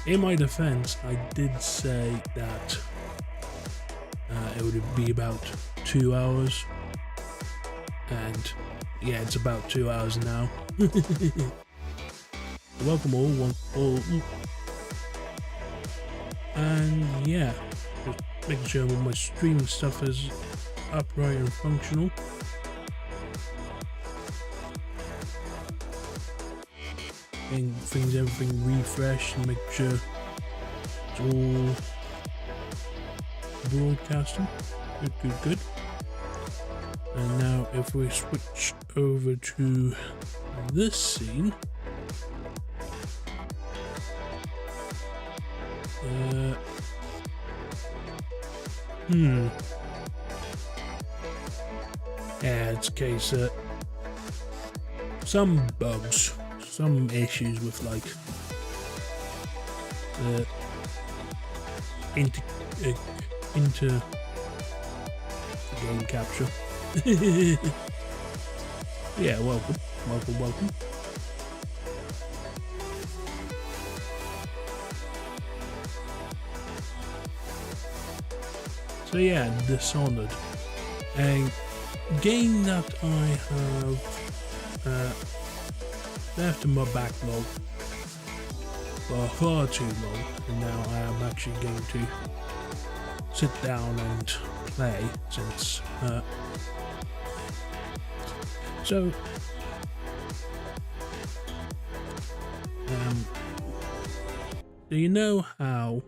In my defense, I did say that it would be about 2 hours, and yeah, it's about 2 hours now. Welcome all, and yeah, just making sure all my streaming stuff is upright and functional. Getting everything refreshed and make sure it's all broadcasting. Good. And now if we switch over to this scene, yeah, it's a case that some bugs, some issues with like into game capture. Yeah, welcome. So yeah, Dishonored, a game that I have left in my backlog for far too long, and now I am actually going to sit down and play since so do you know how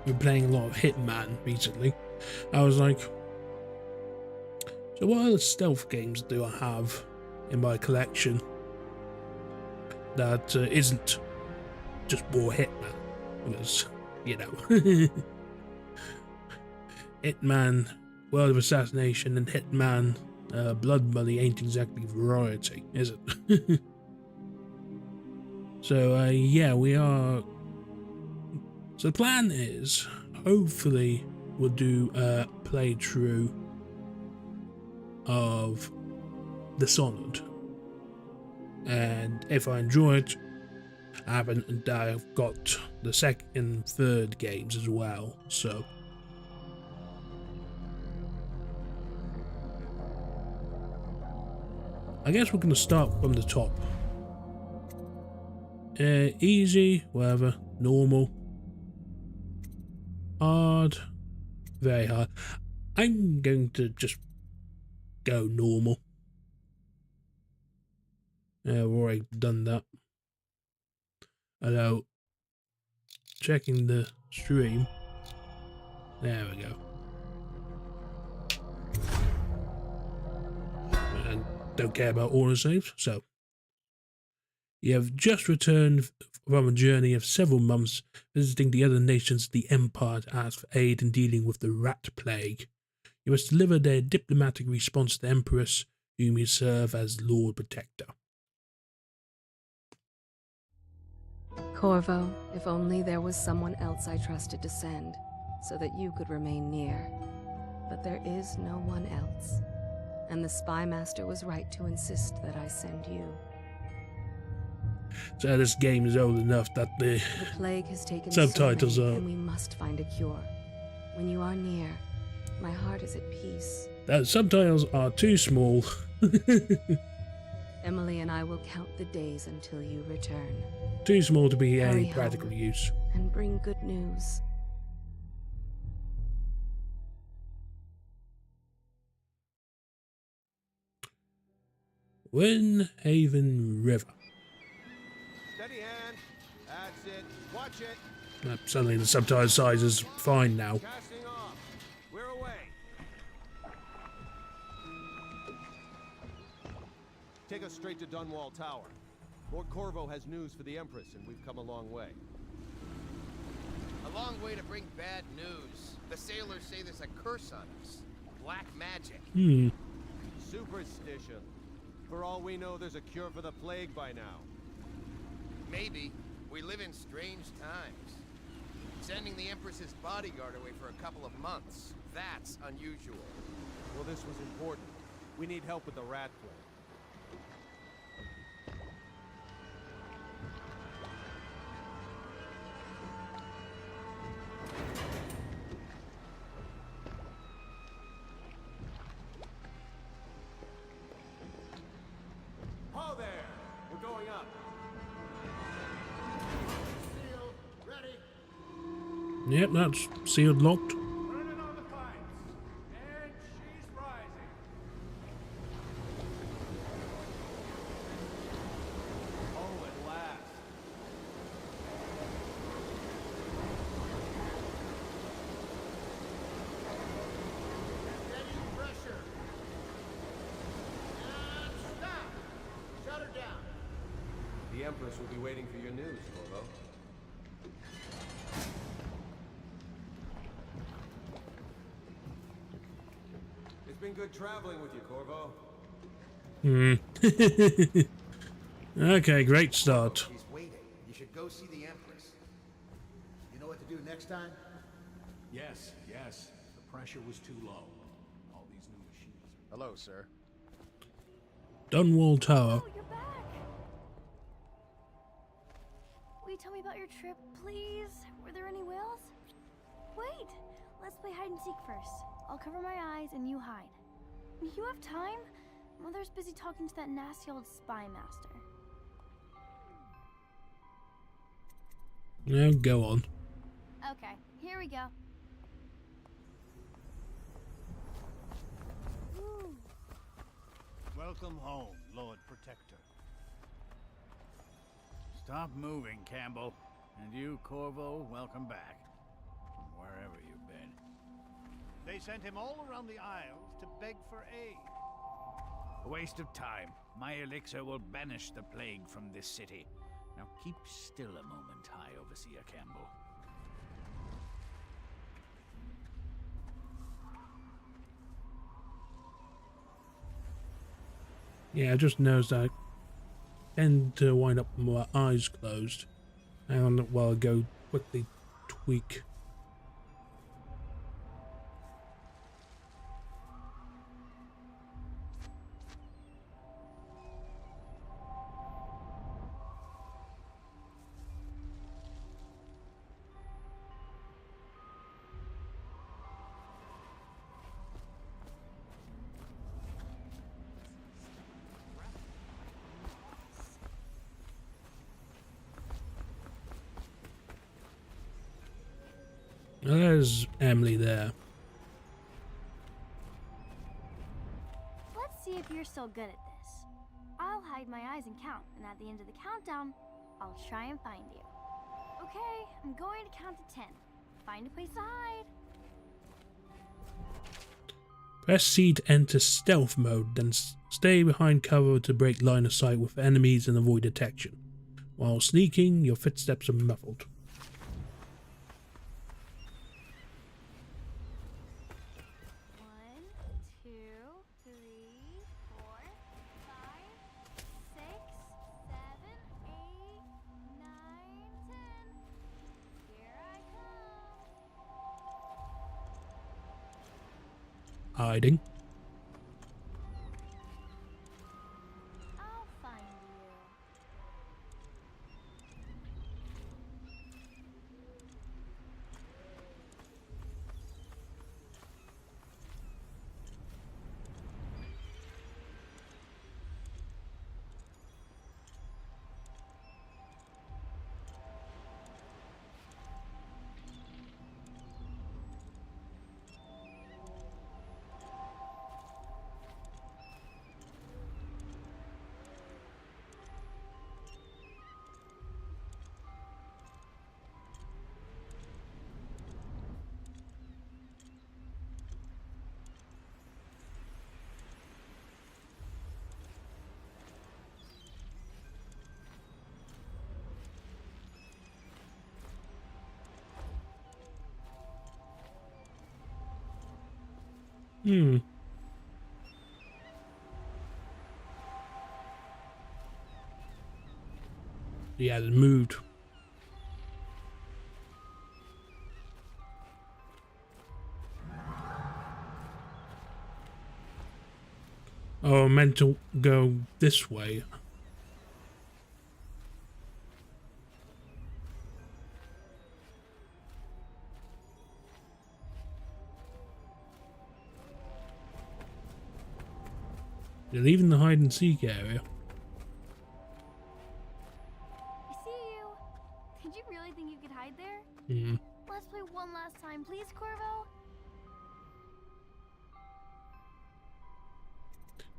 we're playing a lot of Hitman recently? I was like, so what other stealth games do I have in my collection that isn't just more Hitman? Because, you know, Hitman World of Assassination and Hitman Blood Money ain't exactly variety, is it? So yeah, we are. So the plan is, hopefully, we'll do a playthrough of Dishonored, and if I enjoy it, I've got the second and third games as well. So I guess we're going to start from the top. Easy, whatever, normal, hard, very hard. I'm going to just go normal. We've already done that. Although, checking the stream. There we go. And don't care about autosaves, so. You have just returned from a journey of several months visiting the other nations the Empire to ask for aid in dealing with the rat plague. You must deliver their diplomatic response to the Empress, whom you serve as Lord Protector. Corvo, if only there was someone else I trusted to send, so that you could remain near. But there is no one else, and the Spy Master was right to insist that I send you. So this game is old enough that the plague has taken subtitles so many, are. and we must find a cure. When you are near, my heart is at peace. The subtitles are too small. Emily and I will count the days until you return. Too small to be Hurry any practical home use. And bring good news. Windhaven River. Steady hand. That's it. Watch it. Suddenly the subtitle size is fine now. Casting off. We're away. Take us straight to Dunwall Tower. Lord Corvo has news for the Empress, and we've come a long way. A long way to bring bad news. The sailors say there's a curse on us. Black magic. Superstition. For all we know, there's a cure for the plague by now. Maybe. We live in strange times. Sending the Empress's bodyguard away for a couple of months. That's unusual. Well, this was important. We need help with the rat plague. Yep, that's sealed locked. Turning on the pipes. And she's rising. Oh, at last. Steady pressure. And stop. Shut her down. The Empress will be waiting for your news, Corvo. It's been good traveling with you, Corvo. Okay, great start. She's waiting. You should go see the Empress. You know what to do next time? Yes, yes. The pressure was too low. All these new machines. Hello, sir. Dunwall Tower. Oh, you're back! Will you tell me about your trip, please? Were there any whales? Wait! Let's play hide and seek first. I'll cover my eyes and you hide. You have time? Mother's busy talking to that nasty old spy master. Now go on. Okay, here we go. Ooh. Welcome home, Lord Protector. Stop moving, Campbell. And you, Corvo, welcome back. From wherever you've been. They sent him all around the Isles to beg for aid. A waste of time. My elixir will banish the plague from this city. Now keep still a moment, High Overseer Campbell. Yeah, I just noticed I tend to wind up with my eyes closed. Hang on while I go quickly tweak. There's Emily there. Let's see if you're still good at this. I'll hide my eyes and count, and at the end of the countdown, I'll try and find you. Okay, I'm going to count to 10. Find a place to hide. Press C to enter stealth mode, then stay behind cover to break line of sight with enemies and avoid detection. While sneaking, your footsteps are muffled. 1, 2, 3, 4, 5, 6, 7, 8, 9, 10. Here I come. Hiding. I'll find you. Yeah, it moved. Oh, I meant to go this way. You're leaving the hide and seek area. I see you. Did you really think you could hide there? Hmm. Let's play one Corvo?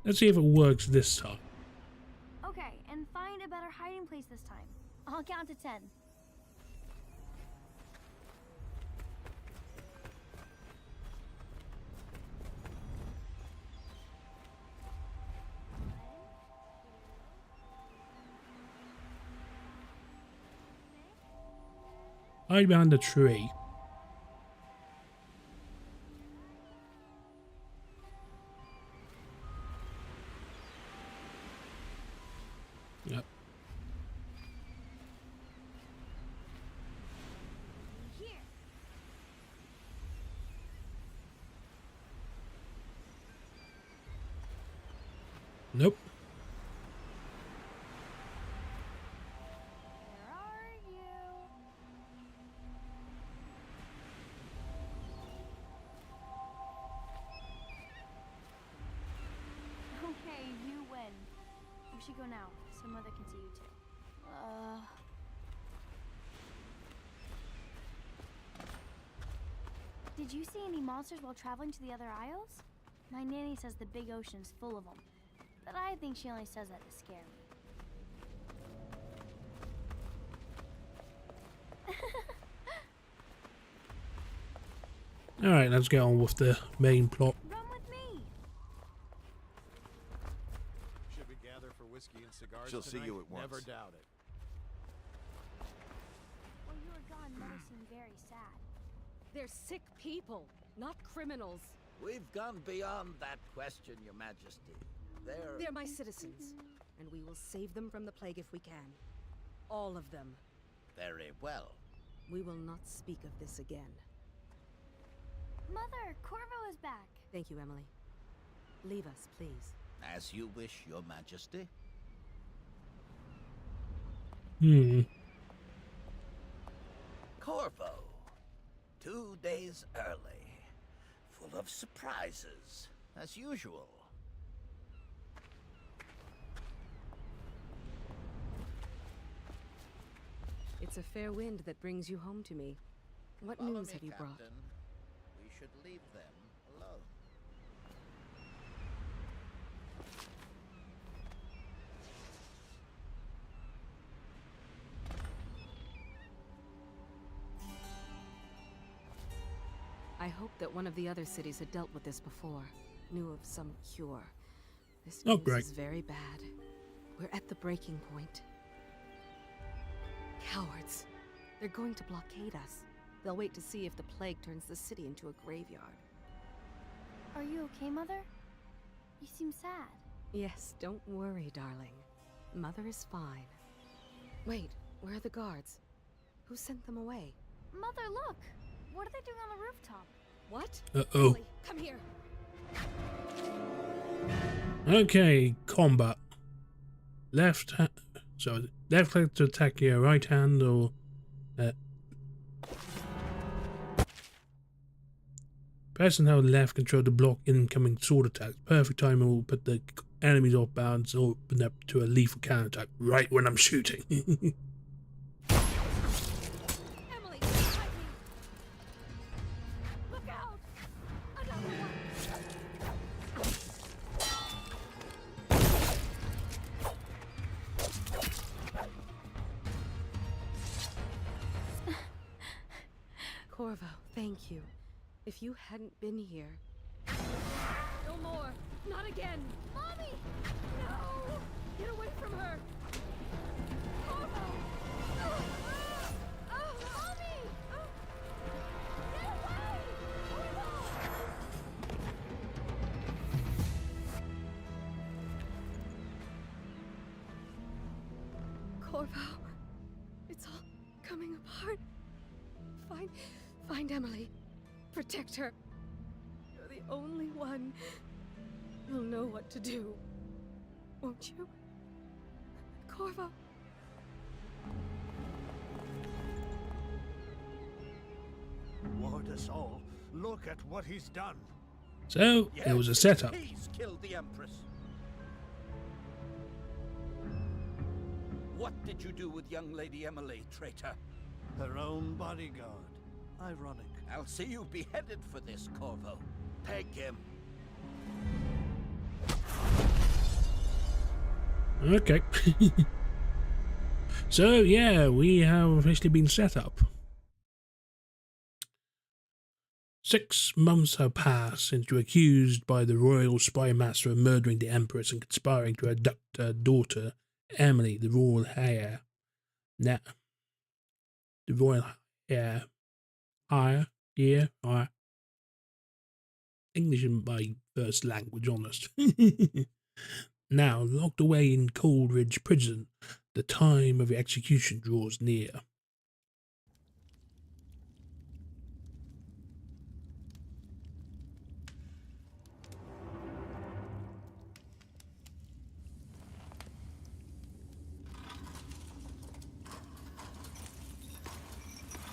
Let's see if it works this time. Okay, and find a better hiding place this time. I'll count to 10. Hide behind the tree. Yep. Here. Nope. Where are you? Okay, you win. We should go now, so Mother can see you too. Did you see any monsters while traveling to the other isles? My nanny says the big ocean's full of them, but I think she only says that to scare me. Alright, let's get on with the main plot. Run with me! Should we gather for whiskey and cigars She'll see tonight? you at once. Never doubt it. While you were gone, Mother seemed very sad. They're sick people, not criminals. We've gone beyond that question, Your Majesty. They're my citizens, and we will save them from the plague if we can. All of them. Very well. We will not speak of this again. Mother, Corvo is back. Thank you, Emily. Leave us, please. As you wish, Your Majesty. Corvo. 2 days early. Full of surprises, as usual. It's a fair wind that brings you home to me. What Follow news me, have you brought? Captain. We should leave them alone. I hoped that one of the other cities had dealt with this before, knew of some cure. This Oh, news great. is very bad. We're at the breaking point. Cowards. They're going to blockade us. They'll wait to see if the plague turns the city into a graveyard. Are you okay, Mother? You seem sad. Yes, don't worry, darling. Mother is fine. Wait, where are the guards? Who sent them away? Mother, look! What are they doing on the rooftop? What? Uh-oh. Emily, come here. Okay, combat. Left click to attack your right hand, or press and hold left control to block incoming sword attacks. Perfect time will put the enemies off balance or open up to a lethal counterattack right when I'm shooting. Emily, behind me. Look out! Another one. Corvo, thank you. If you hadn't been here... No more! Not again! Mommy! No! Get away from her! Corvo! Mommy! Get away! Corvo, it's all coming apart. Find Emily. Protect her. You're the only one who'll know what to do. Won't you? Corvo. Ward us all. Look at what he's done. So, it was a setup. He's killed the Empress. What did you do with young Lady Emily, traitor? Her own bodyguard. Ironic. I'll see you beheaded for this, Corvo. Take him. Okay. So, yeah, we have officially been set up. 6 months have passed since you were accused by the royal spy master of murdering the Empress and conspiring to abduct her daughter, Emily, the royal heir. Now, the royal heir. English is my first language, honest. Now, locked away in Coldridge Prison, the time of your execution draws near.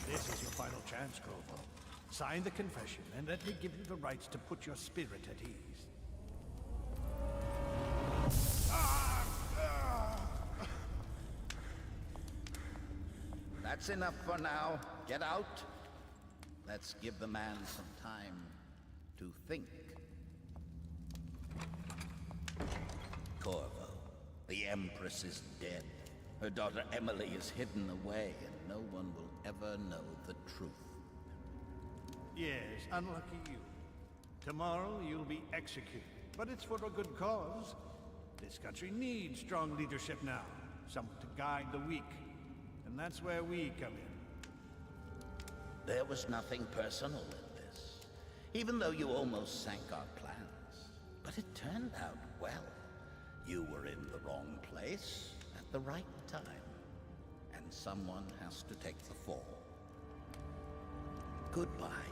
This is your final chance, Corvo. Sign the confession, and let me give you the rights to put your spirit at ease. That's enough for now. Get out. Let's give the man some time to think. Corvo, the Empress is dead. Her daughter Emily is hidden away, and no one will ever know the truth. Yes, unlucky you. Tomorrow you'll be executed, but it's for a good cause. This country needs strong leadership now, someone to guide the weak. And that's where we come in. There was nothing personal in this, even though you almost sank our plans. But it turned out well. You were in the wrong place at the right time, and someone has to take the fall. Goodbye,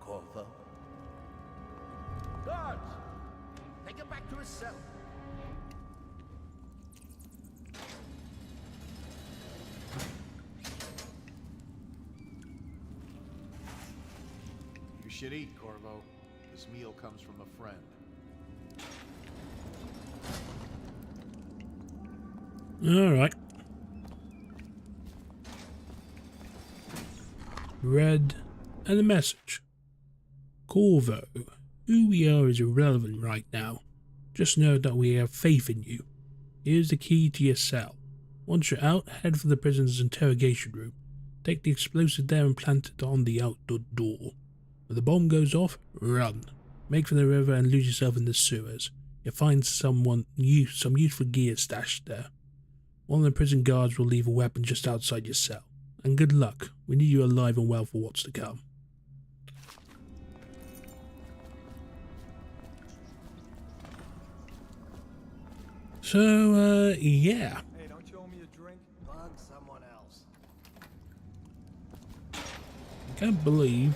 Corvo. Guards! Take him back to his cell. You should eat, Corvo. This meal comes from a friend. Alright. Bread and a message. Corvo, who we are is irrelevant right now. Just know that we have faith in you. Here's the key to your cell. Once you're out, head for the prison's interrogation room. Take the explosive there and plant it on the outdoor door. When the bomb goes off, run. Make for the river and lose yourself in the sewers. You'll find some useful gear stashed there. One of the prison guards will leave a weapon just outside your cell. And good luck. We need you alive and well for what's to come. So, yeah. Hey, don't you owe me a drink? Bug someone else. I can't believe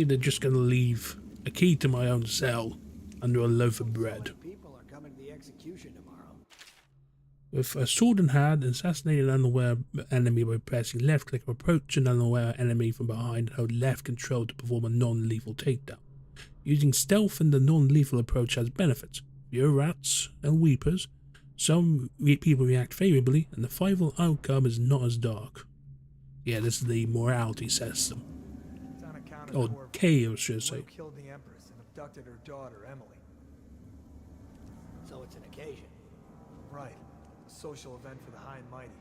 they're just going to leave a key to my own cell under a loaf of bread. People are coming to the execution tomorrow. With a sword in hand, assassinate an unaware enemy by pressing left click, approach an unaware enemy from behind and hold left control to perform a non-lethal takedown. Using stealth and the non-lethal approach has benefits. You're rats and weepers. Some people react favourably, and the final outcome is not as dark. Yeah, this is the morality system. It's on account of Or whoever chaos, should I say. killed the Empress and abducted her daughter, Emily. So it's an occasion. Right. A social event for the high and mighty.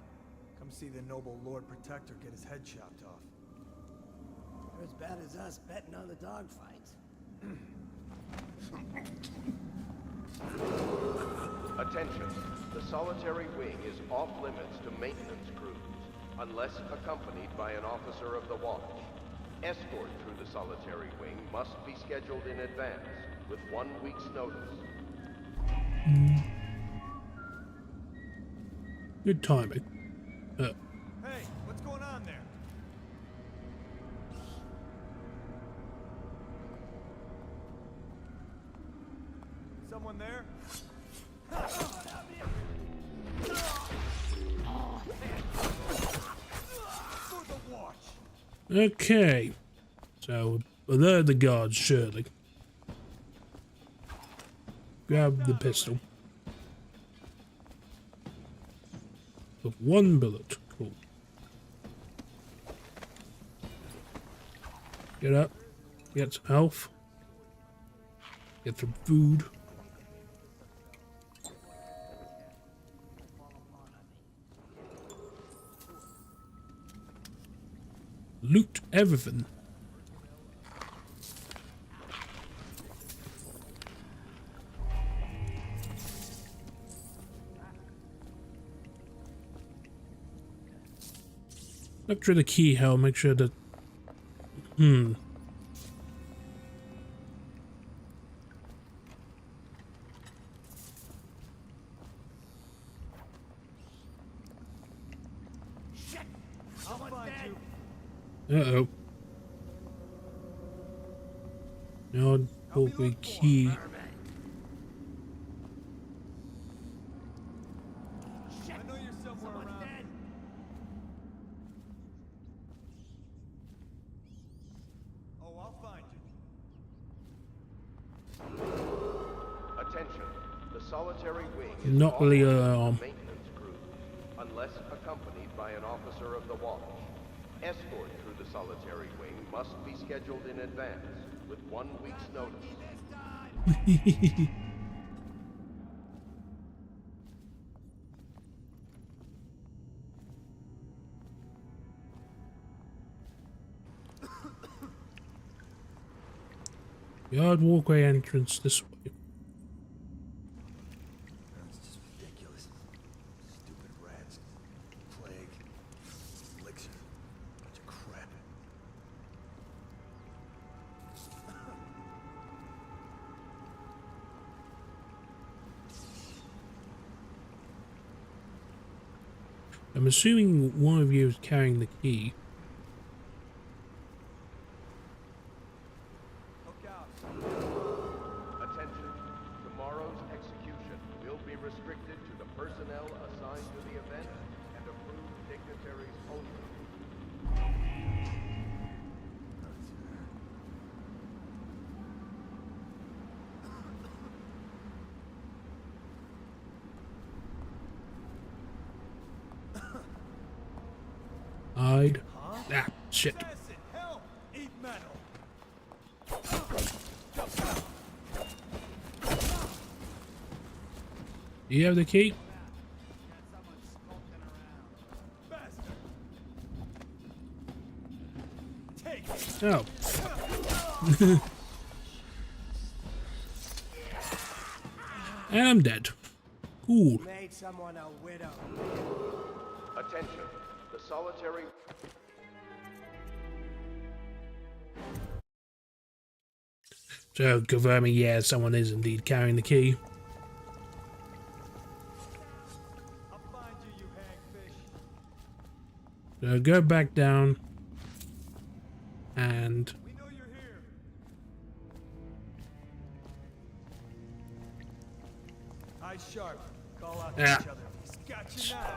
Come see the noble Lord Protector get his head chopped off. They're as bad as us betting on the dogfights. Attention. The solitary wing is off limits to maintenance crews, unless accompanied by an officer of the watch. Escort through the solitary wing must be scheduled in advance, with 1 week's notice. Good timing. Hey, what's going on there? Someone there? For the watch. Okay. So, alert the guards, surely. grab the pistol. With one bullet. Cool. Get up. Get some health. Get some food. Loot everything. Look through the keyhole, make sure that... Uh-oh. No, hopefully key. Attention. The solitary wing is Not really maintenance crew, unless accompanied by an officer of the watch. Escort through the solitary wing must be scheduled in advance, with 1 week's notice. Yard walkway entrance this way. That's just ridiculous. Stupid rats. Plague. Elixir. Bunch of crap. I'm assuming one of you is carrying the key. Attention. Tomorrow's execution will be restricted to the personnel assigned to the event and approved dignitaries only. Hide. Ah, shit. Help! Eat metal! Do you have the key? Oh. And I'm dead. Cool. Made someone a widow. Attention. The solitary... So, confirming, yeah, someone is indeed carrying the key. I'll find you, you hagfish. So, go back down. And... We know you're here. Eyes sharp. Call out to Yeah. each other. He's got you now.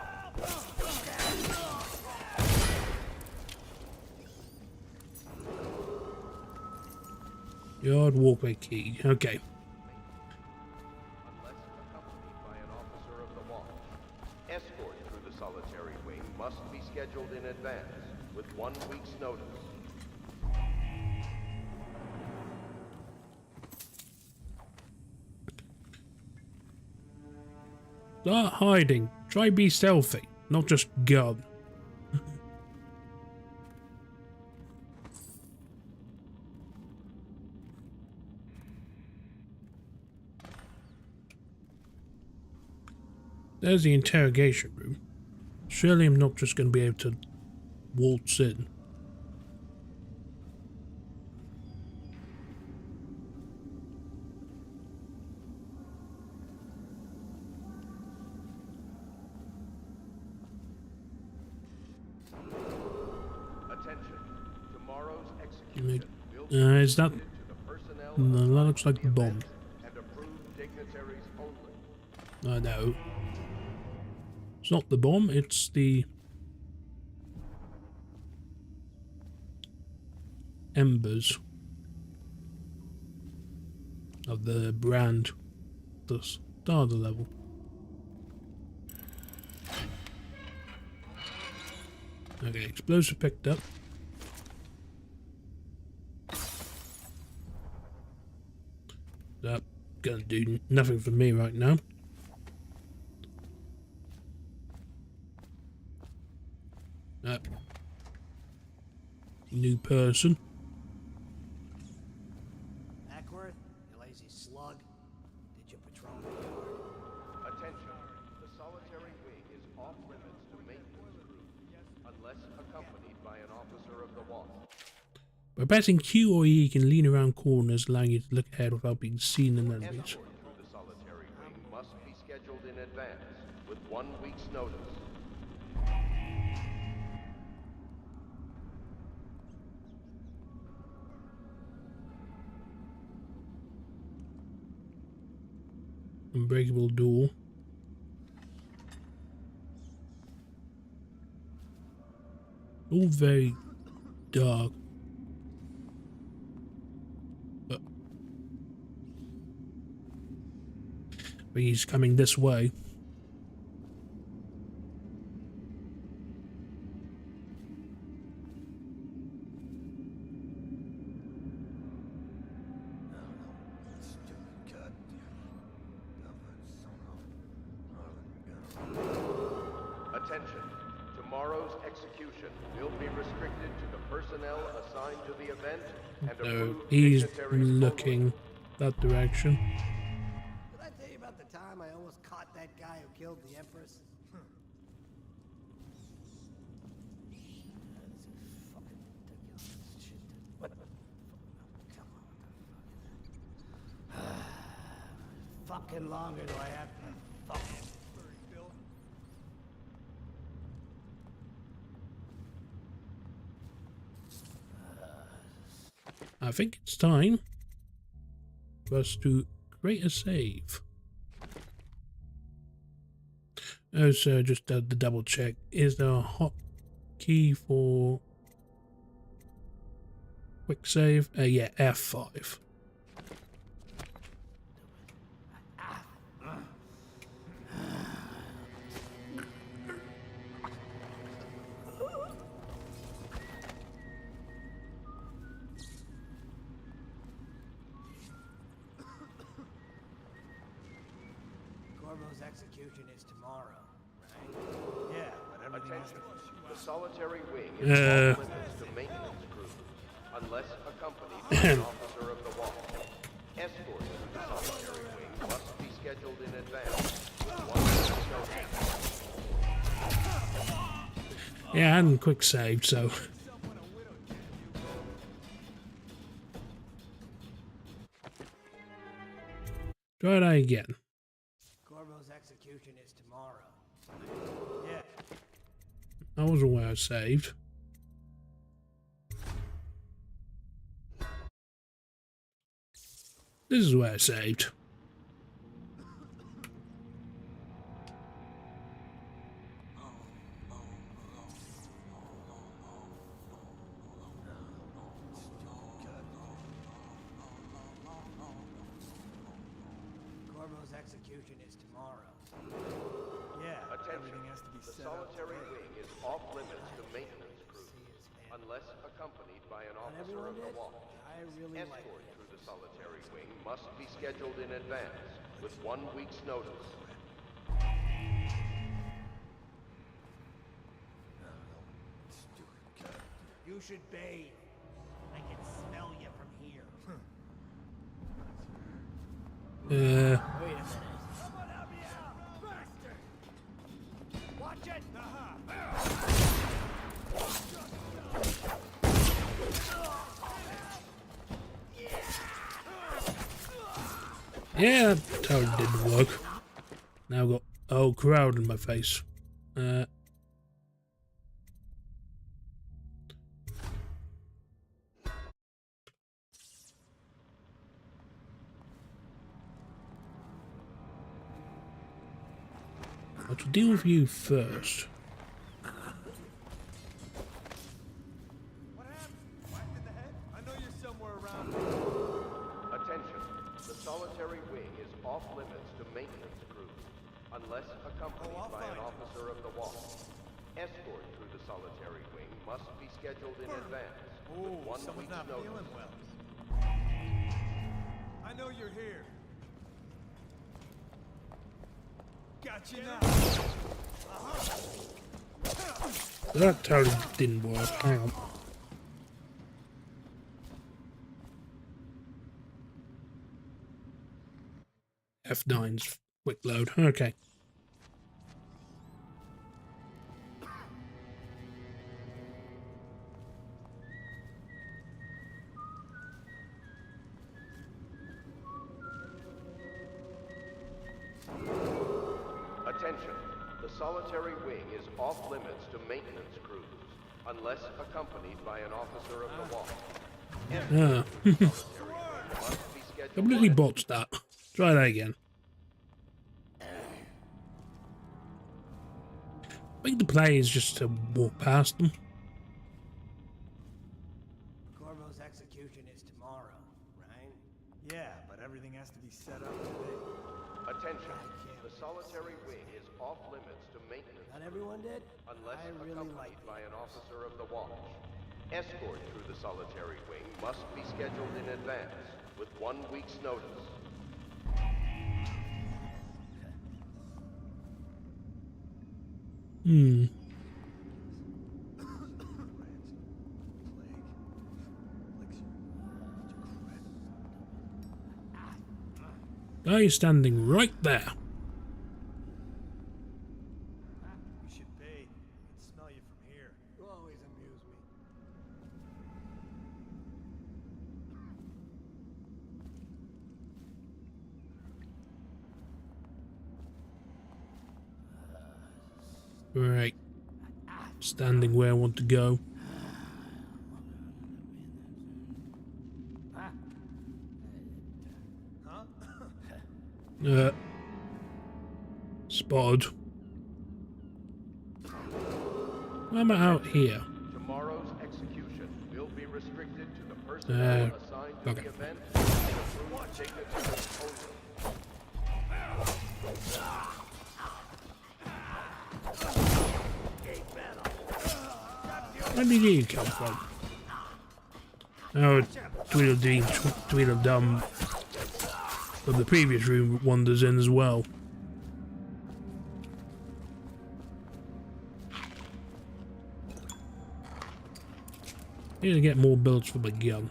Yard walkway key. Okay. Unless accompanied by an officer of the watch. Escort through the solitary wing must be scheduled in advance, with 1 week's notice. Start hiding. Try be stealthy, not just gun. There's the interrogation room. Surely I'm not just going to be able to waltz in. Attention. Tomorrow's execution will be Is that... restricted to the personnel No, that assigned looks to like the a bomb. event and approved dignitaries only. No. It's not the bomb, it's the... embers of the brand. the start of the level. Okay, explosive picked up. That gonna do nothing for me right now. New person. Ackworth, you lazy slug. Did you patrol the yard? Attention. The solitary wing is off limits to maintenance crews, unless accompanied by an officer of the watch. By pressing Q or E, you can lean around corners, allowing you to look ahead without being seen in enemies. Escort through the solitary wing must be scheduled in advance, with 1 week's notice. Unbreakable door. All very dark. But he's coming this way. Attention. Tomorrow's execution will be restricted to the personnel assigned to the event and So approved he's dignitaries looking that direction. Did I tell you about the time I almost caught that guy who killed the Empress? Fucking longer do I have to fucking... I think it's time for us to create a save. So just the double check. Is there a hotkey for quick save? Yeah, F5. Corvo's execution is tomorrow, right? Yeah, but everything else... Attention. The solitary wing is off limits to maintenance crews, unless accompanied by an officer of the watch. Escort to the solitary wing must be scheduled in advance, with 1 week's notice. Yeah, I hadn't quick saved, so. Try that again. Corvo's execution is tomorrow. Yeah. That wasn't where I saved. This is where I saved. Corvo's execution is tomorrow. Yeah, everything has to be The set up solitary today. wing is off limits to maintenance crews, unless accompanied by an Not officer everyone of the did. watch. I really like Escort it. through the solitary wing must be scheduled in advance, with 1 week's notice. You should bathe. I can smell you from here. Wait a minute. Someone help me out! Bastard! Watch it! Yeah, that totally didn't work. Now I've got a whole crowd in my face. I'll deal with you first. What happened? Whacked in the head? I know you're somewhere around. Attention. The solitary wing is off limits to unless accompanied by an officer of the watch. Escort through the solitary wing must be scheduled in advance, with 1 someone's week's not notice. feeling well. I know you're here. Got you now. That totally didn't work. Hang on. F9's quick load. Okay. Attention. The solitary wing is off limits to maintenance crews, unless accompanied by an officer of the watch. Completely botched that. Try that again. I think the play is just to walk past them. Corvo's execution is tomorrow, right? Yeah, but everything has to be set up today. Attention. The solitary wing is off limits to maintenance Not everyone did? unless I really like accompanied by an officer of the watch. Escort through the solitary wing must be scheduled in advance, with 1 week's notice. Guy standing right there. You should bathe. I can smell you from here. You always amuse me. Right. Standing where I want to go. Spotted. Why am I out here? Tomorrow's execution will be restricted to the personnel assigned to okay. the event and approved dignitaries only. Where did you come from? Oh, Tweedledee, Tweedledum from the previous room wanders in as well. Need to get more bullets for my gun.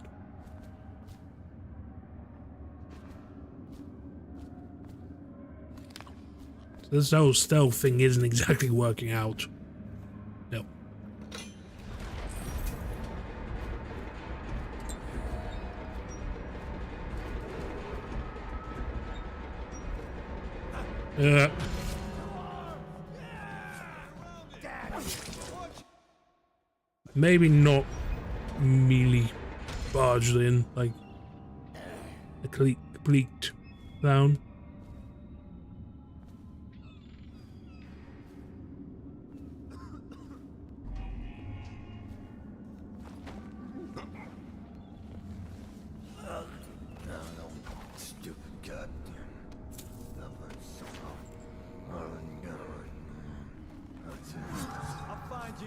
So this whole stealth thing isn't exactly working out. No. Maybe not melee barged in like a complete down.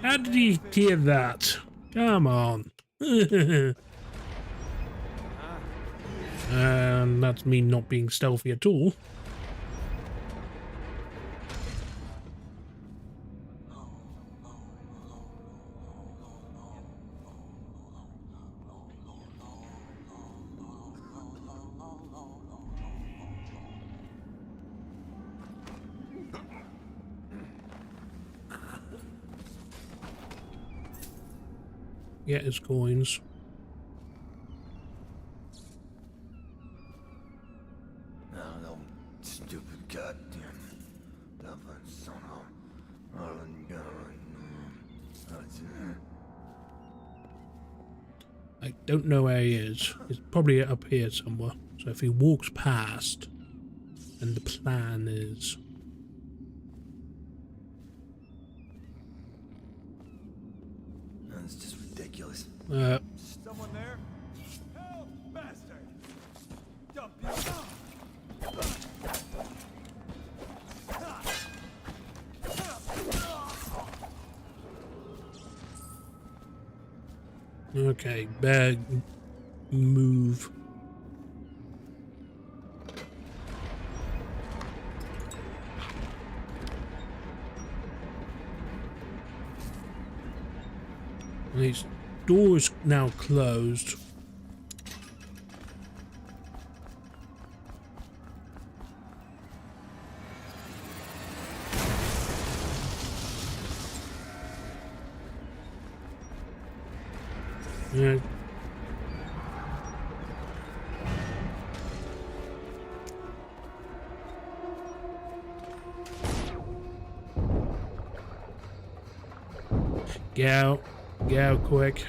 How did he hear that? Come on. And that's me not being stealthy at all. Get his coins. No, stupid goddamn. I don't know where he is. He's probably up here somewhere. So if he walks past, and the plan is... That's just ridiculous. Someone there? Help, bastard! Dump you. Okay, bad move. These doors now closed. Yeah. Get out quick.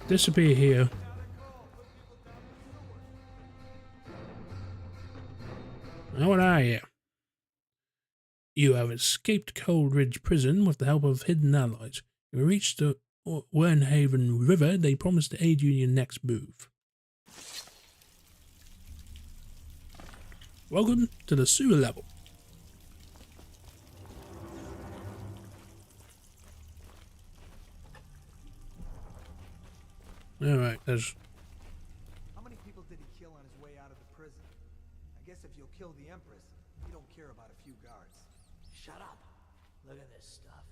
Disappear here. Now what are you? You have escaped Coldridge Prison with the help of hidden allies. You reached the Wernhaven River. They promise to aid you in your next move. Welcome to the sewer level. Alright, there's... How many people did he kill on his way out of the prison? I guess if you'll kill the Empress, you don't care about a few guards. Shut up. Look at this stuff.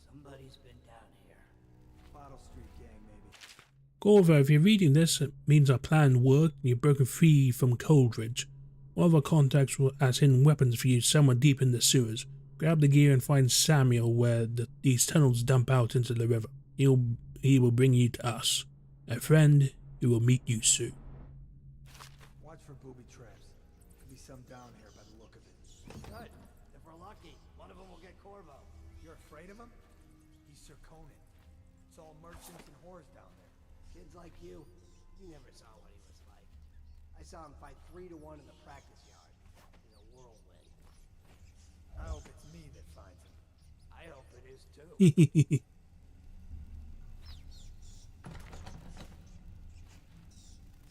Somebody's been down here. Bottle Street gang, maybe. Corvo, if you're reading this, it means our plan worked and you've broken free from Coldridge. One of our contacts has hidden weapons for you somewhere deep in the sewers. Grab the gear and find Samuel where these tunnels dump out into the river. He will bring you to us. A friend who will meet you soon. Watch for booby traps. Could be some down here by the look of it. Good. If we're lucky, one of them will get Corvo. You're afraid of him? He's Sir Conan. It's all merchants and whores down there. Kids like you never saw what he was like. I saw him fight 3-to-1 in the practice yard. In a whirlwind. I hope it's me that finds him. I hope it is too.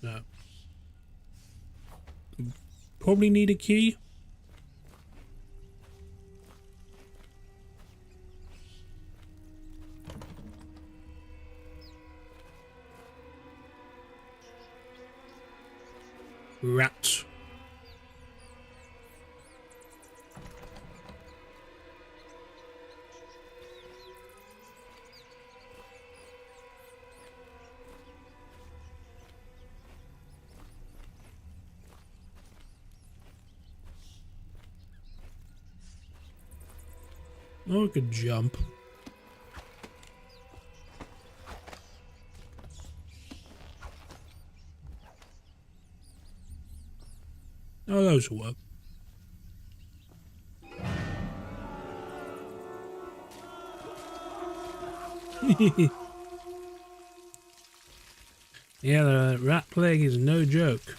No. Probably need a key. Rats. Oh, I could jump. Oh, those will work. Yeah, the rat plague is no joke.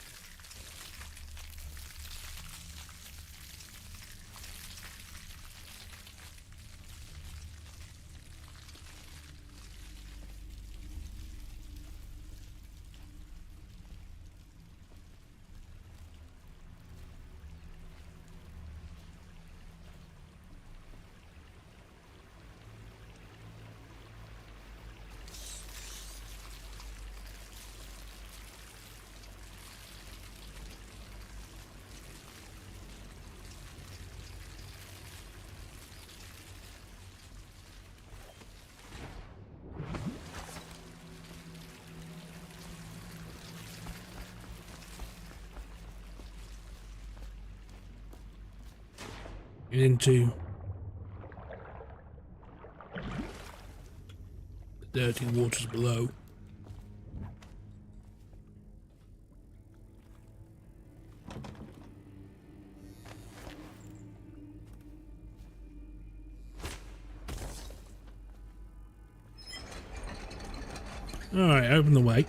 Into the dirty waters below. Alright, open the way.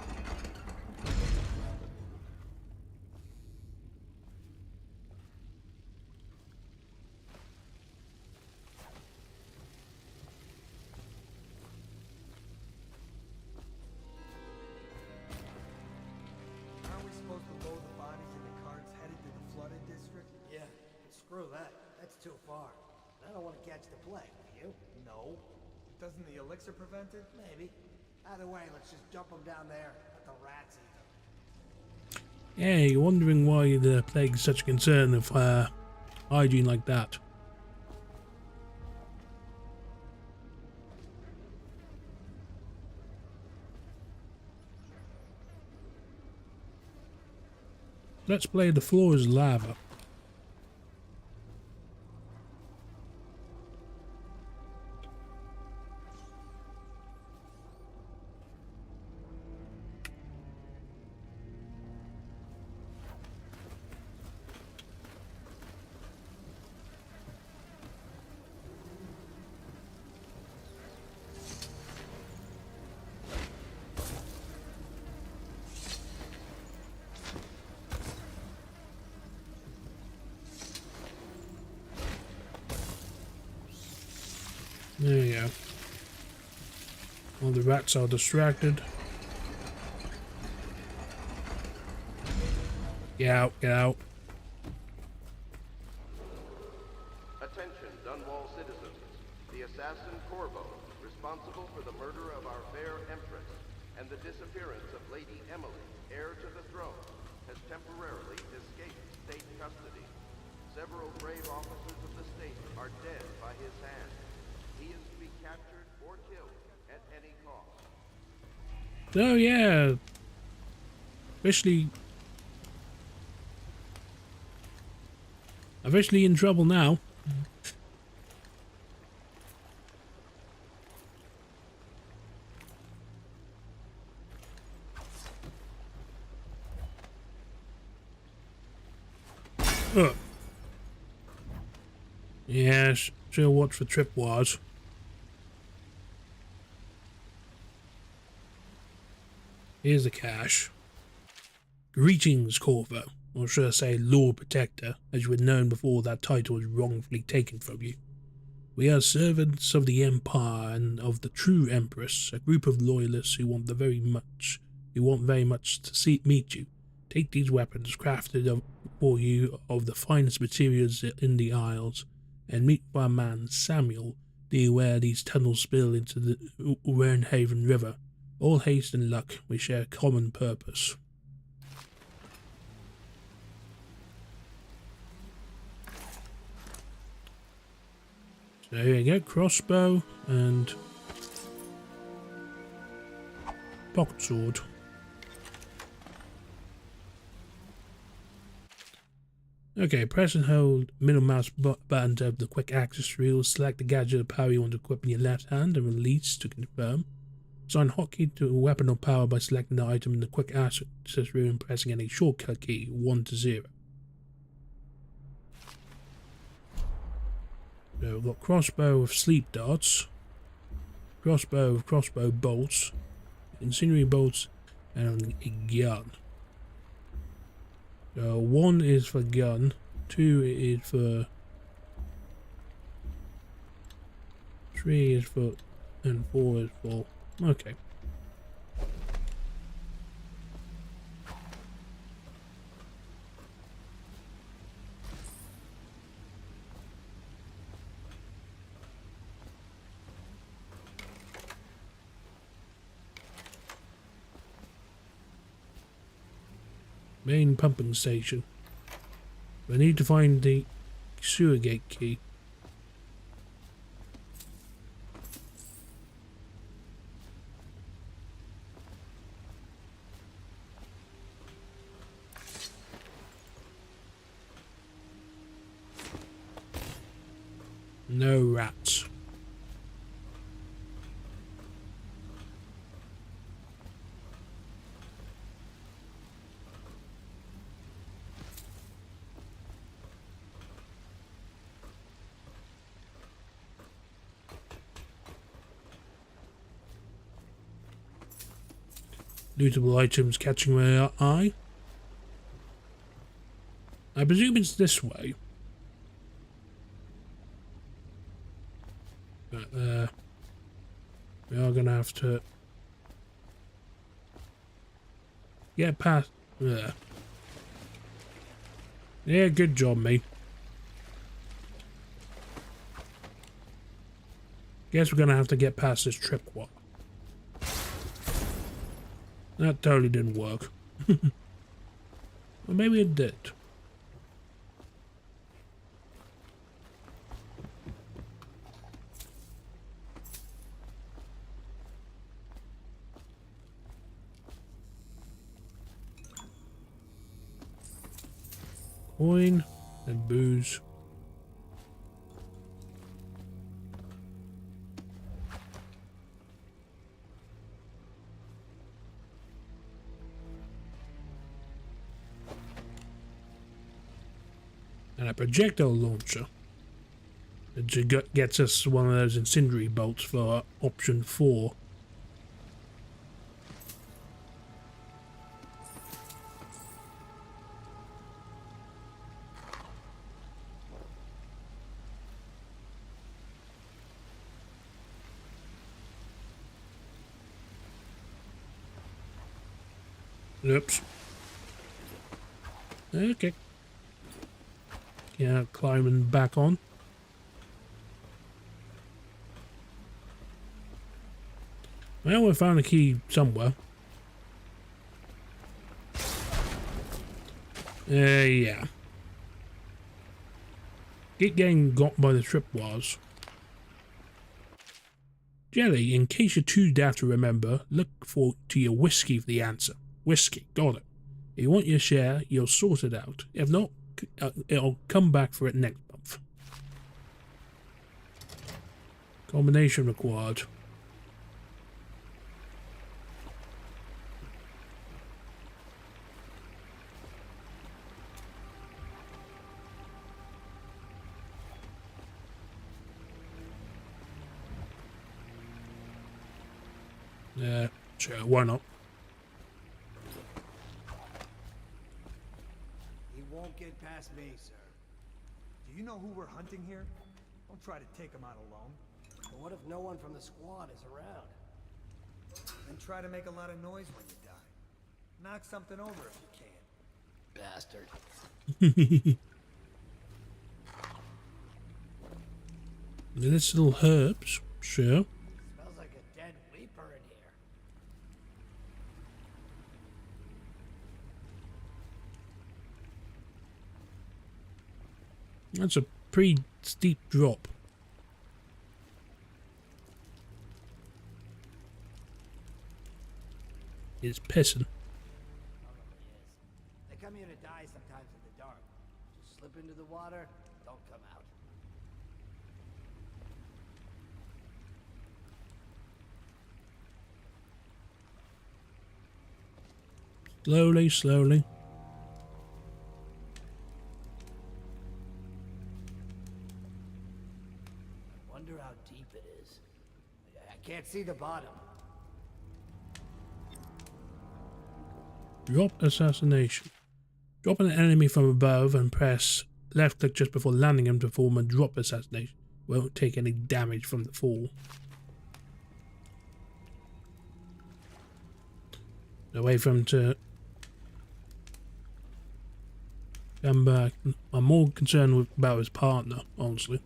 Screw that. That's too far. I don't want to catch the plague, do you? No. Doesn't the elixir prevent it? Maybe. Either way, let's just dump them down there. Let the rats eat them. Yeah, you're wondering why the plague is such a concern of hygiene like that. Let's play the floor is lava. There you go. All the rats are distracted. Get out, get out. Attention, Dunwall citizens. The assassin Corvo, responsible for the murder of our fair Empress and the disappearance of Lady Emily, heir to the throne, has temporarily escaped state custody. Several brave officers of the state are dead by his hand. He is to be captured or killed at any cost. Oh yeah. Officially in trouble now. Ugh. Yes, sure what the trip was. Here's the cash. Greetings, Corvo, or should I say Lord Protector, as you were known before that title was wrongfully taken from you. We are servants of the Empire and of the true Empress, a group of loyalists who want very much to meet you. Take these weapons, crafted for you of the finest materials in the Isles, and meet our man Samuel, where these tunnels spill into the Wernhaven River. All haste and luck, we share a common purpose. So here you go, crossbow and pocket sword. Okay, press and hold middle mouse button to open the quick access wheel. Select the gadget or power you want to equip in your left hand and release to confirm. Assign hotkey to a weapon or power by selecting the item in the quick access wheel and pressing any shortcut key 1 to 0. So we've got crossbow with sleep darts, crossbow with crossbow bolts, incendiary bolts, and a gun. So 1 is for gun, 2 is for, 3 is for, and 4 is for, okay. Main pumping station. We need to find the sewer gate key. No rats. Lootable items catching my eye. I presume it's this way. But we are gonna have to get past there. Yeah, good job, mate. Guess we're gonna have to get past this tripwire. That totally didn't work. Or maybe it did. Coin and booze. And a projectile launcher. It gets us one of those incendiary bolts for option 4. Oops. Okay. Yeah, climbing back on. Well, we found a key somewhere. Yeah. Keep getting got by the tripwires. Jelly, in case you're too daft to remember, look to your whiskey for the answer. Whiskey, got it. If you want your share, you'll sort it out. If not, it'll come back for it next month. Combination required. Yeah, sure, why not? He won't get past me, sir. Do you know who we're hunting here? Don't try to take him out alone. But what if no one from the squad is around? Then try to make a lot of noise when you die. Knock something over if you can. Bastard. Little herbs, sure. Smells like a dead weeper in here. That's a pretty steep drop. It's pissing. They come here to die sometimes in the dark. Just slip into the water, don't come out. Slowly, slowly. I wonder how deep it is. I can't see the bottom. Drop assassination. Drop an enemy from above and press left click just before landing him to form a drop assassination. Won't take any damage from the fall. Wait for him to come back. I'm more concerned about his partner, honestly.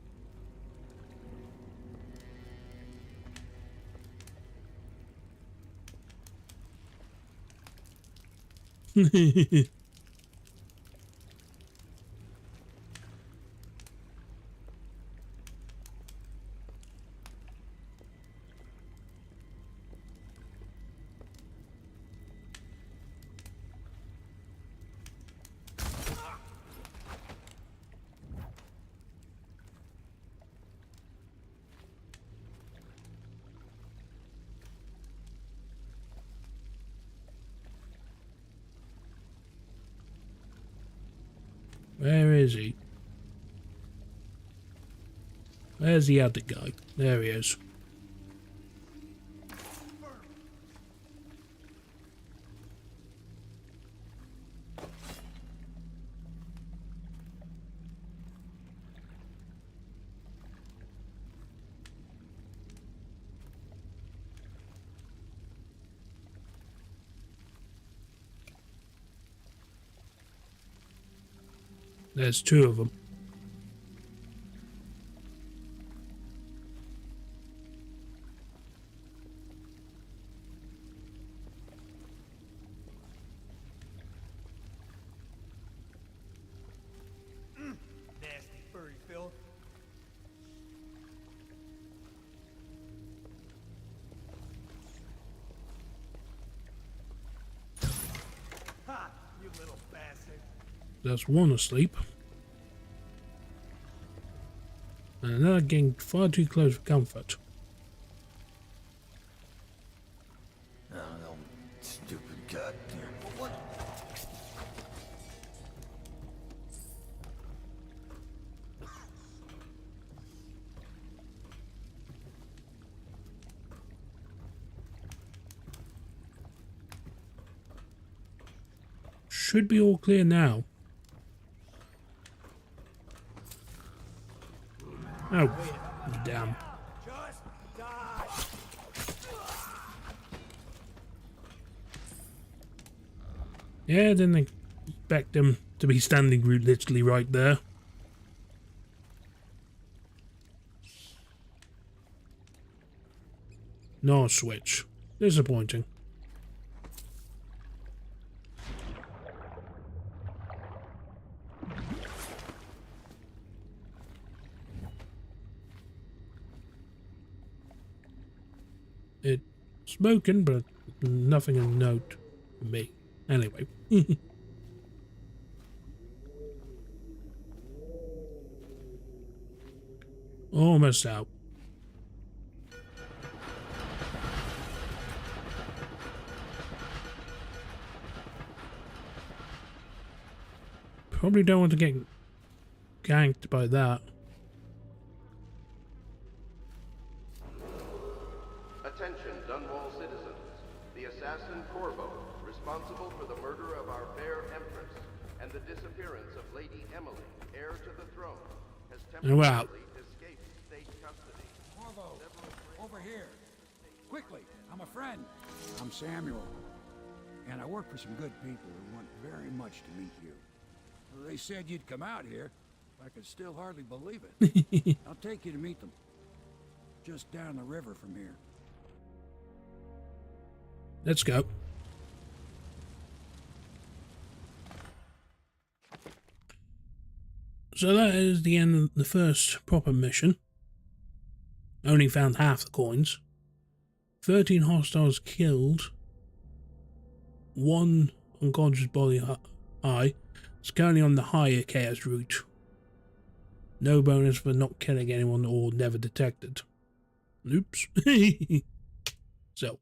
Where is he? Where's the other guy? There he is. There's two of them. There's one asleep. And another getting far too close for comfort. Oh, no, stupid goddamn. What? Should be all clear now. Oh, damn. Yeah, didn't expect him to be standing literally right there. No switch. Disappointing. It's smoking, but nothing of note for me. Anyway. Almost out. Probably don't want to get ganked by that. Attention, Dunwall citizens. The assassin Corvo, responsible for the murder of our fair Empress and the disappearance of Lady Emily, heir to the throne, has temporarily escaped state custody. Corvo, over here. Quickly, I'm a friend. I'm Samuel. And I work for some good people who want very much to meet you. They said you'd come out here, but I could still hardly believe it. I'll take you to meet them. Just down the river from here. Let's go. So that is the end of the first proper mission. Only found half the coins. 13 hostiles killed. 1 unconscious body high. It's currently on the higher chaos route. No bonus for not killing anyone or never detected. Oops. So,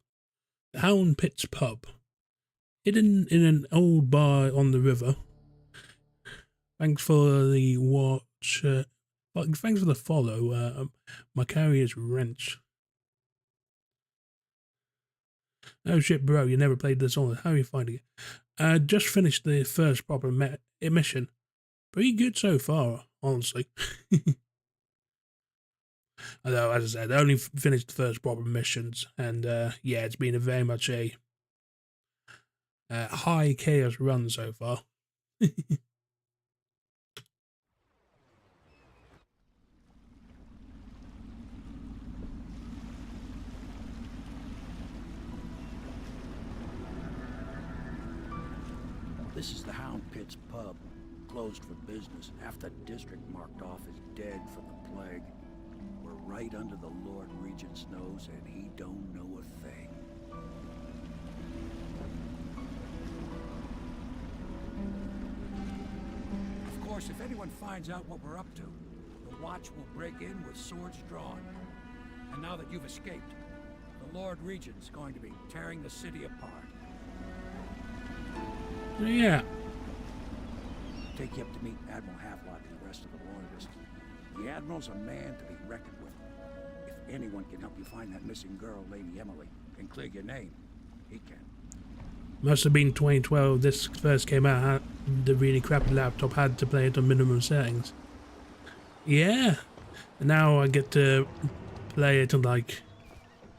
the Hound Pit's pub. Hidden in an old bar on the river. Thanks for the watch. Thanks for the follow. My carrier's wrench. Oh shit, bro, you never played Dishonored. How are you finding it? Just finished the first proper mission. Pretty good so far, honestly. Although, as I said, I only finished the first proper missions, and yeah, it's been very much a high chaos run so far. This is the Hound Pit's pub, closed for business. Half the district marked off as dead from the plague. We're right under the Lord Regent's nose, and he don't know a thing. Of course, if anyone finds out what we're up to, the Watch will break in with swords drawn. And now that you've escaped, the Lord Regent's going to be tearing the city apart. Yeah. Take you up to meet Admiral Havelock and the rest of the Loyalists. The Admiral's a man to be reckoned with. If anyone can help you find that missing girl, Lady Emily, and clear your name, he can. Must have been 2012 this first came out. The really crappy laptop had to play it on minimum settings. Yeah. And now I get to play it on like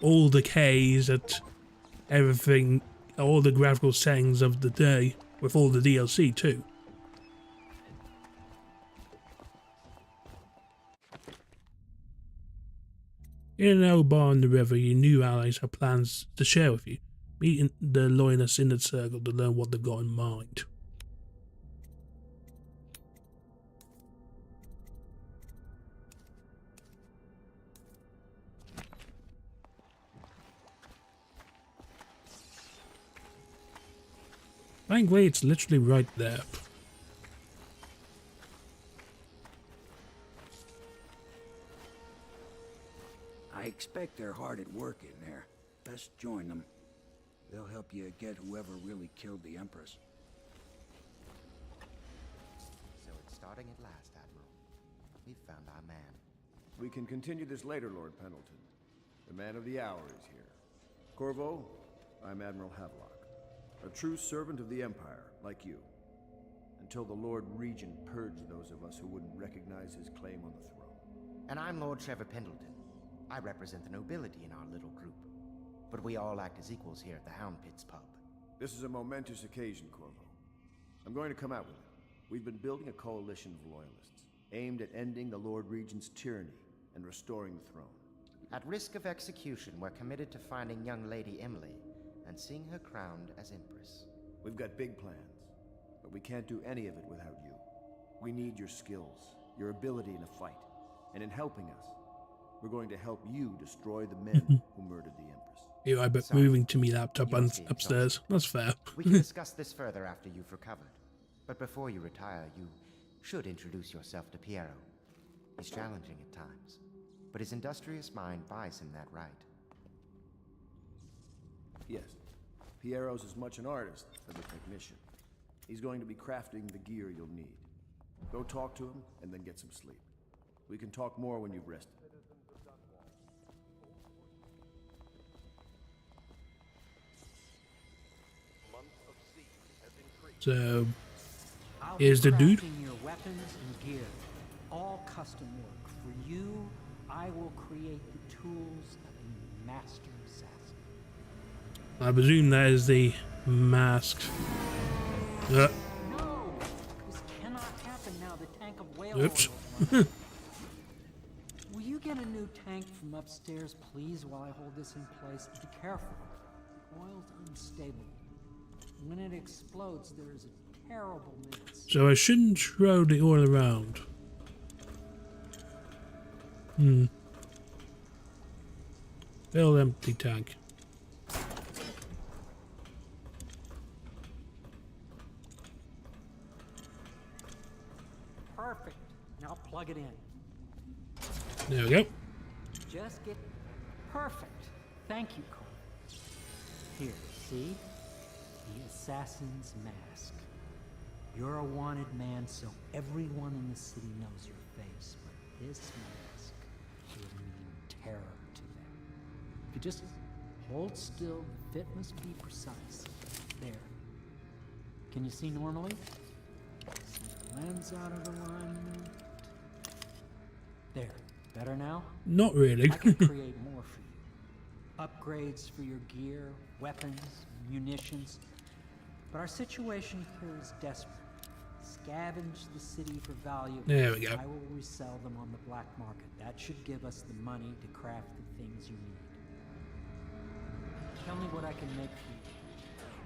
all the Ks at everything, all the graphical settings of the day, with all the DLC too. In an old bar on the river, your new allies have plans to share with you. Meet the loyalists in the circle to learn what they've got in mind. Thankfully, it's literally right there. expect they're hard at work in there. Best join them. They'll help you get whoever really killed the Empress. So it's starting at last, Admiral. We've found our man. We can continue this later, Lord Pendleton. The man of the hour is here. Corvo, I'm Admiral Havelock. A true servant of the Empire, like you. Until the Lord Regent purged those of us who wouldn't recognize his claim on the throne. And I'm Lord Trevor Pendleton. I represent the nobility in our little group. But we all act as equals here at the Hound Pits pub. This is a momentous occasion, Corvo. I'm going to come out with it. We've been building a coalition of loyalists, aimed at ending the Lord Regent's tyranny and restoring the throne. At risk of execution, we're committed to finding young Lady Emily and seeing her crowned as Empress. We've got big plans, but we can't do any of it without you. We need your skills, your ability in a fight, and in helping us, we're going to help you destroy the men who murdered the Empress. Yeah, I bet moving to me laptop upstairs. That's fair. We can discuss this further after you've recovered. But before you retire, you should introduce yourself to Piero. He's challenging at times, but his industrious mind buys him that right. Yes, Piero's as much an artist as a technician. He's going to be crafting the gear you'll need. Go talk to him, and then get some sleep. We can talk more when you've rested. So, here's the dude. Your weapons and gear, all custom work. For you, I will create the tools of a master assassin. I presume that is the mask. No, this cannot happen now. The tank of whale Oops. oil. Will you get a new tank from upstairs, please, while I hold this in place? Be careful. Oil's unstable. When it explodes, there is a terrible mess. So I shouldn't throw the oil around. Fill empty tank. Perfect. Now plug it in. There we go. Just get perfect. Thank you, Cole. Here, see? The assassin's mask. You're a wanted man, so everyone in the city knows your face, but this mask will mean terror to them. If you just hold still, the fit must be precise. There. Can you see normally? Lens out of alignment. There. Better now? Not really. I can create more for you. Upgrades for your gear, weapons, munitions. But our situation here is desperate. Scavenge the city for value. There we go. I will resell them on the black market. That should give us the money to craft the things you need. Tell me what I can make for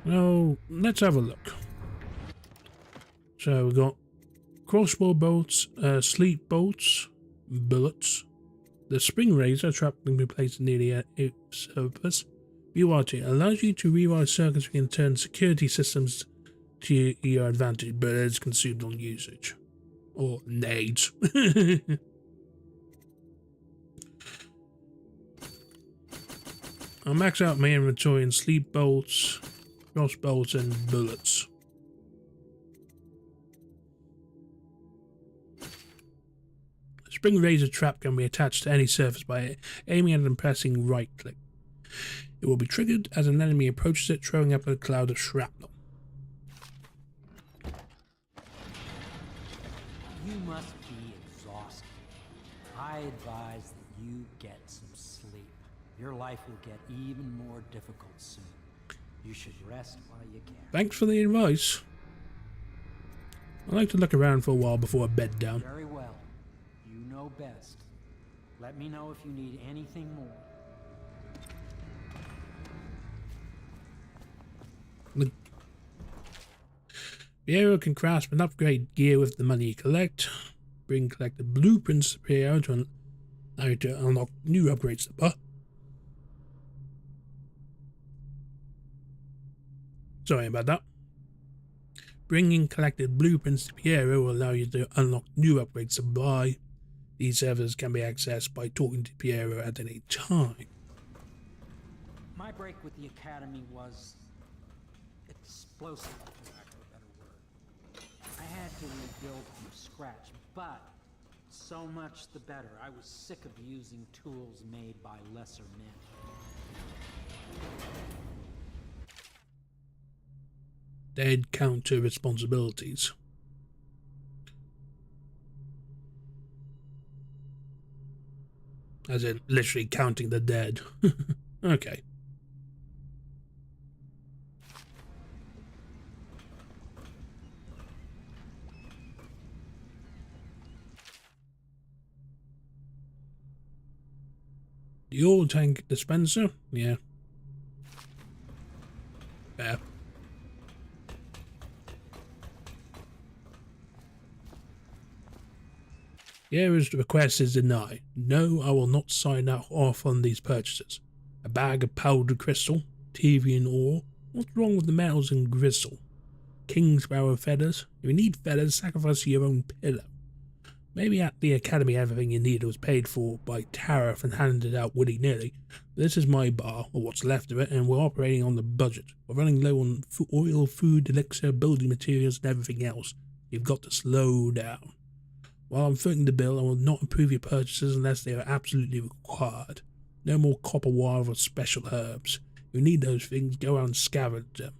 you. Well, let's have a look. So we got crossbow bolts, sleep bolts, bullets. The spring razor trap can be placed near the surface. Yohachi allows you to rewire circuits and turn security systems to your advantage, but it's consumed on usage. Or nades. I'll max out my inventory in sleep bolts, crossbolts, and bullets. A spring razor trap can be attached to any surface by aiming at and pressing right click. It will be triggered as an enemy approaches it, throwing up a cloud of shrapnel. You must be exhausted. I advise that you get some sleep. Your life will get even more difficult soon. You should rest while you can. Thanks for the advice. I like to look around for a while before I bed down. Very well. You know best. Let me know if you need anything more. Piero can craft and upgrade gear with the money you collect. Bring collected blueprints to Piero to allow you to unlock new upgrades to the Sorry about that. Bringing collected blueprints to Piero will allow you to unlock new upgrades to buy. These servers can be accessed by talking to Piero at any time. My break with the Academy was explosive, for lack of a better word. I had to rebuild from scratch, but so much the better. I was sick of using tools made by lesser men. Dead counter responsibilities. As in, literally counting the dead. Okay. The oil tank dispenser? Yeah. Fair. Piera's request is denied. No, I will not sign off on these purchases. A bag of powdered crystal, TV and ore. What's wrong with the metals and gristle? King sparrow feathers? If you need feathers, sacrifice your own pillow. Maybe at the Academy everything you needed was paid for by tariff and handed out willy-nilly. This is my bar, or what's left of it, and we're operating on the budget. We're running low on oil, food, elixir, building materials, and everything else. You've got to slow down. While I'm footing the bill, I will not approve your purchases unless they are absolutely required. No more copper wire or special herbs. If you need those things, go out and scavenge them.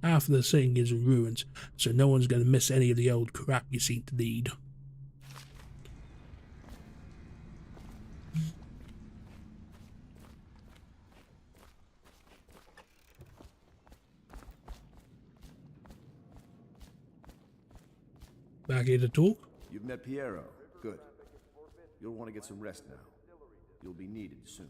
Half of the thing is in ruins, so no one's going to miss any of the old crap you seem to need. Back here to talk? You've met Piero. Good. You'll want to get some rest now. You'll be needed soon.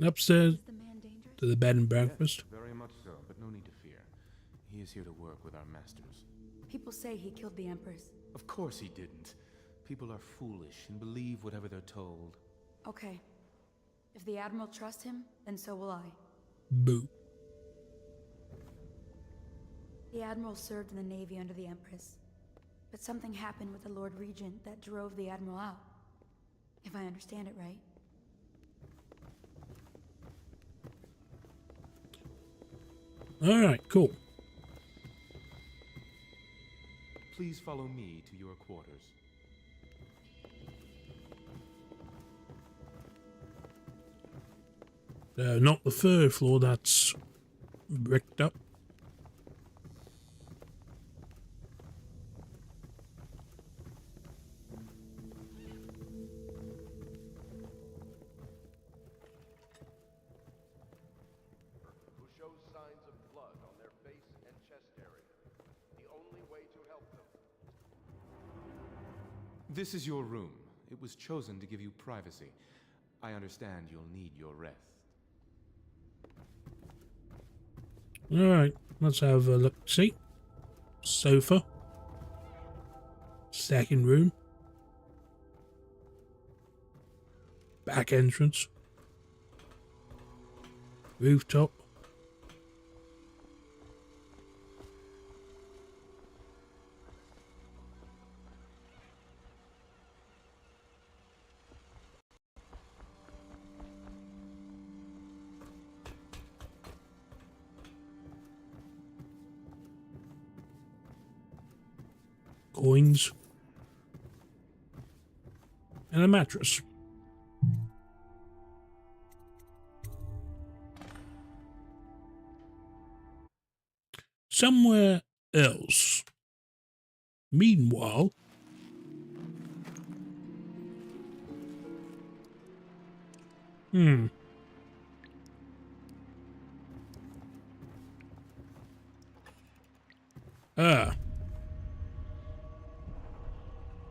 Upstairs to the bed and breakfast. Yes, very much so, but no need to fear. He is here to work with our masters. People say he killed the Empress. Of course he didn't. People are foolish and believe whatever they're told. Okay. If the Admiral trusts him, then so will I. Boo. The Admiral served in the Navy under the Empress. But something happened with the Lord Regent that drove the Admiral out. If I understand it right. Alright, cool. Please follow me to your quarters. Not the third floor, that's bricked up. Who shows signs of blood on their face and chest area. The only way to help them. This is your room. It was chosen to give you privacy. I understand you'll need your rest. Alright, let's have a look. See? Sofa. Second room. Back entrance. Rooftop. Coins. And a mattress. Somewhere else. Meanwhile,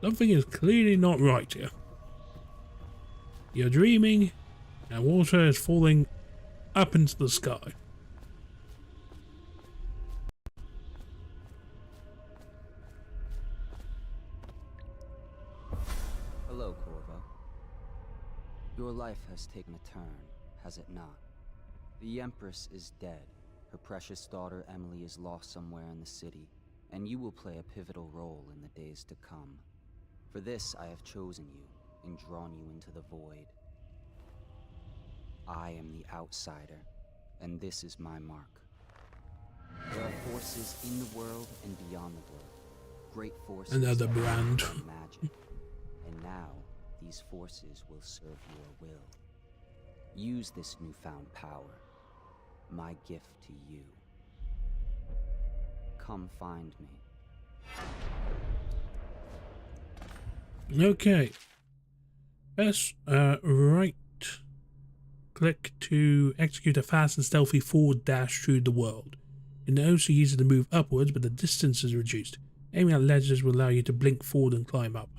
something is clearly not right here. You're dreaming, and water is falling up into the sky. Hello, Corvo. Your life has taken a turn, has it not? The Empress is dead, Her precious daughter Emily is lost somewhere in the city, and you will play a pivotal role in the days to come. For this I have chosen you and drawn you into the void. I am the outsider, and this is my mark. There are forces in the world and beyond the world. Great forces. Another brand. Magic. And now, these forces will serve your will. Use this newfound power. My gift to you. Come find me. Okay. Press right click to execute a fast and stealthy forward dash through the world. You can also use it to move upwards, but the distance is reduced. Aiming at ledges will allow you to blink forward and climb up.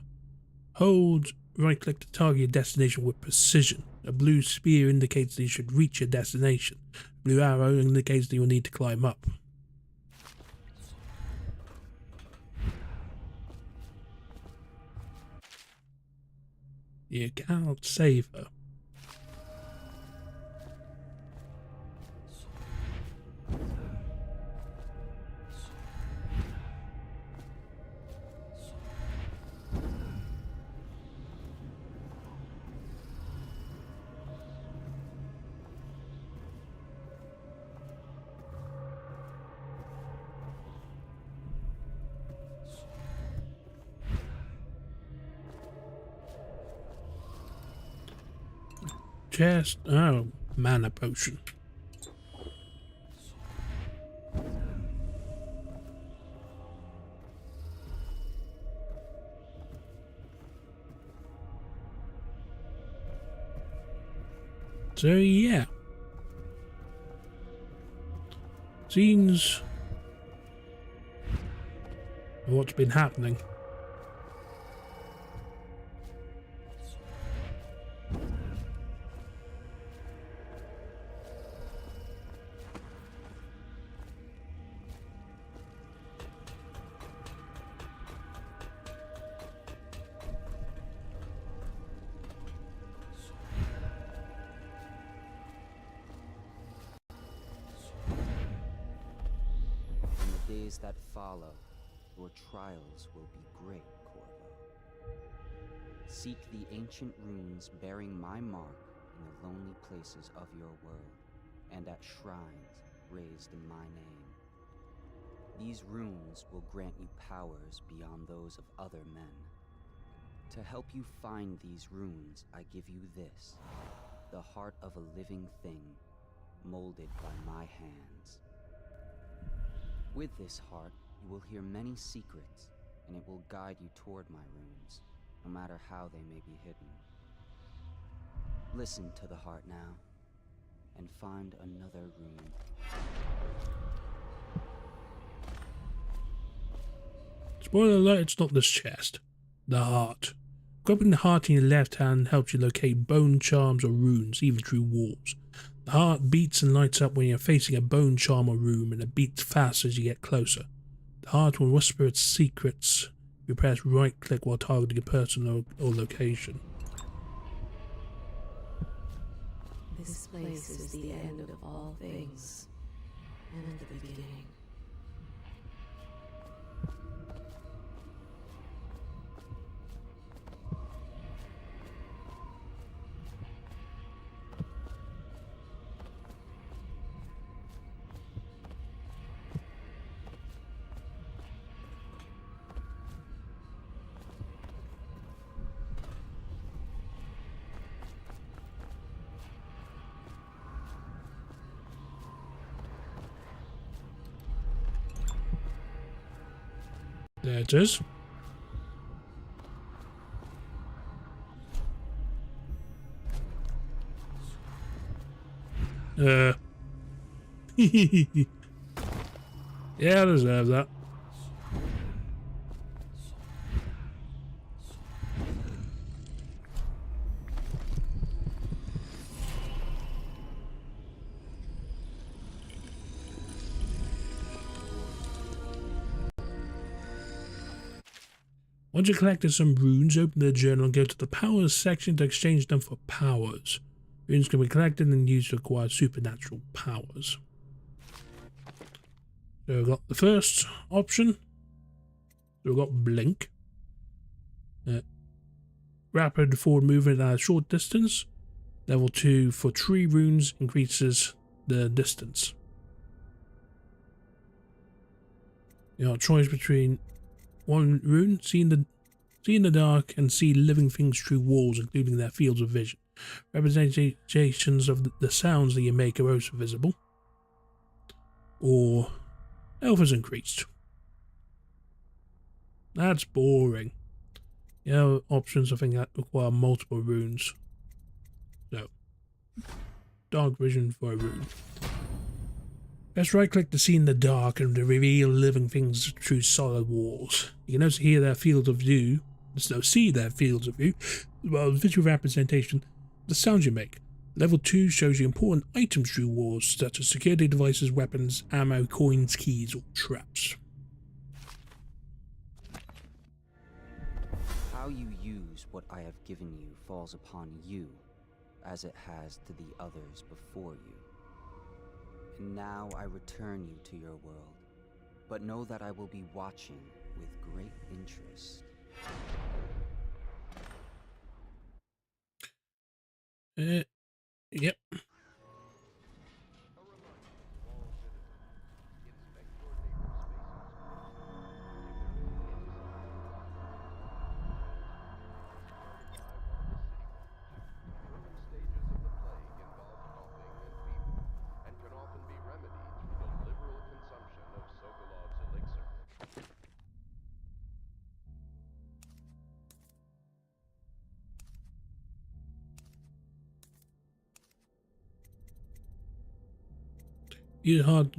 Hold right click to target your destination with precision. A blue spear indicates that you should reach your destination. A blue arrow indicates that you will need to climb up. You cannot save her. Chest, oh, mana potion. So yeah, seems what's been happening. That follow, your trials will be great, Corvo. Seek the ancient runes bearing my mark in the lonely places of your world, and at shrines raised in my name. These runes will grant you powers beyond those of other men. To help you find these runes, I give you this, the heart of a living thing, molded by my hands. With this heart, you will hear many secrets, and it will guide you toward my runes, no matter how they may be hidden. Listen to the heart now, and find another rune. Spoiler alert, it's not this chest. The heart. Grabbing the heart in your left hand helps you locate bone charms or runes, even through walls. The heart beats and lights up when you're facing a bone charm or room, and it beats fast as you get closer. The heart will whisper its secrets if you press right click while targeting a person or location. This place is the end of all things, and the beginning. There it is. Yeah, I deserve that. Once you collected some runes, open the journal and go to the powers section to exchange them for powers. Runes can be collected and used to acquire supernatural powers. So we've got the first option. So we've got Blink. Rapid forward movement at a short distance. Level 2 for 3 runes increases the distance. You know, choice between one rune, see in the dark and see living things through walls, including their fields of vision. Representations of the sounds that you make are also visible. Or health is increased. That's boring. You know, options I think that require multiple runes. So, dark vision for a rune. Let's right click to see in the dark and to reveal living things through solid walls. You can also hear their fields of view, so see their fields of view, as well as visual representation of the sounds you make. Level 2 shows you important items through walls, such as security devices, weapons, ammo, coins, keys, or traps. How you use what I have given you falls upon you, as it has to the others before you. And now I return you to your world, but know that I will be watching with great interest. Yep.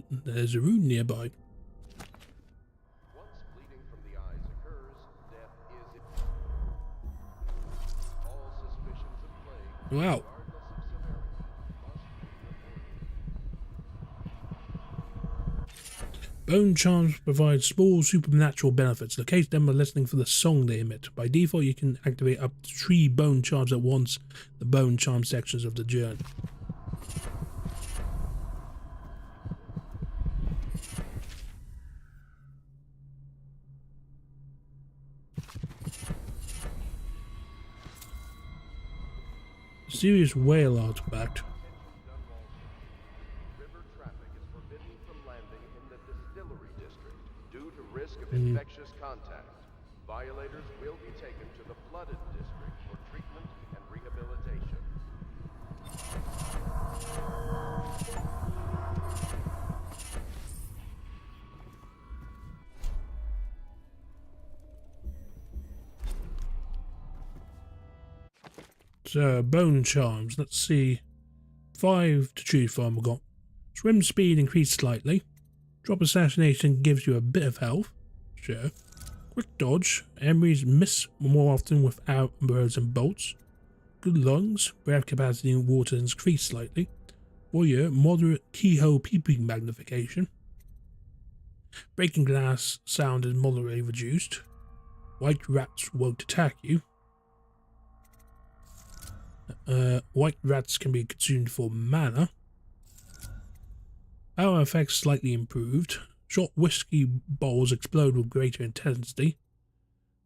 There's a rune nearby. Once bleeding from the eyes occurs, death is all suspicions of plague, Wow. regardless of severity, must be reported. Bone charms provide small supernatural benefits. Locate them by listening for the song they emit. By default, you can activate up to 3 bone charms at once, the bone charm sections of the journey. Serious whale artifact. River traffic is forbidden from landing in the distillery district due to risk of infectious contact. Violators will be taken to the flooded district for treatment and rehabilitation. So, bone charms. Let's see. 5 to choose from. We've got swim speed increased slightly. Drop assassination gives you a bit of health. Sure. Quick dodge. Enemies miss more often with arrows and bolts. Good lungs. Breath capacity in water increased slightly. Warrior. Moderate keyhole peeping magnification. Breaking glass sound is moderately reduced. White rats won't attack you. White rats can be consumed for mana. Power effects slightly improved. Short whiskey balls explode with greater intensity.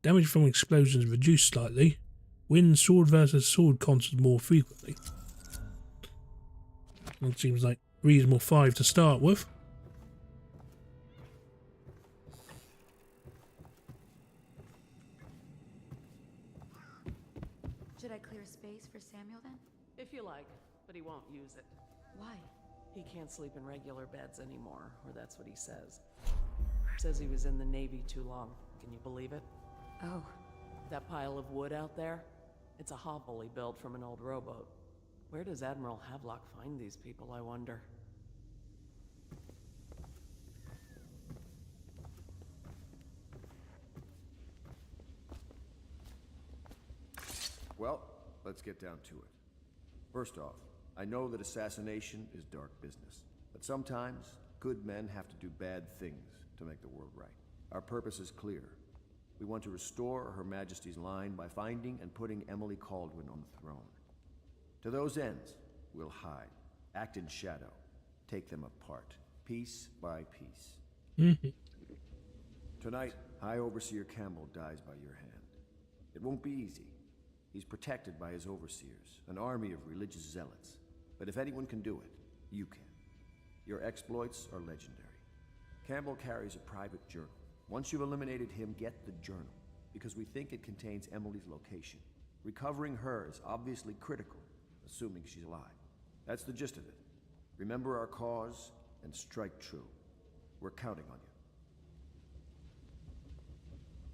Damage from explosions reduced slightly. Win sword versus sword contests more frequently. That seems like reasonable 5 to start with. Should I clear space for Samuel then? If you like, but he won't use it. Why? He can't sleep in regular beds anymore, or that's what he says. Says he was in the Navy too long. Can you believe it? Oh. That pile of wood out there? It's a hovel he built from an old rowboat. Where does Admiral Havelock find these people, I wonder? Well, let's get down to it. First off, I know that assassination is dark business, but sometimes good men have to do bad things to make the world right. Our purpose is clear. We want to restore Her Majesty's line by finding and putting Emily Kaldwin on the throne. To those ends, we'll hide, act in shadow, take them apart, piece by piece. Tonight, High Overseer Campbell dies by your hand. It won't be easy. He's protected by his overseers, an army of religious zealots. But if anyone can do it, you can. Your exploits are legendary. Campbell carries a private journal. Once you've eliminated him, get the journal, because we think it contains Emily's location. Recovering her is obviously critical, assuming she's alive. That's the gist of it. Remember our cause and strike true. We're counting on you.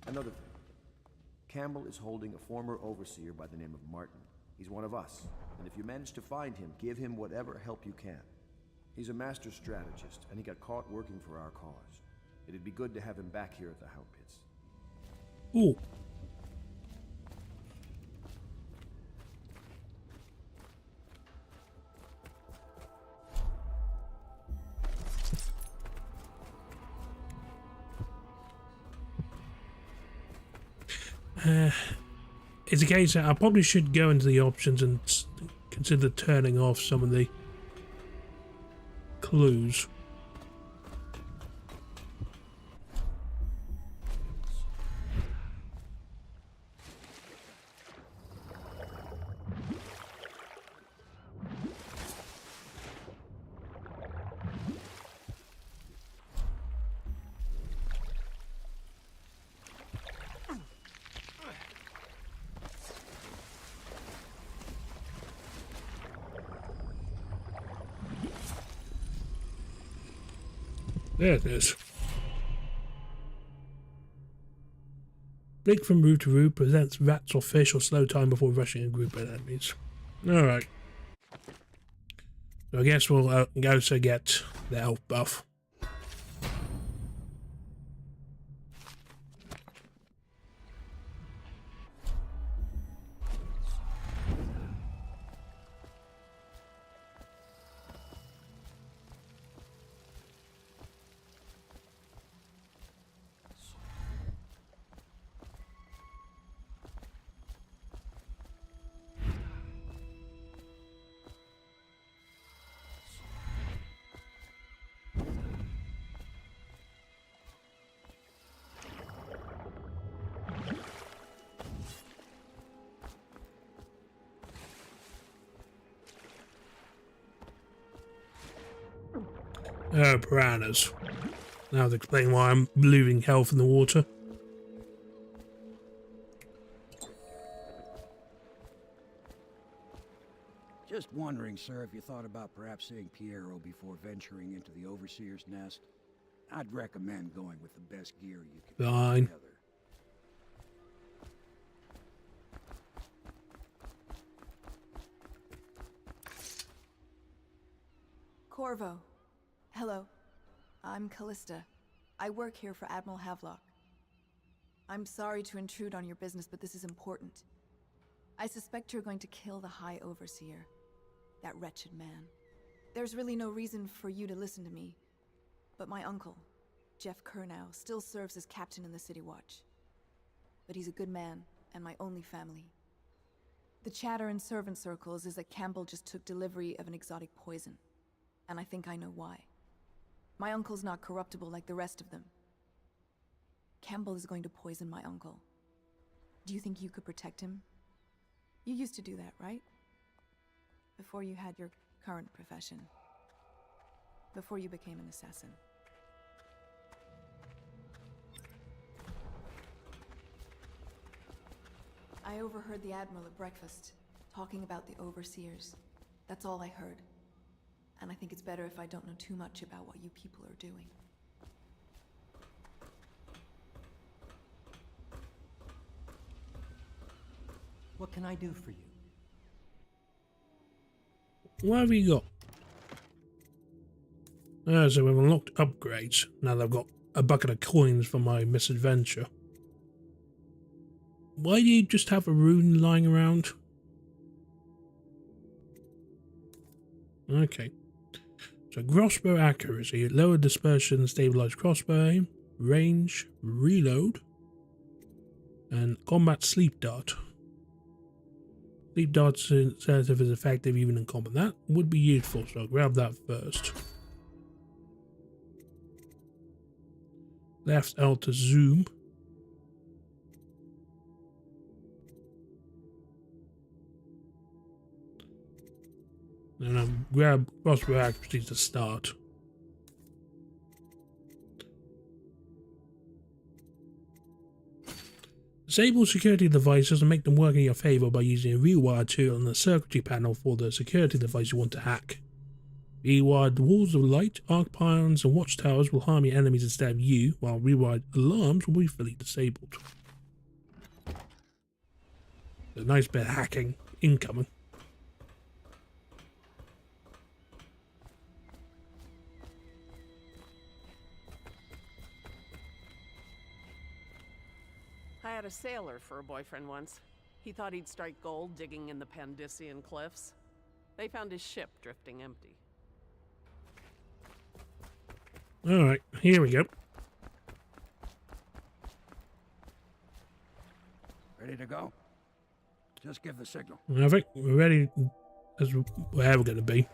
Another thing. Campbell is holding a former overseer by the name of Martin. He's one of us, and if you manage to find him, give him whatever help you can. He's a master strategist, and he got caught working for our cause. It'd be good to have him back here at the Hound Pits. Ooh. It's a case that I probably should go into the options and consider turning off some of the clues. There it is. Blink from root to root presents rats or fish or slow time before rushing a group of enemies. Alright. So I guess we'll also get the elf buff. Oh, piranhas. Now to explain why I'm losing health in the water. Just wondering, sir, if you thought about perhaps seeing Piero before venturing into the Overseer's nest. I'd recommend going with the best gear you can Fine. put together. Corvo. Hello. I'm Callista. I work here for Admiral Havelock. I'm sorry to intrude on your business, but this is important. I suspect you're going to kill the High Overseer. That wretched man. There's really no reason for you to listen to me. But my uncle, Jeff Kernow, still serves as captain in the City Watch. But he's a good man, and my only family. The chatter in servant circles is that Campbell just took delivery of an exotic poison. And I think I know why. My uncle's not corruptible like the rest of them. Campbell is going to poison my uncle. Do you think you could protect him? You used to do that, right? Before you had your current profession. Before you became an assassin. I overheard the Admiral at breakfast, talking about the Overseers. That's all I heard. And I think it's better if I don't know too much about what you people are doing. What can I do for you? What have you got? So we've unlocked upgrades. Now that I've got a bucket of coins for my misadventure. Why do you just have a rune lying around? Okay. So crossbow accuracy, lower dispersion, stabilized crossbow aim, range, reload, and combat sleep dart. Sleep dart says if it's effective even in combat. That would be useful, so I'll grab that first. Left L to zoom. And grab crossbow accuracy to start. Disable security devices and make them work in your favor by using a rewire tool on the circuitry panel for the security device you want to hack. Rewired walls of light, arc pylons, and watchtowers will harm your enemies instead of you, while rewired alarms will be fully disabled. A nice bit of hacking incoming. I had a sailor for a boyfriend once. He thought he'd strike gold digging in the Pandician cliffs. They found his ship drifting empty. Alright, here we go. Ready to go? Just give the signal. I think we're ready as we're ever going to be.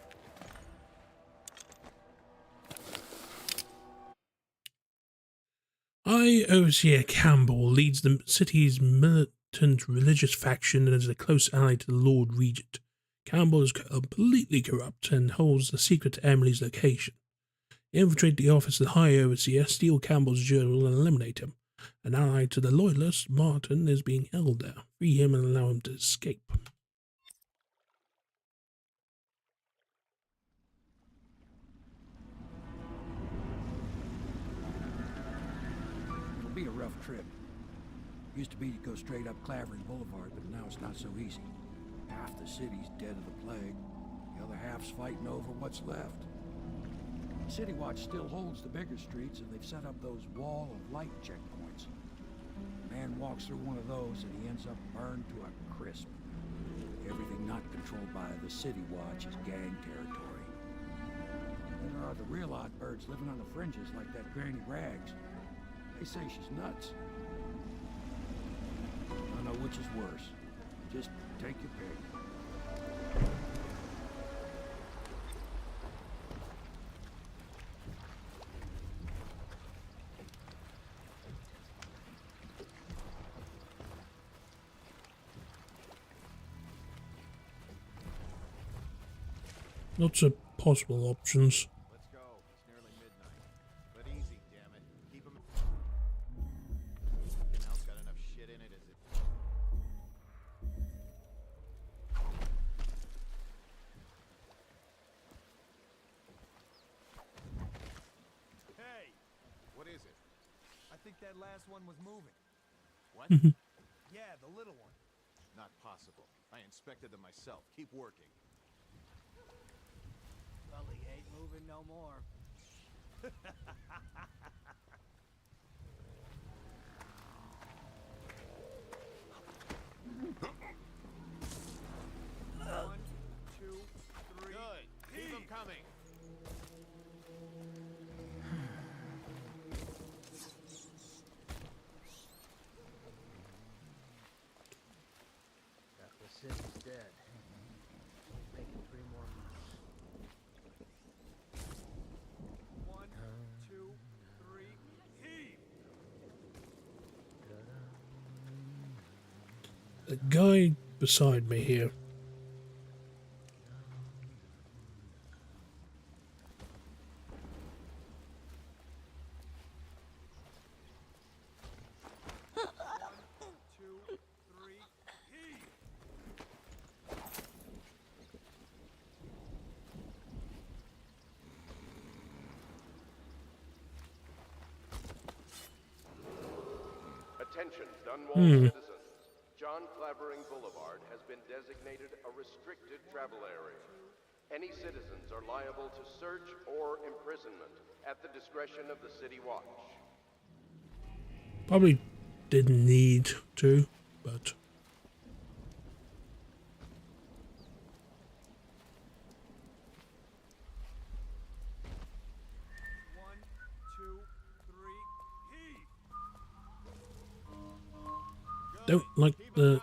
Overseer Campbell leads the city's militant religious faction and is a close ally to the Lord Regent. Campbell is completely corrupt and holds the secret to Emily's location. Infiltrate the office of the High Overseer, steal Campbell's journal and eliminate him. An ally to the Loyalists, Martin is being held there. Free him and allow him to escape. It'll be a rough trip. Used to be to go straight up Clavering Boulevard, but now it's not so easy. Half the city's dead of the plague. The other half's fighting over what's left. City Watch still holds the bigger streets, and they've set up those wall of light checkpoints. A man walks through one of those, and he ends up burned to a crisp. Everything not controlled by the City Watch is gang territory. Then there are the real odd birds living on the fringes, like that Granny Rags. They say she's nuts. I don't know which is worse. Just take your pick. Lots of possible options. Let's go. It's nearly midnight. But easy, damn it. Keep him. Fucking house got enough shit in it, is it? Hey! What is it? I think that last one was moving. What? Yeah, the little one. Not possible. I inspected them myself. Keep working. Well, he ain't moving no more. One, two, three. Good. Keep them coming. Half the city's dead. Making 3 more months. 1, 2, 3, heave! The guy beside me here. Attention, Dunwall citizens. John Clavering Boulevard has been designated a restricted travel area. Any citizens are liable to search or imprisonment at the discretion of the City Watch. Probably didn't need to, but... Don't like the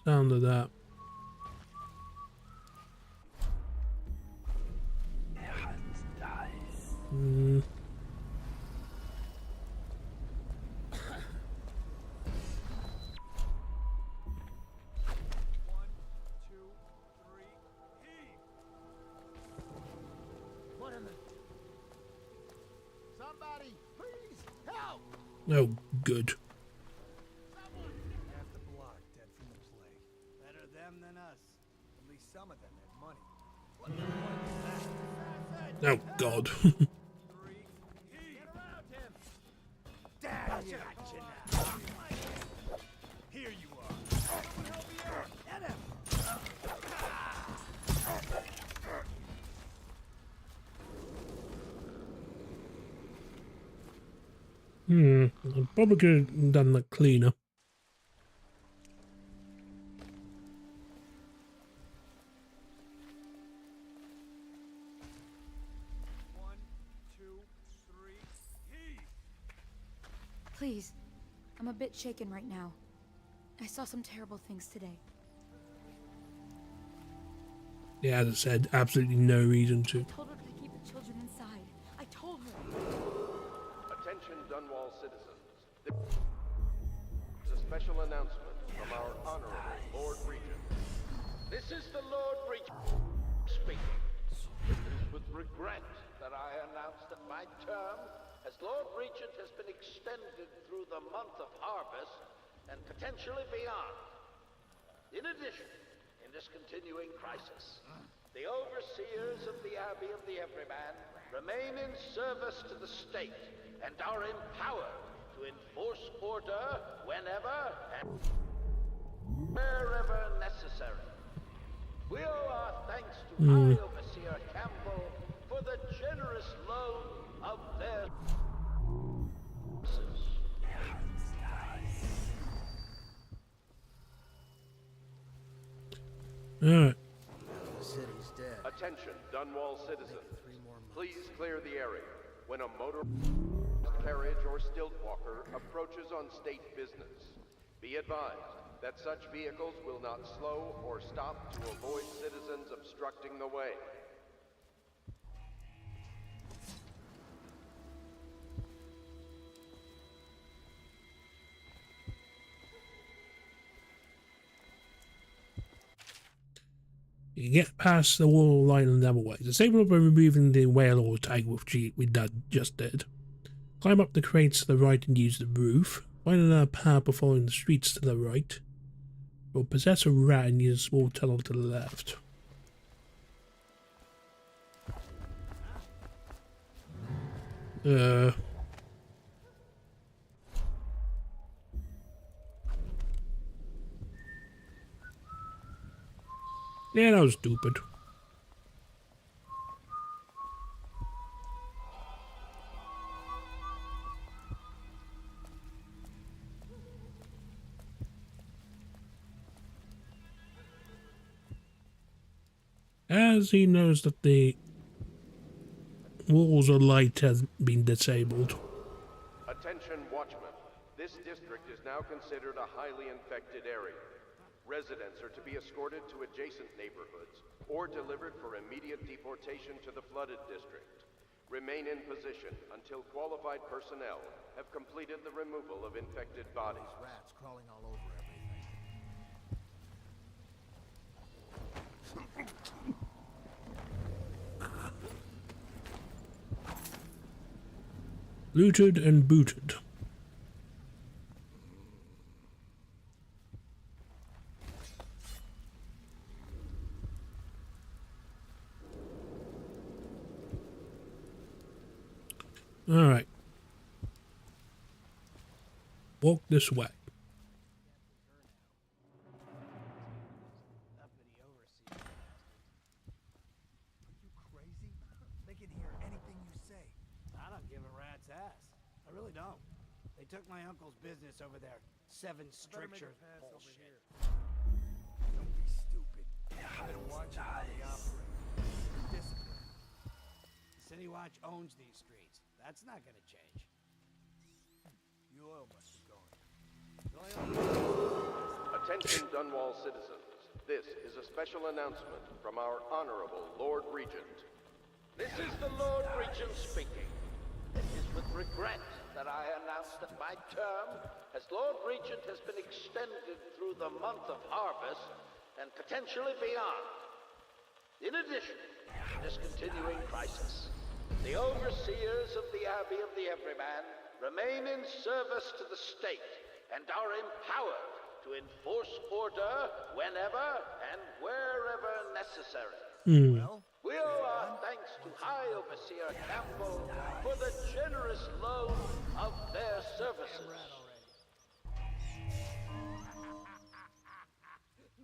sound of that. Oh, good. Half the block dead from the plague. Better them than us. At least some of them had money. What the fuck is that? Oh, God. Get around him! Damn you! Gotcha now. Here you are. Someone help me out. Get him! I probably could have done that cleaner. One, two, three, heave! Please, I'm a bit shaken right now. I saw some terrible things today. Yeah, as I said, absolutely no reason to. I told her to keep the children inside. I told her. Attention Dunwall citizens. This is a special announcement from our Honorable Lord Regent. This is the Lord Regent speaking. It is with regret that I announce that my term as Lord Regent has been extended through the month of harvest and potentially beyond. In addition, in this continuing crisis, the overseers of the Abbey of the Everyman remain in service to the state and are empowered to enforce order whenever and wherever necessary. We owe our thanks to High Overseer Campbell for the generous loan of their services. Alright. The city's dead. Attention, Dunwall citizens. Please clear the area. When a motor carriage or stilt walker approaches on state business, be advised that such vehicles will not slow or stop to avoid citizens obstructing the way. You can get past the wall line another way. Disable by removing the whale or tag with G we just did. Climb up the crates to the right and use the roof. Find another path by following the streets to the right. Or possess a rat and use a small tunnel to the left. Yeah, that was stupid. As he knows that the walls of light has been disabled. Attention, watchmen. This district is now considered a highly infected area. Residents are to be escorted to adjacent neighborhoods or delivered for immediate deportation to the flooded district. Remain in position until qualified personnel have completed the removal of infected bodies. Rats crawling all over everything. Looted and booted. Alright. Walk this way. You crazy? They can hear anything you say. I don't give a rat's ass. I really don't. They took my uncle's business over there. 7 strictures bullshit. Don't be stupid. Better watch how they operate. Discipline. City Watch owns these streets. That's not gonna change. The oil must be gone. Attention Dunwall citizens. This is a special announcement from our Honorable Lord Regent. This is the Lord Regent speaking. It is with regret that I announce that my term as Lord Regent has been extended through the month of harvest and potentially beyond. In addition, in this continuing crisis, the overseers of the Abbey of the Everyman remain in service to the state and are empowered to enforce order whenever and wherever necessary. Well, we owe our thanks to High Overseer Campbell for the generous loan of their services.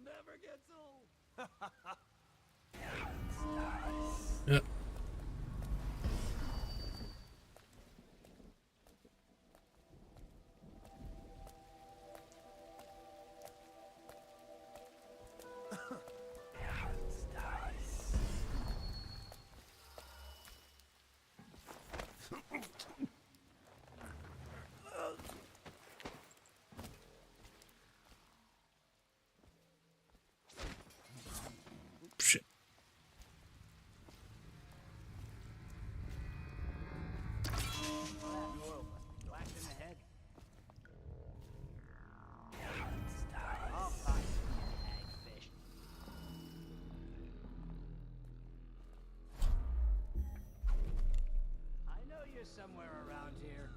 Never gets old. Yep. Shit. Whacked in the head. I'll find you, hagfish. I know you're somewhere around here.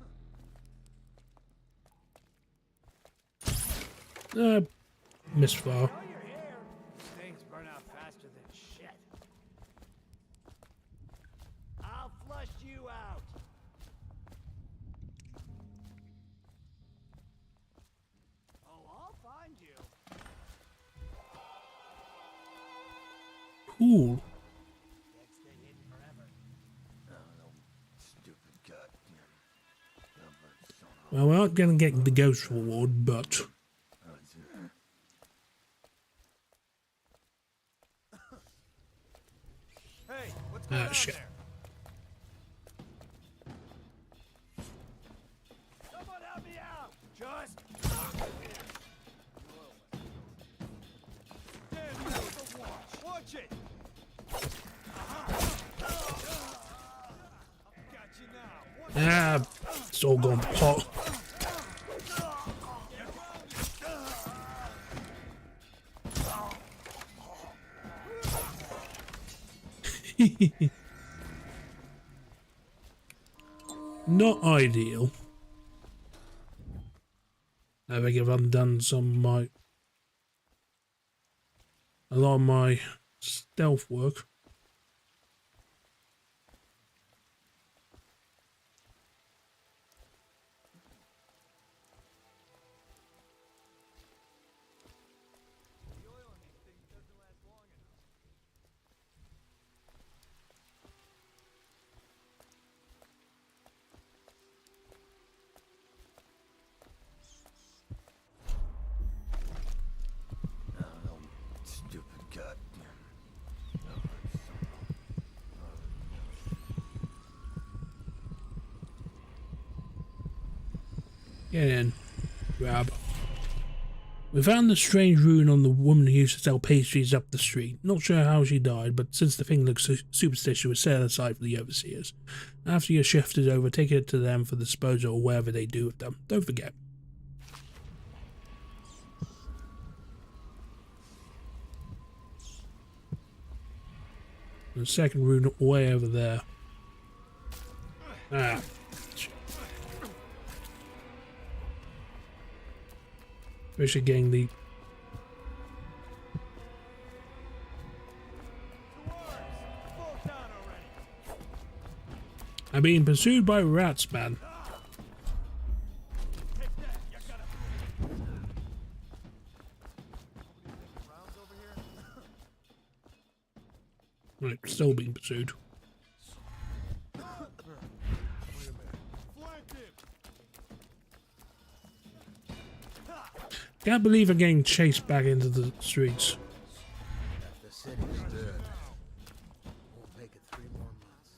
Misfire. Things burn out faster than shit. I'll flush you out. Oh, I'll find you. Cool. Can't stay hidden forever. Stupid goddamn. Well, we're not going to get the ghost reward, but Hey, what's going on shit. there? Someone help me out! Just... Damn, you with the watch! Watch it! Got you now. it's all gone pot. Not ideal. I think I've undone a lot of my stealth work. Stupid goddamn. Get in. Grab. We found the strange ruin on the woman who used to sell pastries up the street. Not sure how she died, but since the thing looks superstitious, we set it aside for the overseers. After you're shifted over, take it to them for disposal or whatever they do with them. Don't forget. The second rune way over there. Especially getting the... I'm being pursued by rats, man. Right, still being pursued. Can't believe I'm getting chased back into the streets. The city's dead. Won't make it 3 more months.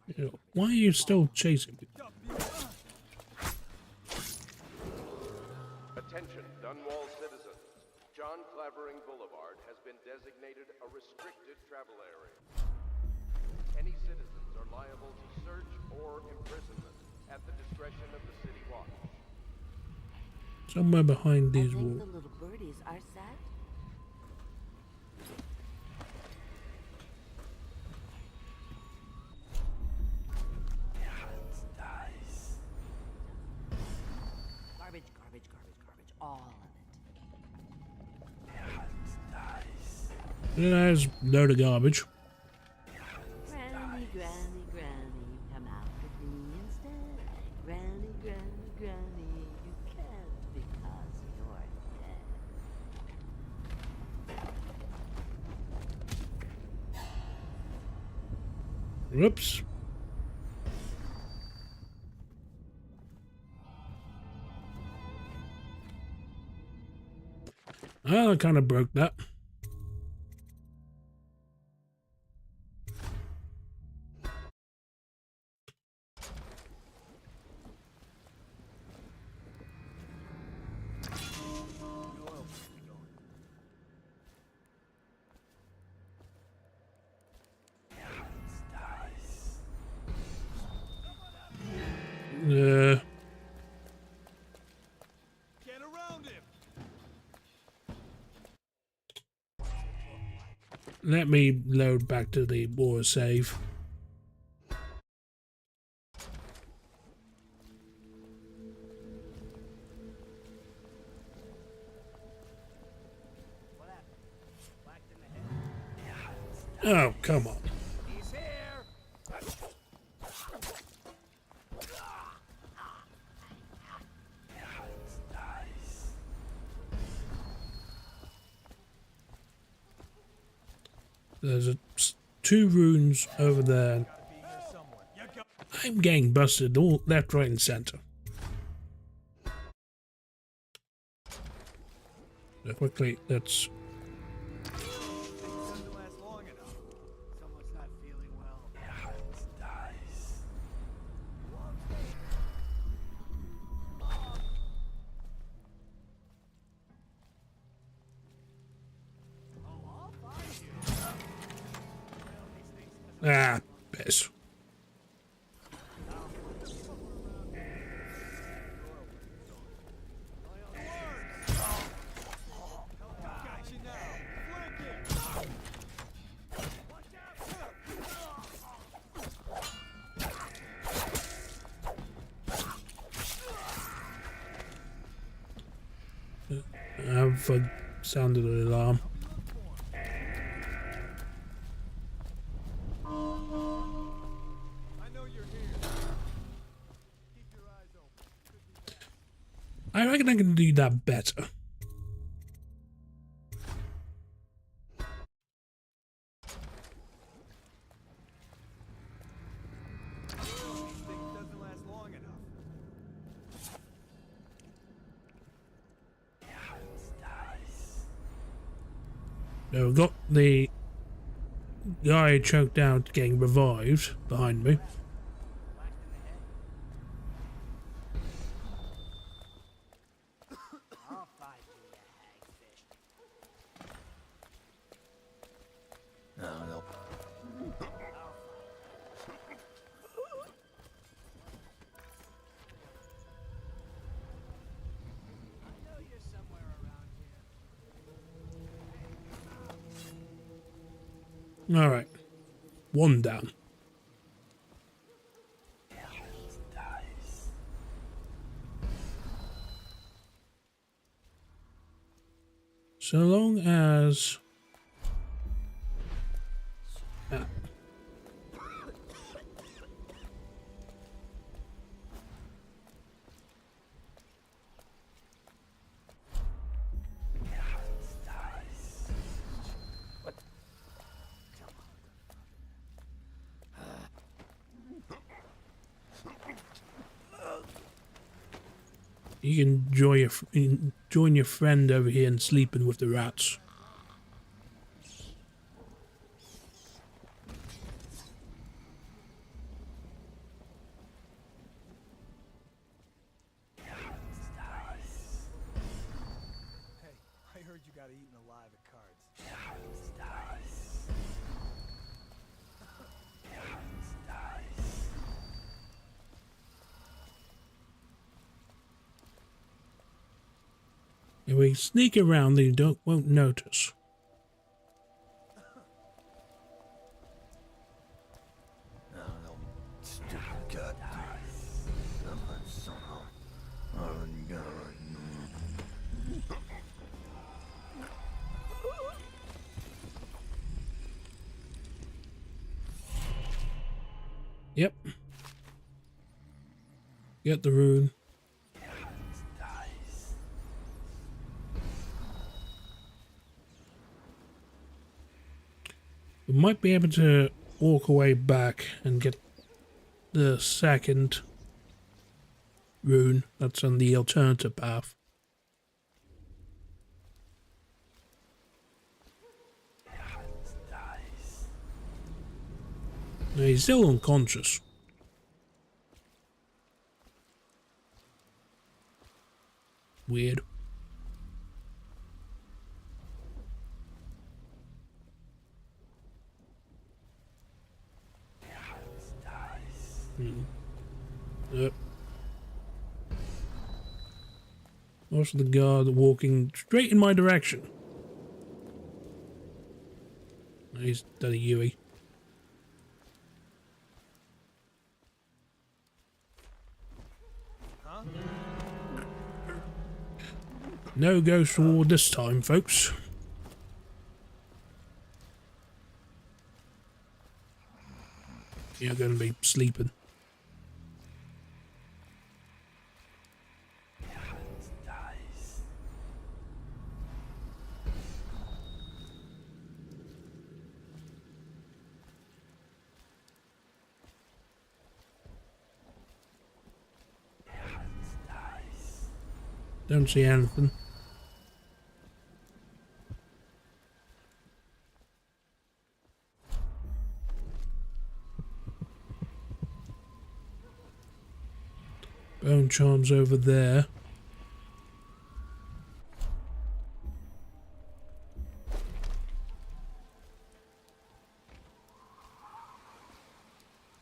You know, why are you still chasing me? Attention, Dunwall citizens. John Clavering Boulevard has been designated a restricted travel area. Any citizens are liable to search or imprisonment at the discretion of the city watch. Somewhere behind these I think walls. the little birdies are set. There's a load of garbage. Granny, granny, granny, come out with me instead. Granny, granny, granny, you can't because you're dead. Whoops. I kind of broke that. Get around him. Let me load back to the war save. Oh, come on. He's here. There's two runes over there. I'm getting busted all left, right, and center. So quickly, let's. Ah, piss. I've sounded an alarm. I reckon I can do that better. Now we've got the guy choked out getting revived behind me. All right, one down. So long as you can join your friend over here and sleeping with the rats. Hey, I heard you got eaten alive at cards. If we sneak around, they won't notice. Stupid god. Yep. Get the rune. We might be able to walk away back and get the second rune that's on the alternative path. No, he's still unconscious. Weird. Yep. Also the guard walking straight in my direction. He's done a Yui. Huh? No ghost reward this time, folks. You're going to be sleeping. Don't see anything. Bone charms over there.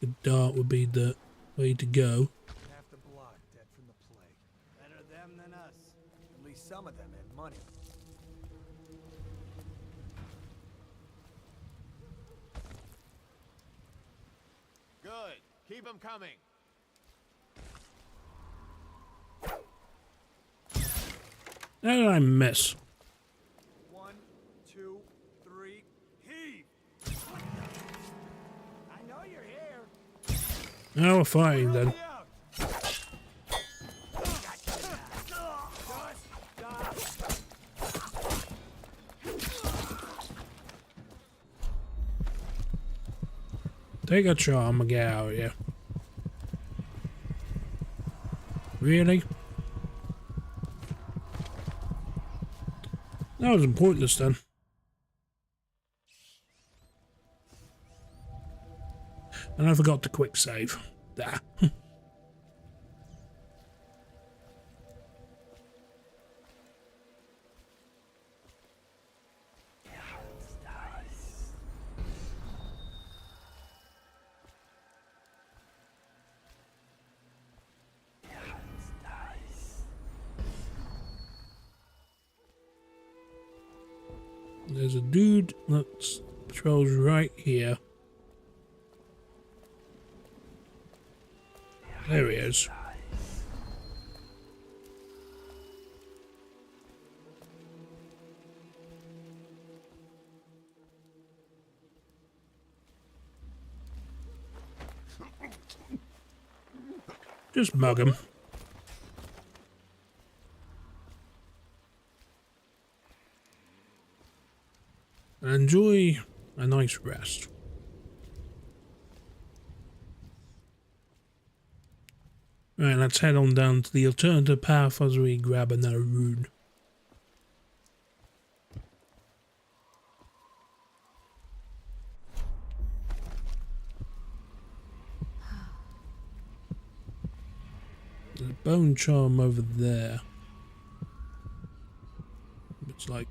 The dart would be the way to go. Half the block dead from the plague. Better them than us. At least some of them had money. Good. Keep them coming. How did I miss? 1, 2, 3, heave! I know you're here. Oh, we're fighting then. Take a charm and get out of here. Really? That was pointless then. And I forgot to quick save. There. There's a dude that patrols right here. There he is. Just mug him. And enjoy a nice rest. Right, let's head on down to the alternative path as we grab another rune. There's a bone charm over there. It's like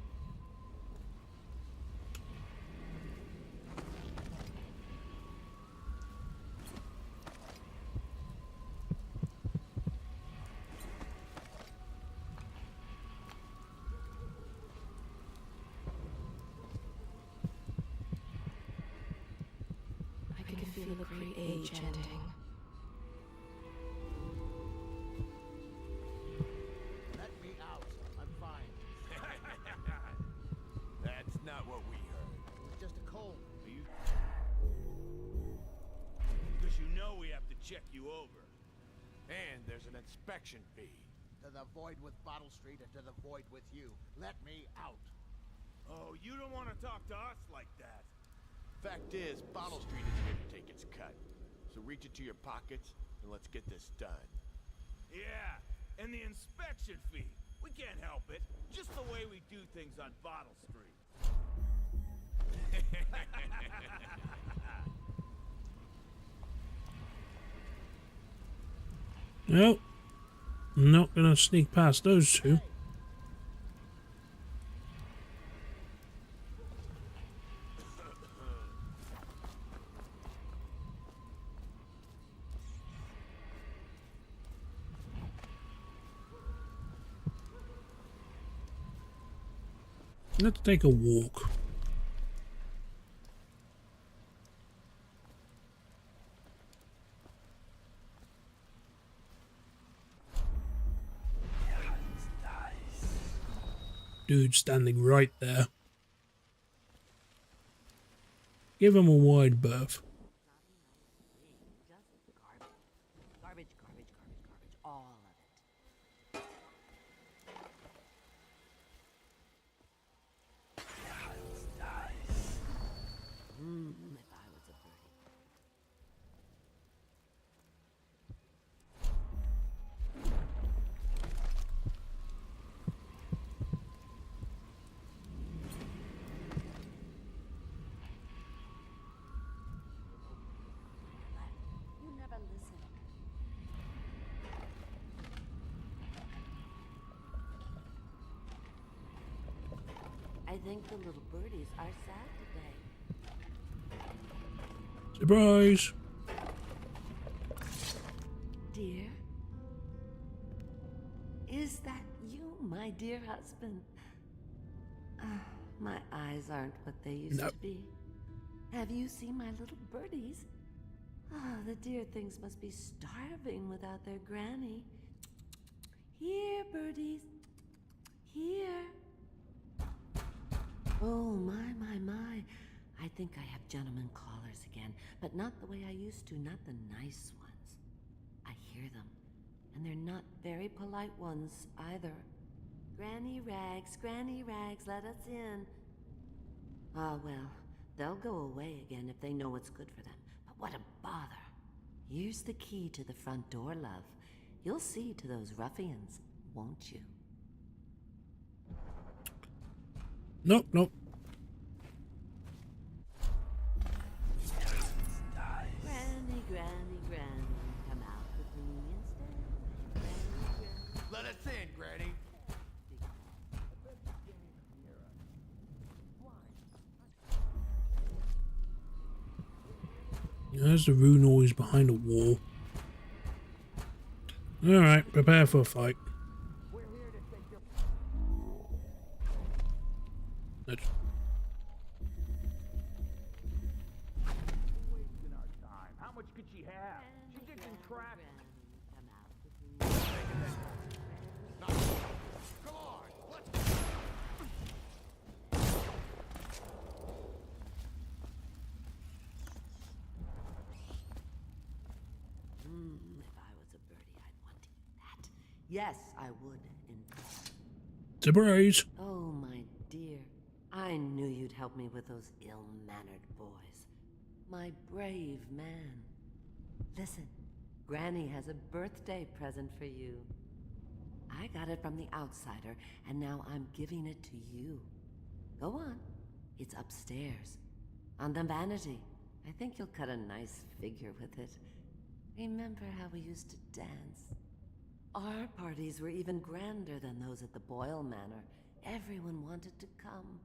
feel the pre-age ending. Let me out. I'm fine. That's not what we heard. It was just a cold. Are you? Because you know know we have to check you over. And there's an inspection fee. To the void with Bottle Street and to the void with you. Let me out. Oh, you don't want to talk to us like that. Fact is, Bottle Street is here to take its cut. So reach into your pockets and let's get this done. Yeah, and the inspection fee. We can't help it. Just the way we do things on Bottle Street. Nope. I'm not gonna sneak past those two. Let's take a walk. Dude standing right there. Give him a wide berth. Garbage, garbage, garbage, garbage. All of it. If I was a birdie. You never listen. I think the little birdies are sad today. Surprise! Dear? Is that you, my dear husband? My eyes aren't what they used to be. Have you seen my little birdies? The dear things must be starving without their granny. Here, birdies. Here. Oh, my. I think I have gentlemen callers again, but not the way I used to, not the nice ones. I hear them, and they're not very polite ones either. Granny Rags, let us in. Ah, well, they'll go away again if they know what's good for them. But what a bother. Here's the key to the front door, love. You'll see to those ruffians, won't you? Nope, nope. Granny, come out with me instead. Granny. Let us in, Granny. There's the rune always behind a wall. Alright, prepare for a fight. Let's... Wasting our time. How much could she have? She gets in traffic. Come on, let's If I was a birdie, I'd want to eat that. Yes, I would, in fact. Surprise! Oh, my dear. I knew you'd help me with those ill-mannered boys. My brave man. Listen, Granny has a birthday present for you. I got it from the outsider, and now I'm giving it to you. Go on. It's upstairs. On the vanity. I think you'll cut a nice figure with it. Remember how we used to dance? Our parties were even grander than those at the Boyle Manor. Everyone wanted to come.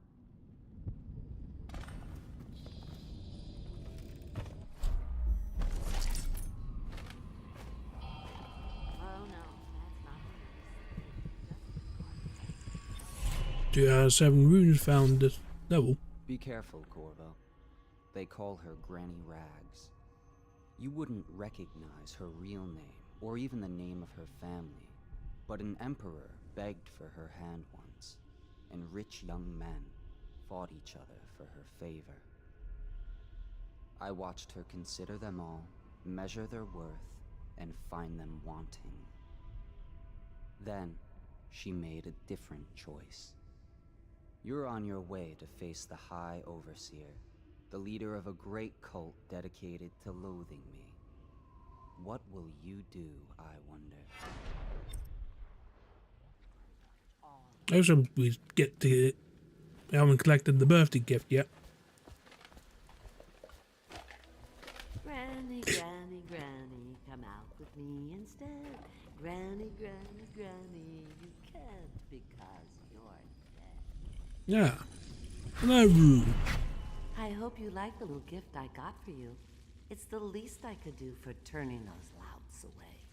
Oh no, that's not nice. 2 out of 7 runes found this level. Be careful, Corvo. They call her Granny Rags. You wouldn't recognize her real name, or even the name of her family. But an emperor begged for her hand once, and rich young men fought each other for her favor. I watched her consider them all, measure their worth, and find them wanting. Then, she made a different choice. You're on your way to face the High Overseer, the leader of a great cult dedicated to loathing me. What will you do, I wonder? Also, we get to... We haven't collected the birthday gift yet. Granny, Granny, Granny, come out with me instead. Granny, Granny, Granny, you can't because you're dead. Yeah. Hello, room. I hope you like the little gift I got for you. It's the least I could do for turning those louts away.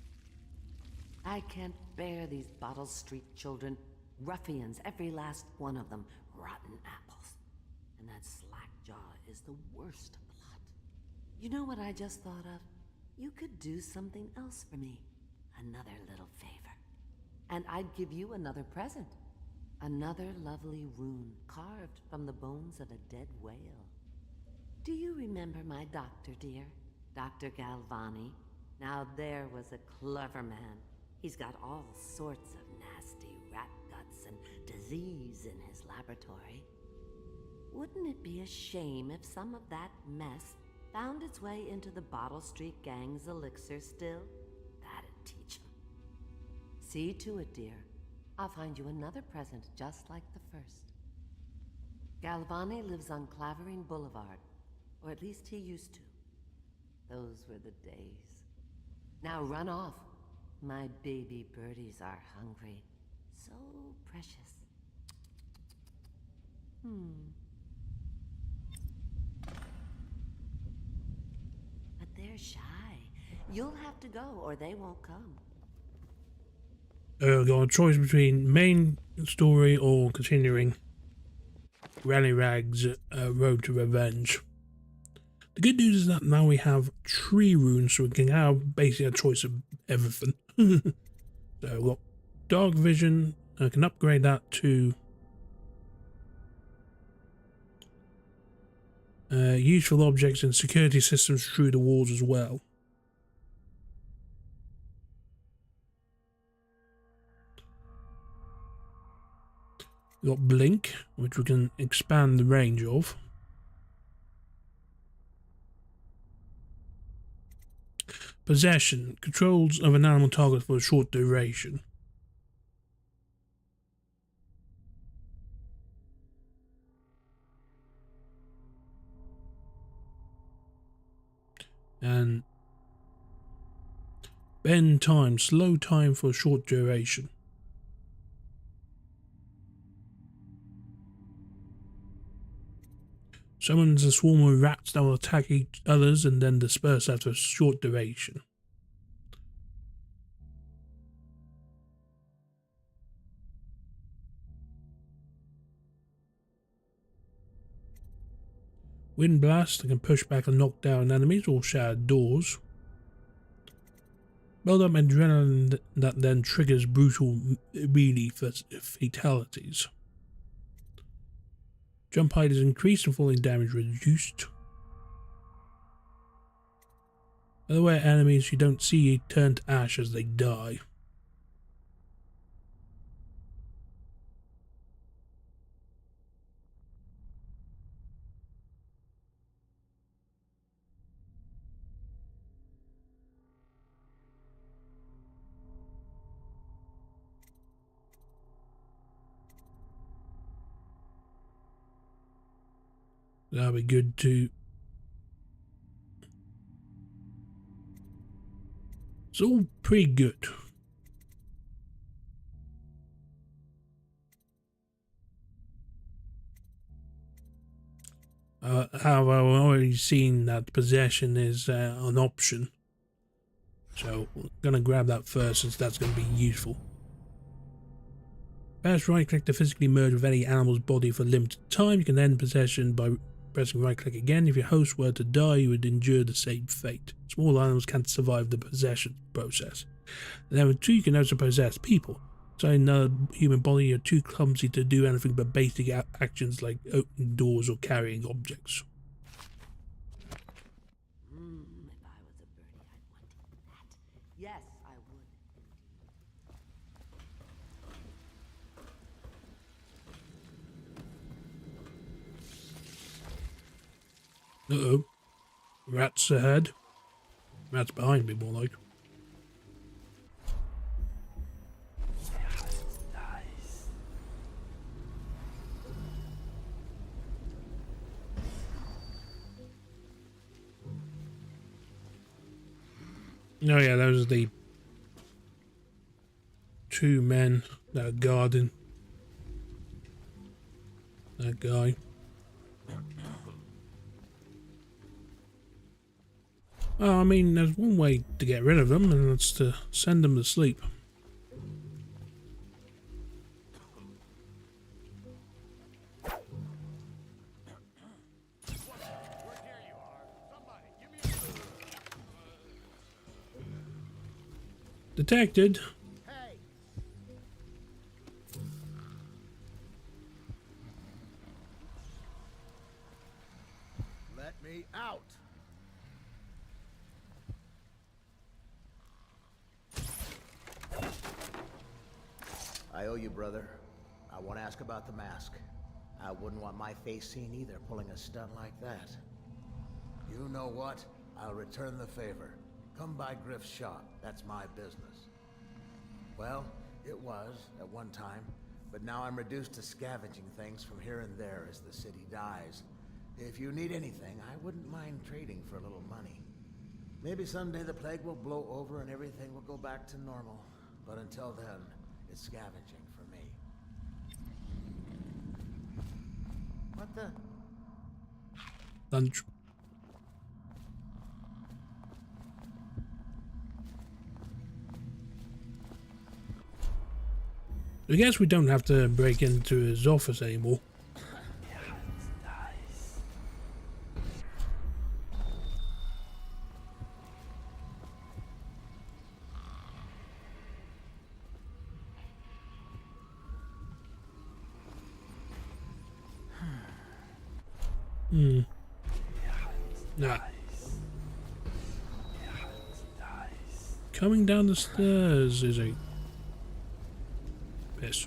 I can't bear these Bottle Street children. Ruffians, every last one of them. Rotten apples. And that slack-jaw is the worst lot. You know what I just thought of? You could do something else for me. Another little favor. And I'd give you another present. Another lovely rune carved from the bones of a dead whale. Do you remember my doctor, dear? Dr. Galvani? Now there was a clever man. He's got all sorts of nasty rat guts and disease in his laboratory. Wouldn't it be a shame if some of that mess found its way into the Bottle Street Gang's elixir still? That'd teach him. See to it, dear. I'll find you another present just like the first. Galvani lives on Clavering Boulevard, or at least he used to. Those were the days. Now run off. My baby birdies are hungry. So precious. But they're shy. You'll have to go, or they won't come. Got a choice between main story or continuing Granny Rag's Road to Revenge. The good news is that now we have 3 runes, so we can have basically a choice of everything. So we've got Dark Vision. I can upgrade that to useful objects and security systems through the walls as well. We've got Blink, which we can expand the range of. Possession. Controls of an animal target for a short duration. And bend time. Slow time for a short duration. Summons a swarm of rats that will attack each others and then disperse after a short duration. Wind Blast, that can push back and knock down enemies or shatter doors. Build up adrenaline that then triggers brutal melee fatalities. Jump height is increased and falling damage reduced. Otherwise, enemies you don't see turn to ash as they die. That'll be good too. It's all pretty good. However, I've already seen that possession is an option. So I'm going to grab that first since that's going to be useful. Press right click to physically merge with any animal's body for a limited time. You can end possession by pressing right click again. If your host were to die, you would endure the same fate. Small animals can't survive the possession process. And number 2, you can also possess people. So in another human body, you're too clumsy to do anything but basic actions like opening doors or carrying objects. If I was a birdie, Yes, I would. Uh-oh. Rats ahead. Rats behind me, more like. Oh yeah, those are the two men that are guarding that guy. Well, I mean, there's one way to get rid of them, and that's to send them to sleep. Detected. Let me out. I owe you, brother. I want to ask about the mask. I wouldn't want my face seen either, pulling a stunt like that. You know what? I'll return the favor. Come by Griff's shop. That's my business. Well, it was at one time, but now I'm reduced to scavenging things from here and there as the city dies. If you need anything, I wouldn't mind trading for a little money. Maybe someday the plague will blow over and everything will go back to normal. But until then, it's scavenging for me. What the? Lunch. I guess we don't have to break into his office anymore. Nah. Coming down the stairs is a piss.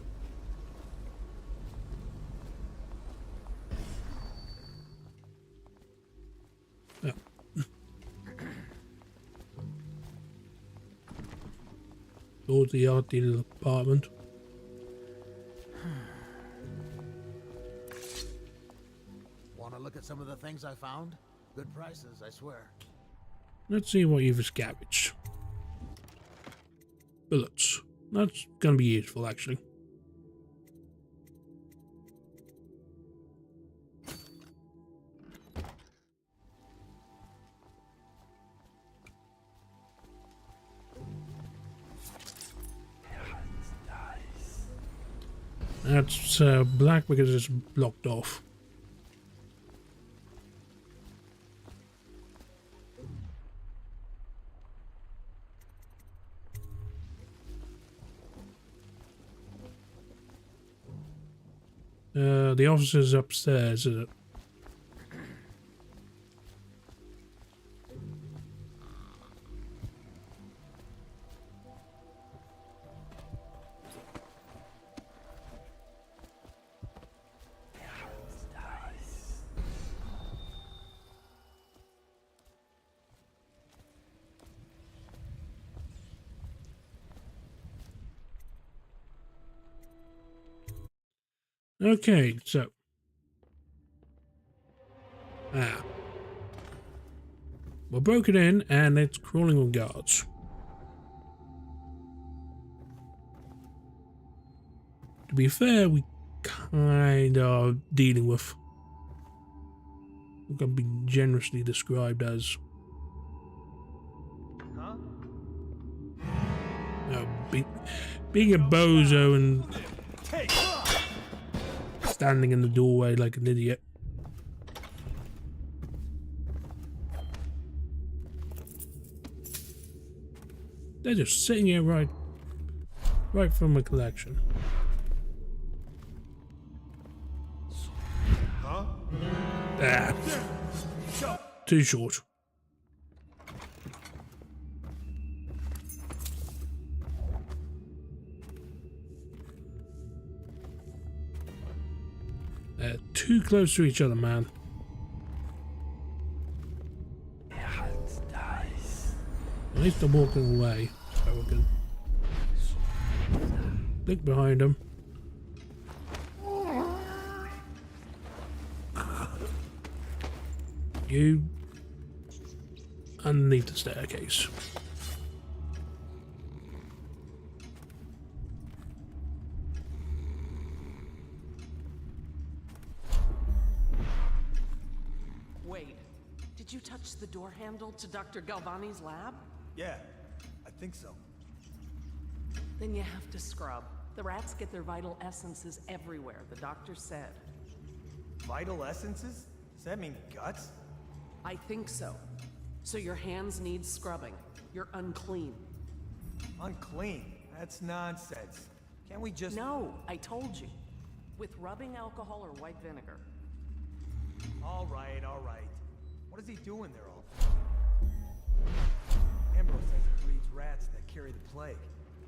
Yeah. Towards the art dealer's apartment. Want to look at some of the things I found? Good prices, I swear. Let's see what you've scavenged. Bullets. That's gonna be useful, actually. That's black because it's blocked off. The officer's upstairs, is it? Okay, so. We're broken in and it's crawling on guards. To be fair, we kind of dealing with what can be generously described as being a bozo and standing in the doorway like an idiot. They're just sitting here right from my collection. Huh? Ah, too short. too close to each other, man. At least they're walking away, so we can look behind them. You underneath the staircase. Wait, did you touch the door handle to Dr. Galvani's lab? Yeah, I think so. Then you have to scrub. The rats get their vital essences everywhere, the doctor said. Vital essences? Does that mean guts? I think so. So your hands need scrubbing. You're unclean. Unclean? That's nonsense. Can't we just... No, I told you. With rubbing alcohol or white vinegar. All right, all right. What is he doing there all? Ambrose says he breeds rats that carry the plague.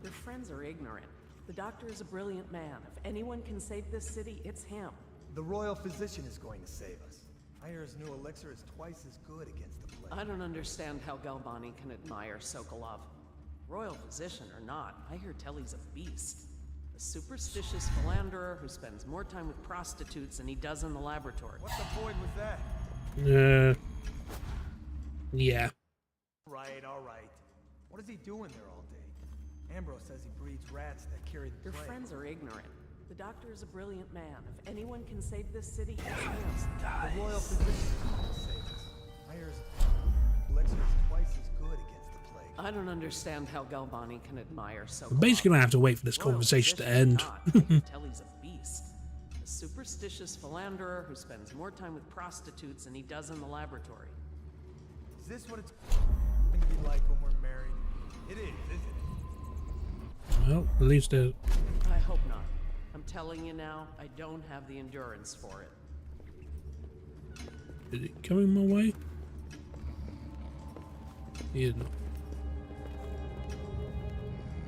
Your friends are ignorant. The doctor is a brilliant man. If anyone can save this city, it's him. The royal physician is going to save us. I hear his new elixir is twice as good against the plague. I don't understand how Galvani can admire Sokolov. Royal physician or not, I hear Telly's a beast. A superstitious philanderer who spends more time with prostitutes than he does in the laboratory. What's the point with that? Yeah. All right. What is he doing there all day? Ambrose says he breeds rats that carry the plague. Your friends are ignorant. The doctor is a brilliant man. If anyone can save this city, it's him. The royal physician is going to save us. I hear his elixir is twice as good against the plague. I don't understand how Galvani can admire so. I'm basically gonna have to wait for this conversation to end. Telly's a beast. A superstitious philanderer who spends more time with prostitutes than he does in the laboratory. Is this what it's going to be like when we're married? It is, isn't it? Well, at least there's... I hope not. I'm telling you now, I don't have the endurance for it. Is it coming my way? He is not.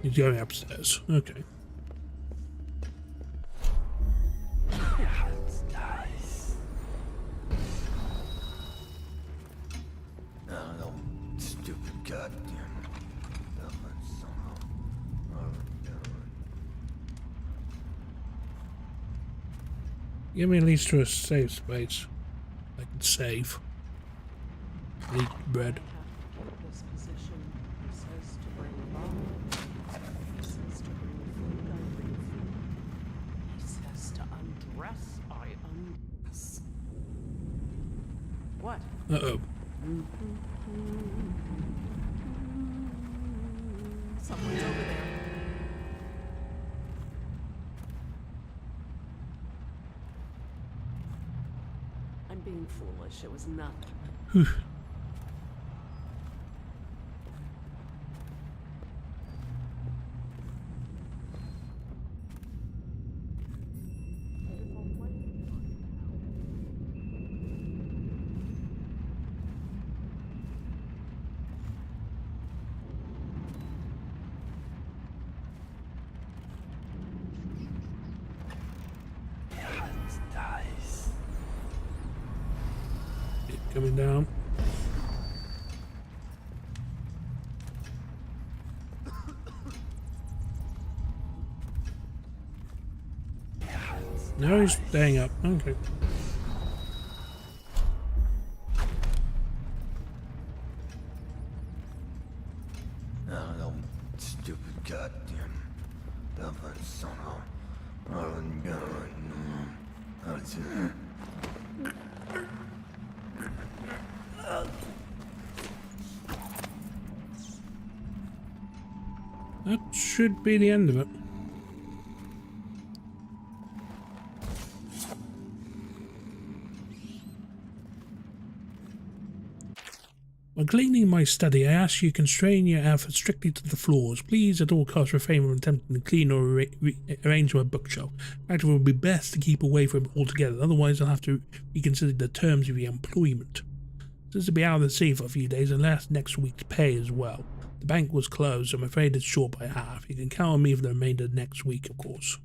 He's going upstairs. Okay. No, stupid goddamn. Give me at least to a safe space. I can save. Eat bread. This position, he says to bring bomb. He says to bring food, I bring food. He says to undress, I undress. What? Uh-oh. Someone's over there. I'm being foolish. It was nothing. Coming down. Now he's staying up. Okay. No, stupid goddamn. That should be the end of it. When cleaning my study, I ask you constrain your efforts strictly to the floors. Please, at all costs, refrain from attempting to clean or arrange my bookshelf. In fact, it would be best to keep away from it altogether. Otherwise, I'll have to reconsider the terms of your employment. This will be out of the sea for a few days, and last next week's pay as well. The bank was closed, so I'm afraid it's short by half. You can count on me for the remainder of next week, of course.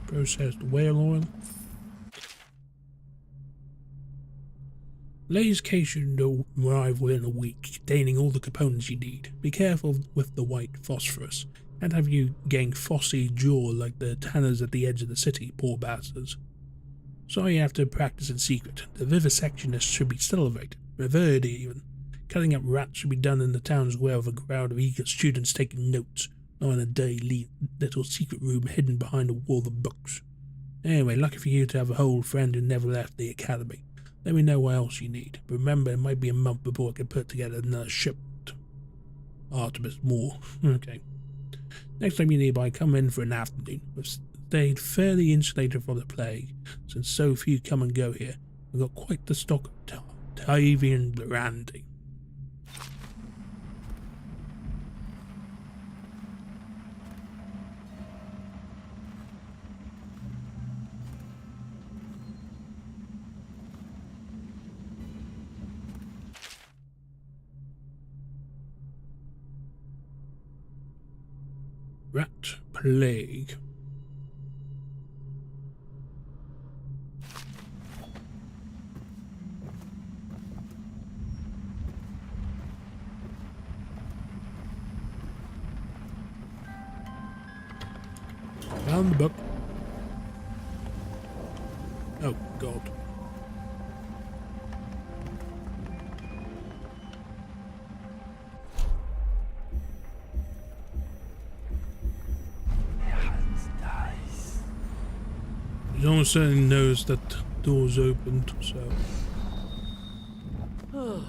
Processed whale oil. Lay's case should arrive within a week, containing all the components you need. Be careful with the white phosphorus, and have you gain phossy jaw like the tanners at the edge of the city, poor bastards. Sorry you have to practice in secret. The vivisectionist should be celebrated, revered even. Cutting up rats should be done in the town square with a crowd of eager students taking notes, not in a dirty little secret room hidden behind a wall of books. Anyway, lucky for you to have a whole friend who never left the academy. Let me know what else you need, but remember it might be a month before I can put together another shipment. Artemis more. Okay. Next time you're nearby, come in for an afternoon. We've stayed fairly insulated from the plague, since so few come and go here. We've got quite the stock of Tavian brandy. Rat plague. Found the book. Oh God. He almost certainly knows that the door's opened, so. Huh?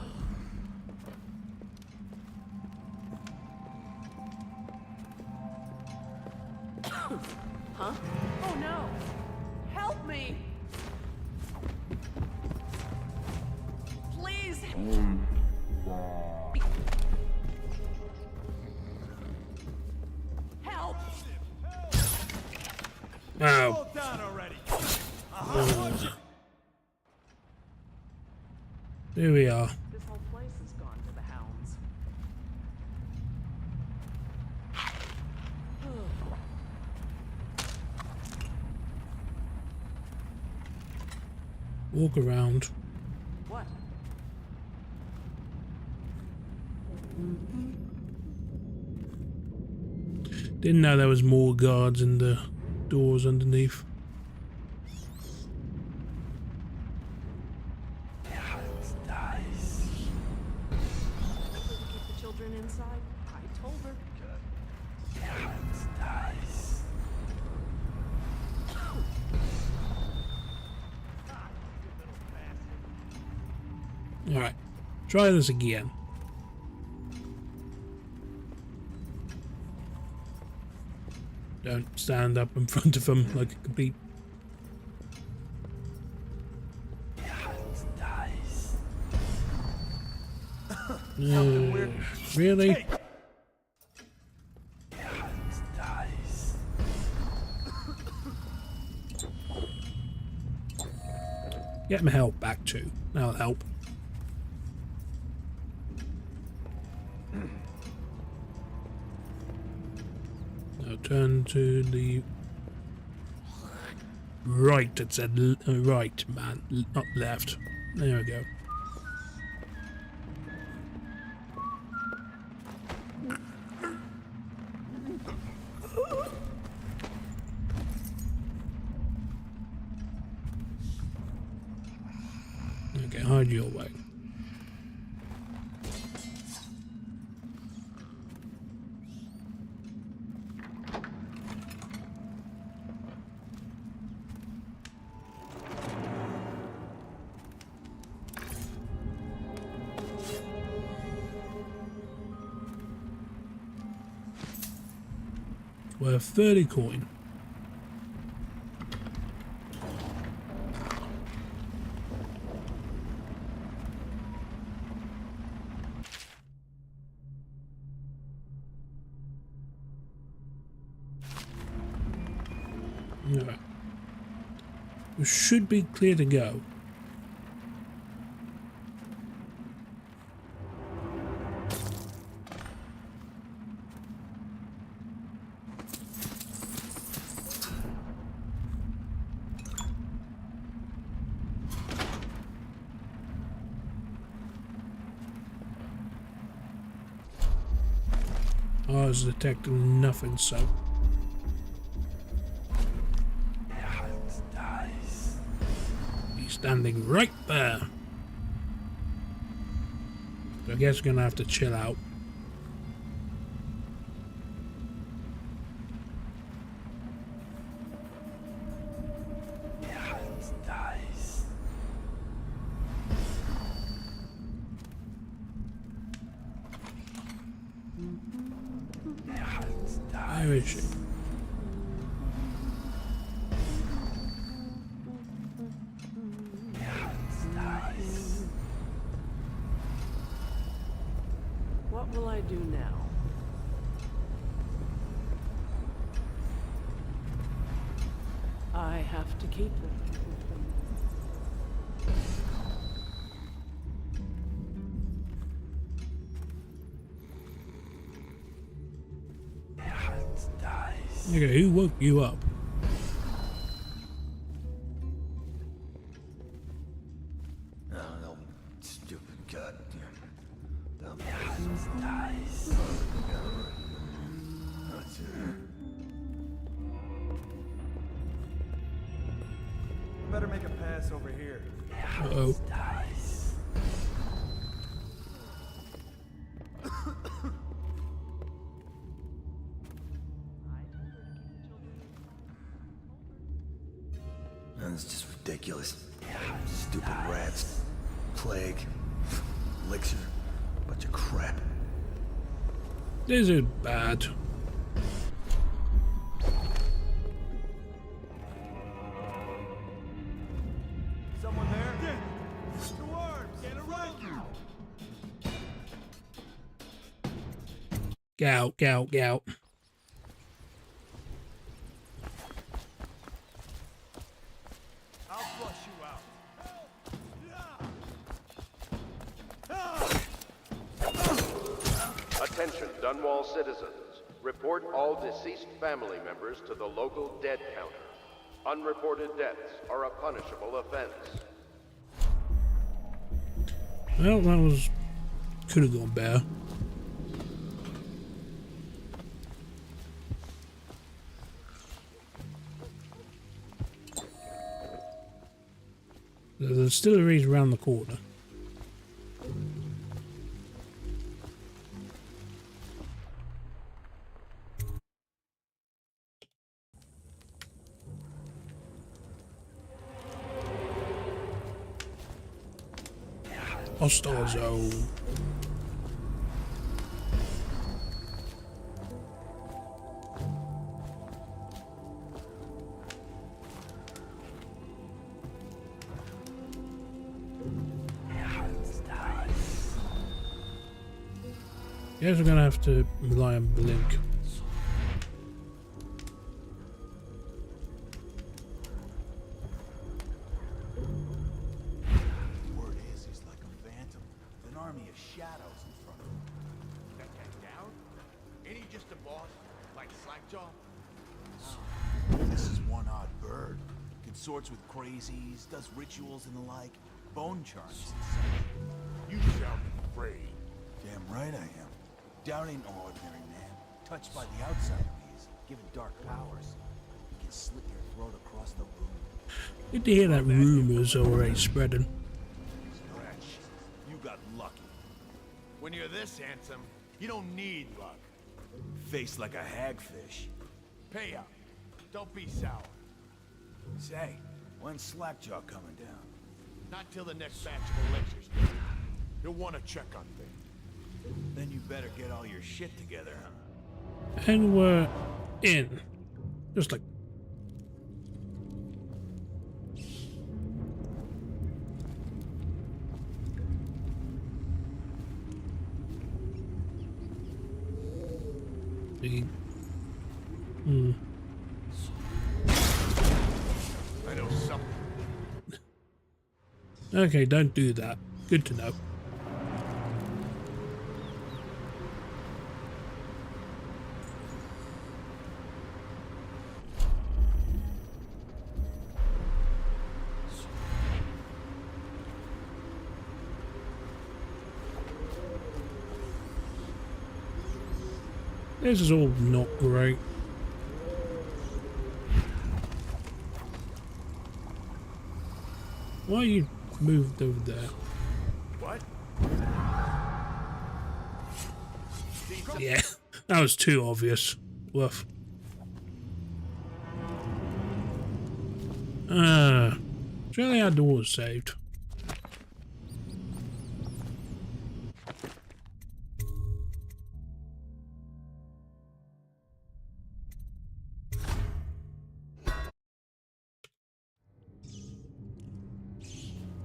Oh no! Help me! Please! Help! Ow. Here we are. This whole place has gone to the hounds. Walk around. What? Didn't know there was more guards in the doors underneath. Keep the children inside. I told her. Alright, try this again. Don't stand up in front of them like a complete... Really? Get my health back too. That'll help. Now turn to the right. It said right, man, not left. There we go. Okay, hide your way. Worth 30 coin. Alright. We should be clear to go. I was detecting nothing, so. He's standing right there. So I guess we're gonna have to chill out. Where is she? What will I do now? I have to keep them. Okay, who woke you up? Oh, no, stupid goddamn. Better make a pass over here. Uh-oh. That's just ridiculous. Stupid rats. Plague. Elixir. Bunch of crap. This is bad. Someone there? The worms! Get around! Get out, get out, get out. I'll flush you out. Attention, Dunwall citizens. Report all deceased family members to the local dead counter. Unreported deaths are a punishable offense. Well, that was... could have gone better. The distillery's around the corner. Hostile zone. Guess we're gonna have to rely on Blink. Word is he's like a phantom, with an army of shadows in front of him. That guy down? Ain't he just a boss, like Slackjaw? This is one odd bird. Consorts with crazies, does rituals and the like, bone charms and such. You sound afraid. Damn right I am. Down ain't no ordinary man. Touched by the outsider he is, given dark powers. He can slit your throat across the room. Good to hear that rumors are already spreading. Wretch, you got lucky. When you're this handsome, you don't need luck. Face like a hagfish. Pay up. Don't be sour. Say, when's Slackjaw coming down? Not till the next batch of elixirs. You'll want to check on things. Then you better get all your shit together, huh? And we're in. Just like... I know something. Okay, don't do that. Good to know. This is all not great. Why are you moved over there? What? Yeah, that was too obvious. Woof. Surely our door was saved.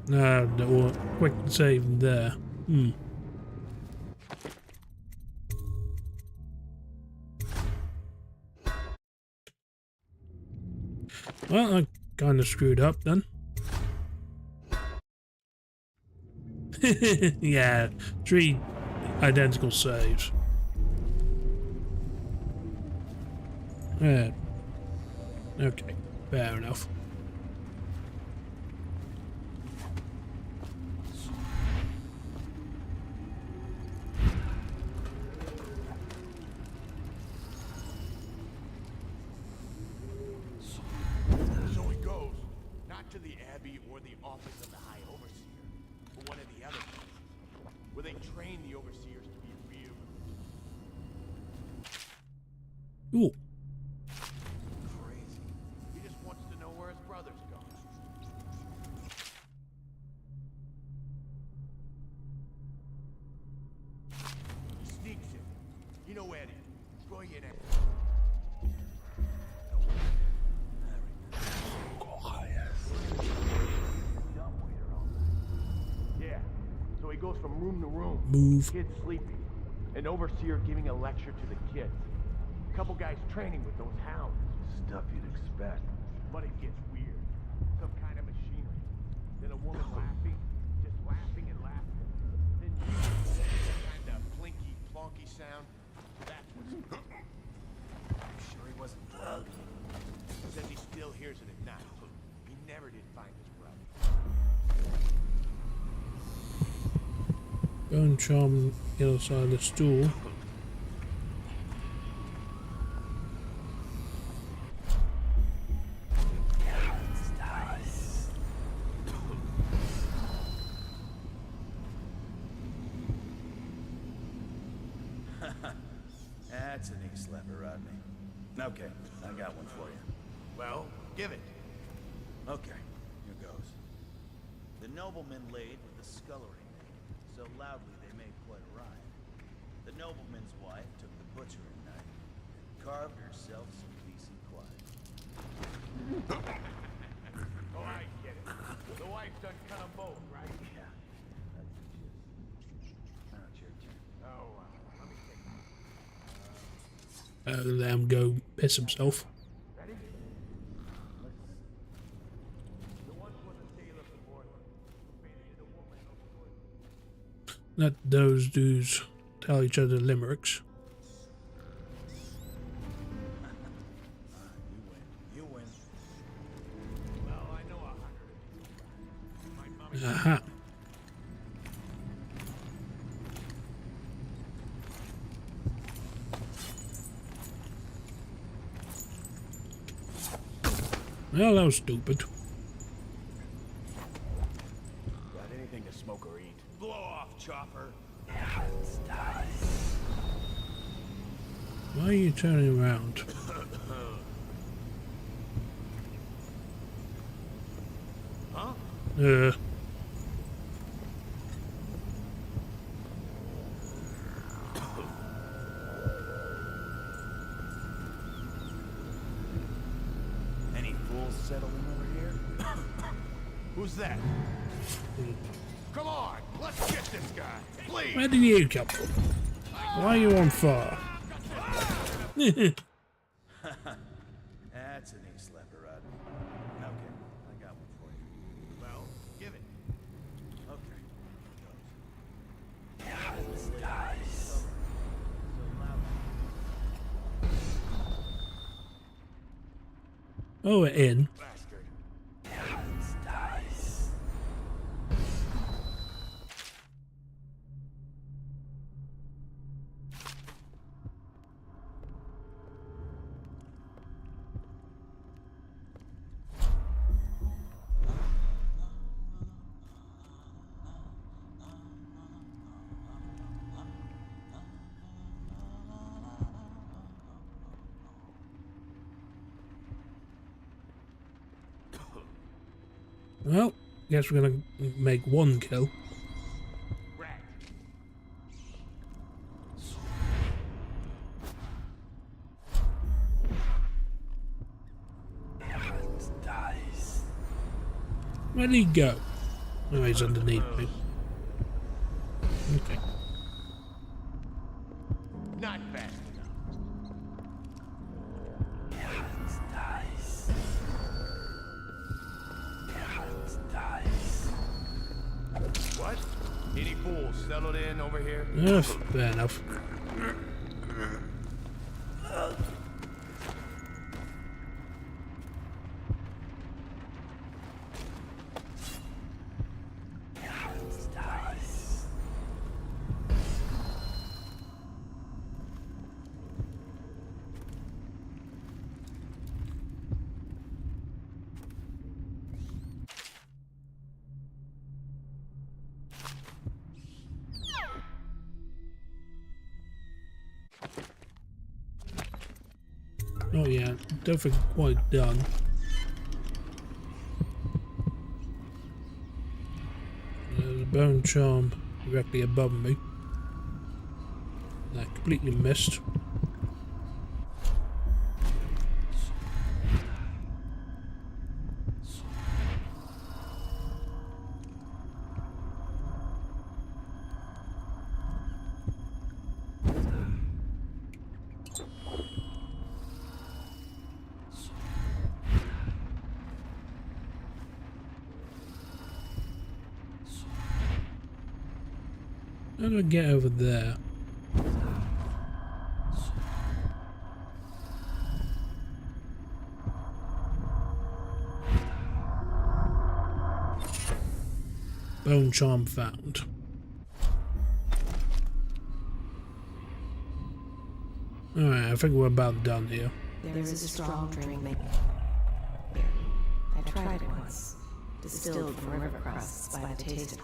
No, no, quick save there. Well, I kind of screwed up then. Yeah, 3 identical saves. Yeah. Okay, fair enough. So it goes, not to the Abbey or the office of the High Overseer, but one of the other places, where they train the Overseers to be real. Ooh. Crazy. He just wants to know where his brother's going. Sneaks him. You know Eddie. Troy in it. Yeah. So he goes from room to room. Move. Kids sleeping. An overseer giving a lecture to the kids. A couple guys training with those hounds. Stuff you'd expect. But it gets weird. Some kind of machinery. Then a woman laughing. Just laughing and laughing. Then you kind of plinky, plonky sound. That's what's... I'm sure he wasn't drunk. Says he still hears it at night. He never did find his brother. Go and charm the other side of the stool. That's a knee slapper, Rodney. Okay, I got one for you. Well, give it. Okay, here goes. The nobleman laid with the scullery maid, so loudly they made quite a rhyme. The nobleman's wife took the butchering knife and carved herself some decent quiet. Oh, I get it. The wife done cut them both, right? Yeah. That's the gist. Now it's your turn. Oh, let me take it. Let him go piss himself. Ready? The one was a sailor from Portland. Painted a woman of wood. Let those dudes tell each other limericks. You win. Well, I know 100 of you. My mommy. Aha. Well, that was stupid. Got anything to smoke or eat? Blow off, chopper. Why are you turning around? Huh? Any fools settling over here? Who's that? Come on, let's get this guy, please. Where did you come from? Why are you on fire? That's a knee slapper, Rodney. Okay, I got one for you. Well, give it. Okay, Oh, we're in. Bastard. Well, guess we're gonna make one kill. Where did he go? Oh, he's underneath me. Okay. Not fast enough. What? Any fools settled in over here? Fair enough. Oh yeah, don't think quite done. There's a bone charm directly above me. I completely missed. How do I get over there? Bone charm found. Alright, I think we're about done here. There is a strong drink maker. I tried it once. Distilled from river crusts by the taste of...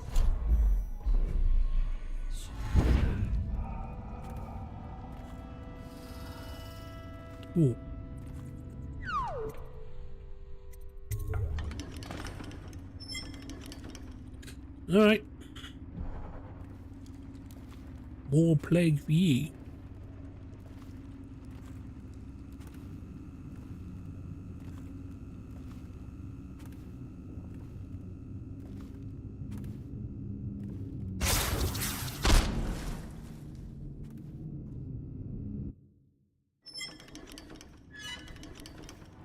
Ooh. Alright. More plague for ye.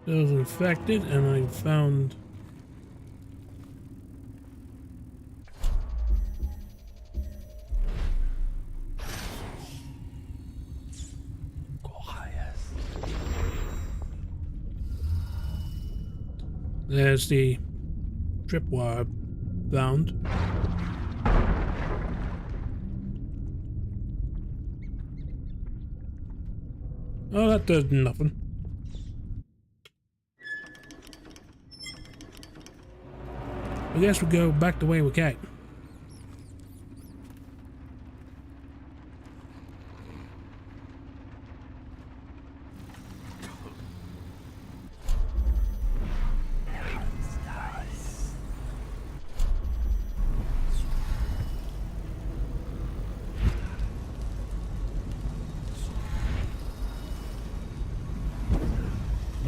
I was infected and I found there's the tripwire found. Oh, that does nothing. I guess we'll go back the way we came.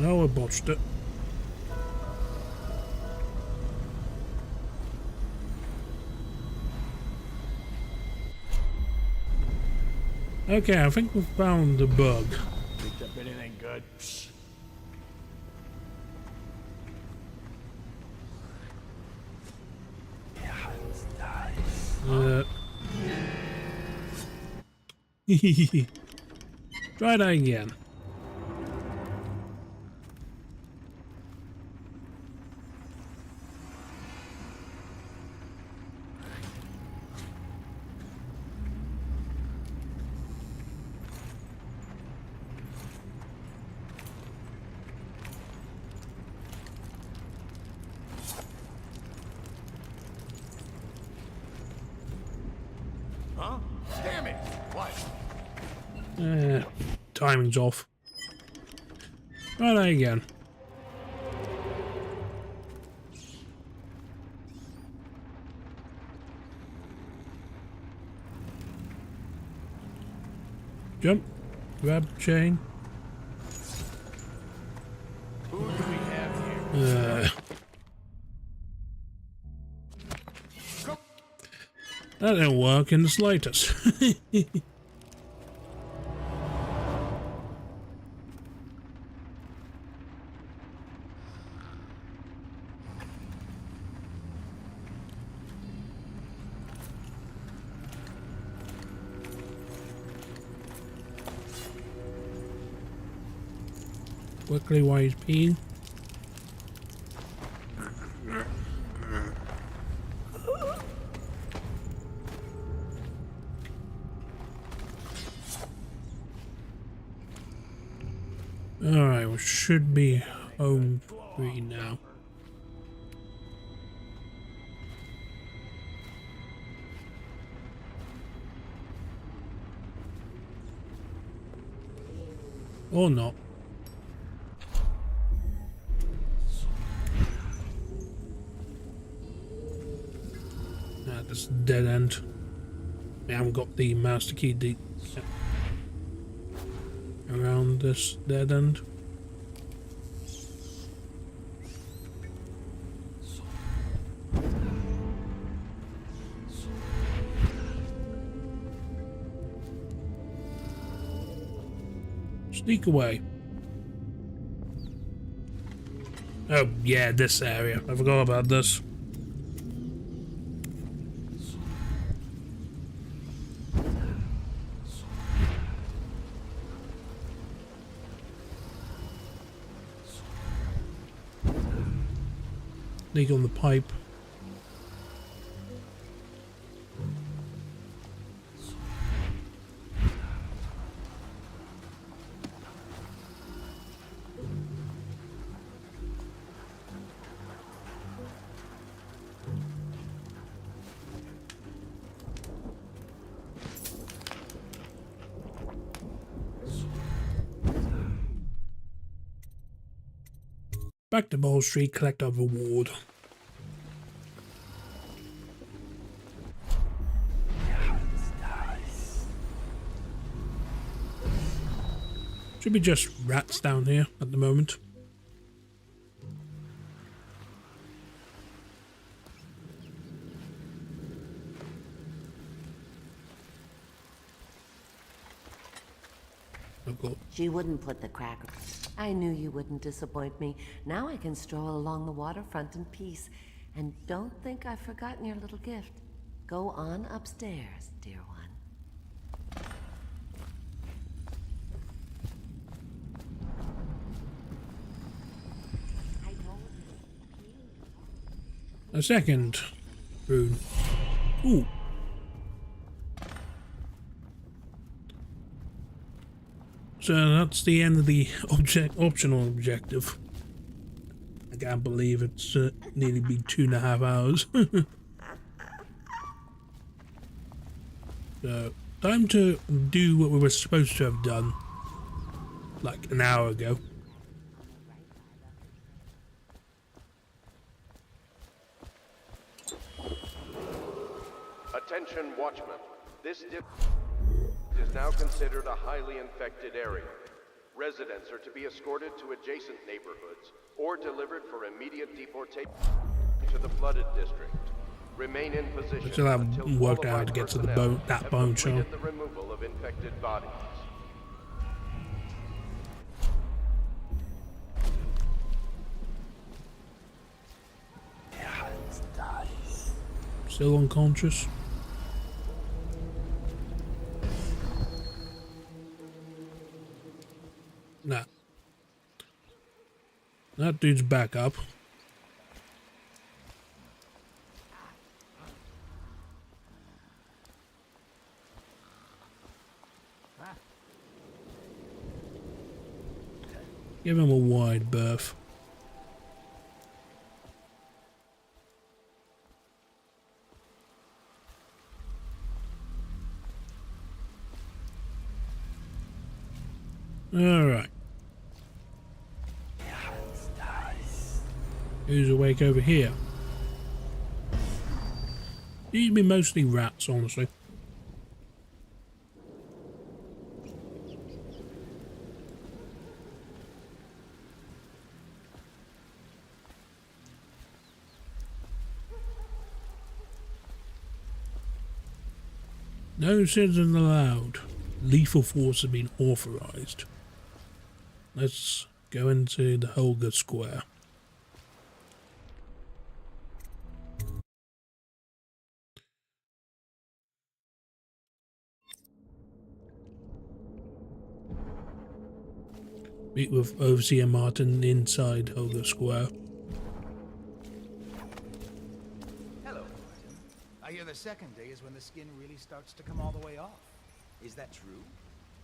Oh, I botched it. Okay, I think we've found the bug. Picked up anything good? Try that again. Huh? Damn it! What? Timing's off. Try that again. Jump. Grab chain. Who do we have here? That didn't work in the slightest. Quickly while he's peeing. Alright, we should be home free now. Or not. This dead end. We haven't got the master key deep around this dead end. Sneak away. Oh yeah, this area. I forgot about this. Sneak on the pipe. Back to Ball Street, collect our reward. Should be just rats down here at the moment. She wouldn't put the cracker. I knew you wouldn't disappoint me. Now I can stroll along the waterfront in peace. And don't think I've forgotten your little gift. Go on upstairs, dear one. A second rune. Ooh. So that's the end of the optional objective. I can't believe it's nearly been 2.5 hours. So, time to do what we were supposed to have done like an hour ago. Attention, Watchmen. This is now considered a highly infected area. Residents are to be escorted to adjacent neighborhoods or delivered for immediate deportation to the flooded district. Remain in position. I still haven't worked out how to get to the bone, that bone show. The removal of infected bodies. Still unconscious. Nah. That dude's back up. Give him a wide berth. All right. Who's awake over here? These be mostly rats, honestly. No citizen allowed. Lethal force has been authorized. Let's go into the Holger Square. Meet with Overseer Martin inside Holger Square. Hello, Martin. I hear the second day is when the skin really starts to come all the way off. Is that true?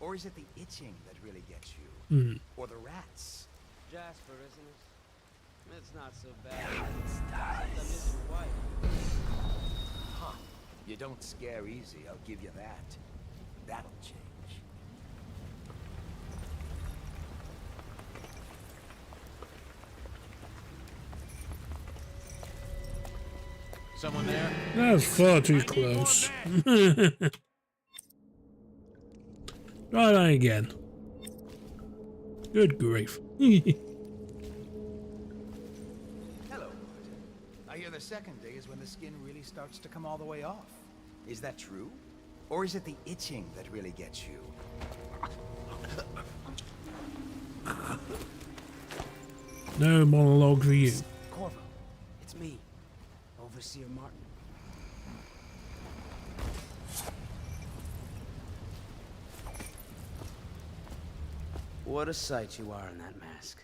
Or is it the itching that really gets you? Or the rats? Jasper, isn't it? It's not so bad. I miss your wife. Huh. You don't scare easy, I'll give you that. That'll change. Someone there? That's far too close. Try that again. Good grief. Hello, Martin. I hear the second day is when the skin really starts to come all the way off. Is that true? Or is it the itching that really gets you? No monologue for you. Corvo, it's me, Overseer Martin. What a sight you are in that mask.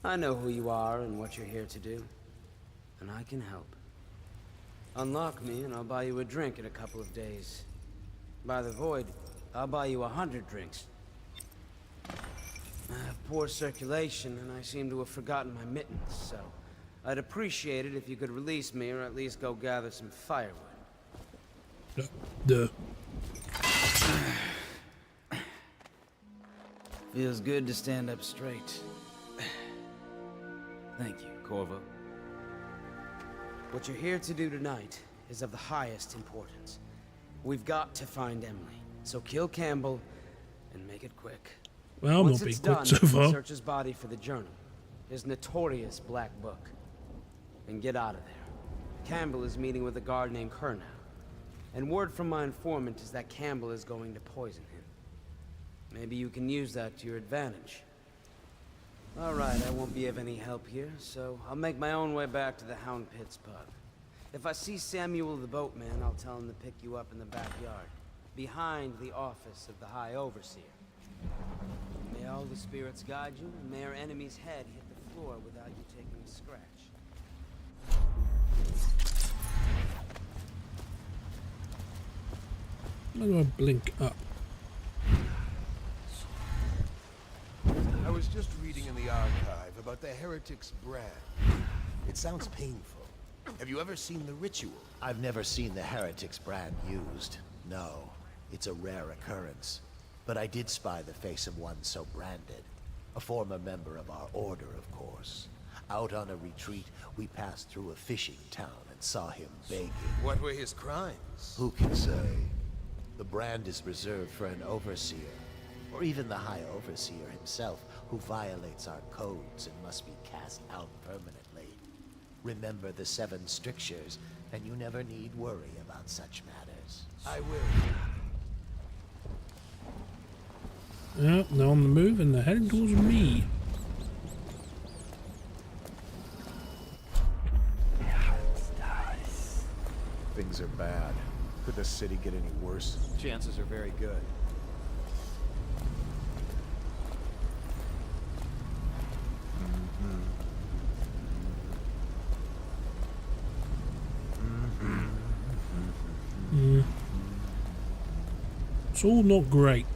I know who you are and what you're here to do. And I can help. Unlock me and I'll buy you a drink in a couple of days. By the void, I'll buy you 100 drinks. I have poor circulation and I seem to have forgotten my mittens, so I'd appreciate it if you could release me or at least go gather some firewood. Duh. Feels good to stand up straight. Thank you, Corvo. What you're here to do tonight is of the highest importance. We've got to find Emily, so kill Campbell and make it quick. Well, I'm Once not being it's quick done, so far. search his body for the journal, his notorious black book, and get out of there. Campbell is meeting with a guard named Kernow, and word from my informant is that Campbell is going to poison him. Maybe you can use that to your advantage. All right, I won't be of any help here, so I'll make my own way back to the Hound Pits pub. If I see Samuel the boatman, I'll tell him to pick you up in the backyard, behind the office of the High Overseer. May all the spirits guide you, and may our enemy's head hit the floor without you taking a scratch. How do I blink up? I was just reading in the archive about the Heretic's brand. It sounds painful. Have you ever seen the ritual? I've never seen the Heretic's brand used. No, it's a rare occurrence. But I did spy the face of one so branded. A former member of our order, of course. Out on a retreat, we passed through a fishing town and saw him begging. What were his crimes? Who can say? The brand is reserved for an overseer, or even the High Overseer himself, who violates our codes and must be cast out permanently. Remember the 7 strictures, and you never need worry about such matters. I will. Yep, they're on the move and they're heading towards me. Things are bad. Could the city get any worse? Chances are very good. It's all not great.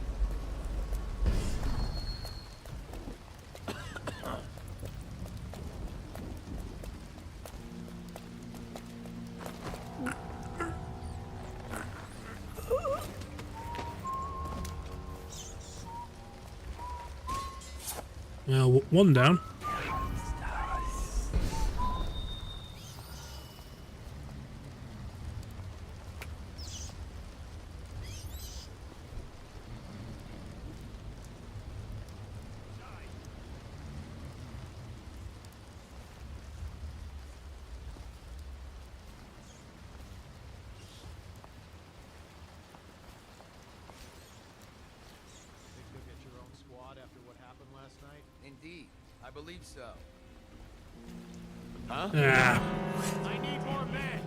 Now, one down. Indeed, I believe so. Ah. I need more men.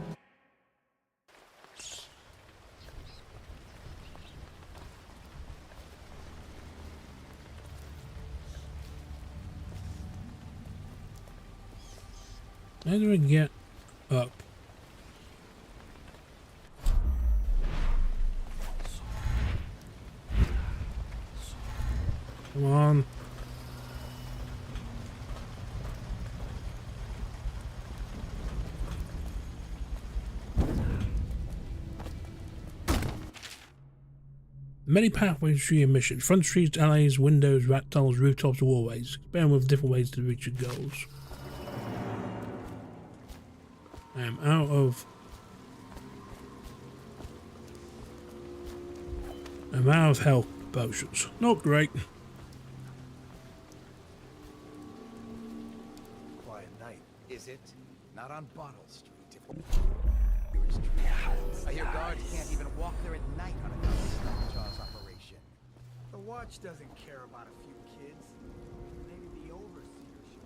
How do I get up? Come on. Many pathways to your mission. Front streets, alleys, windows, rat tunnels, rooftops, walkways. Experiment with different ways to reach your goals. I am out of health potions. Not great. Quiet night, is it? Not on Bottle Street. I hear guards can't even walk there at night on account of Slackjaw's operation. The watch doesn't care about a few kids. Maybe the overseer should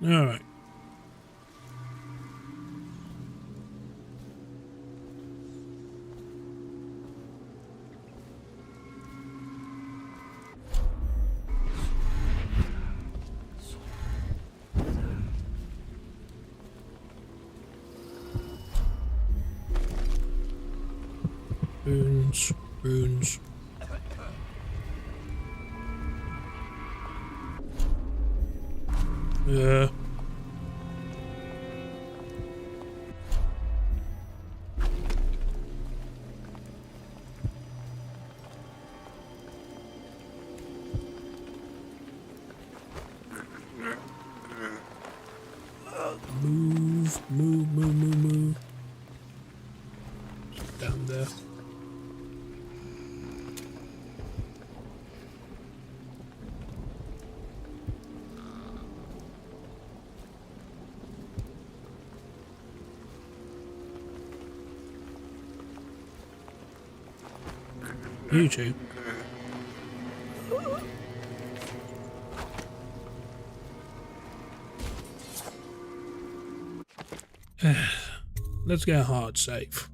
have. All right. Runes, runes. Yeah. Move. Down there. You two. Let's get a hard save.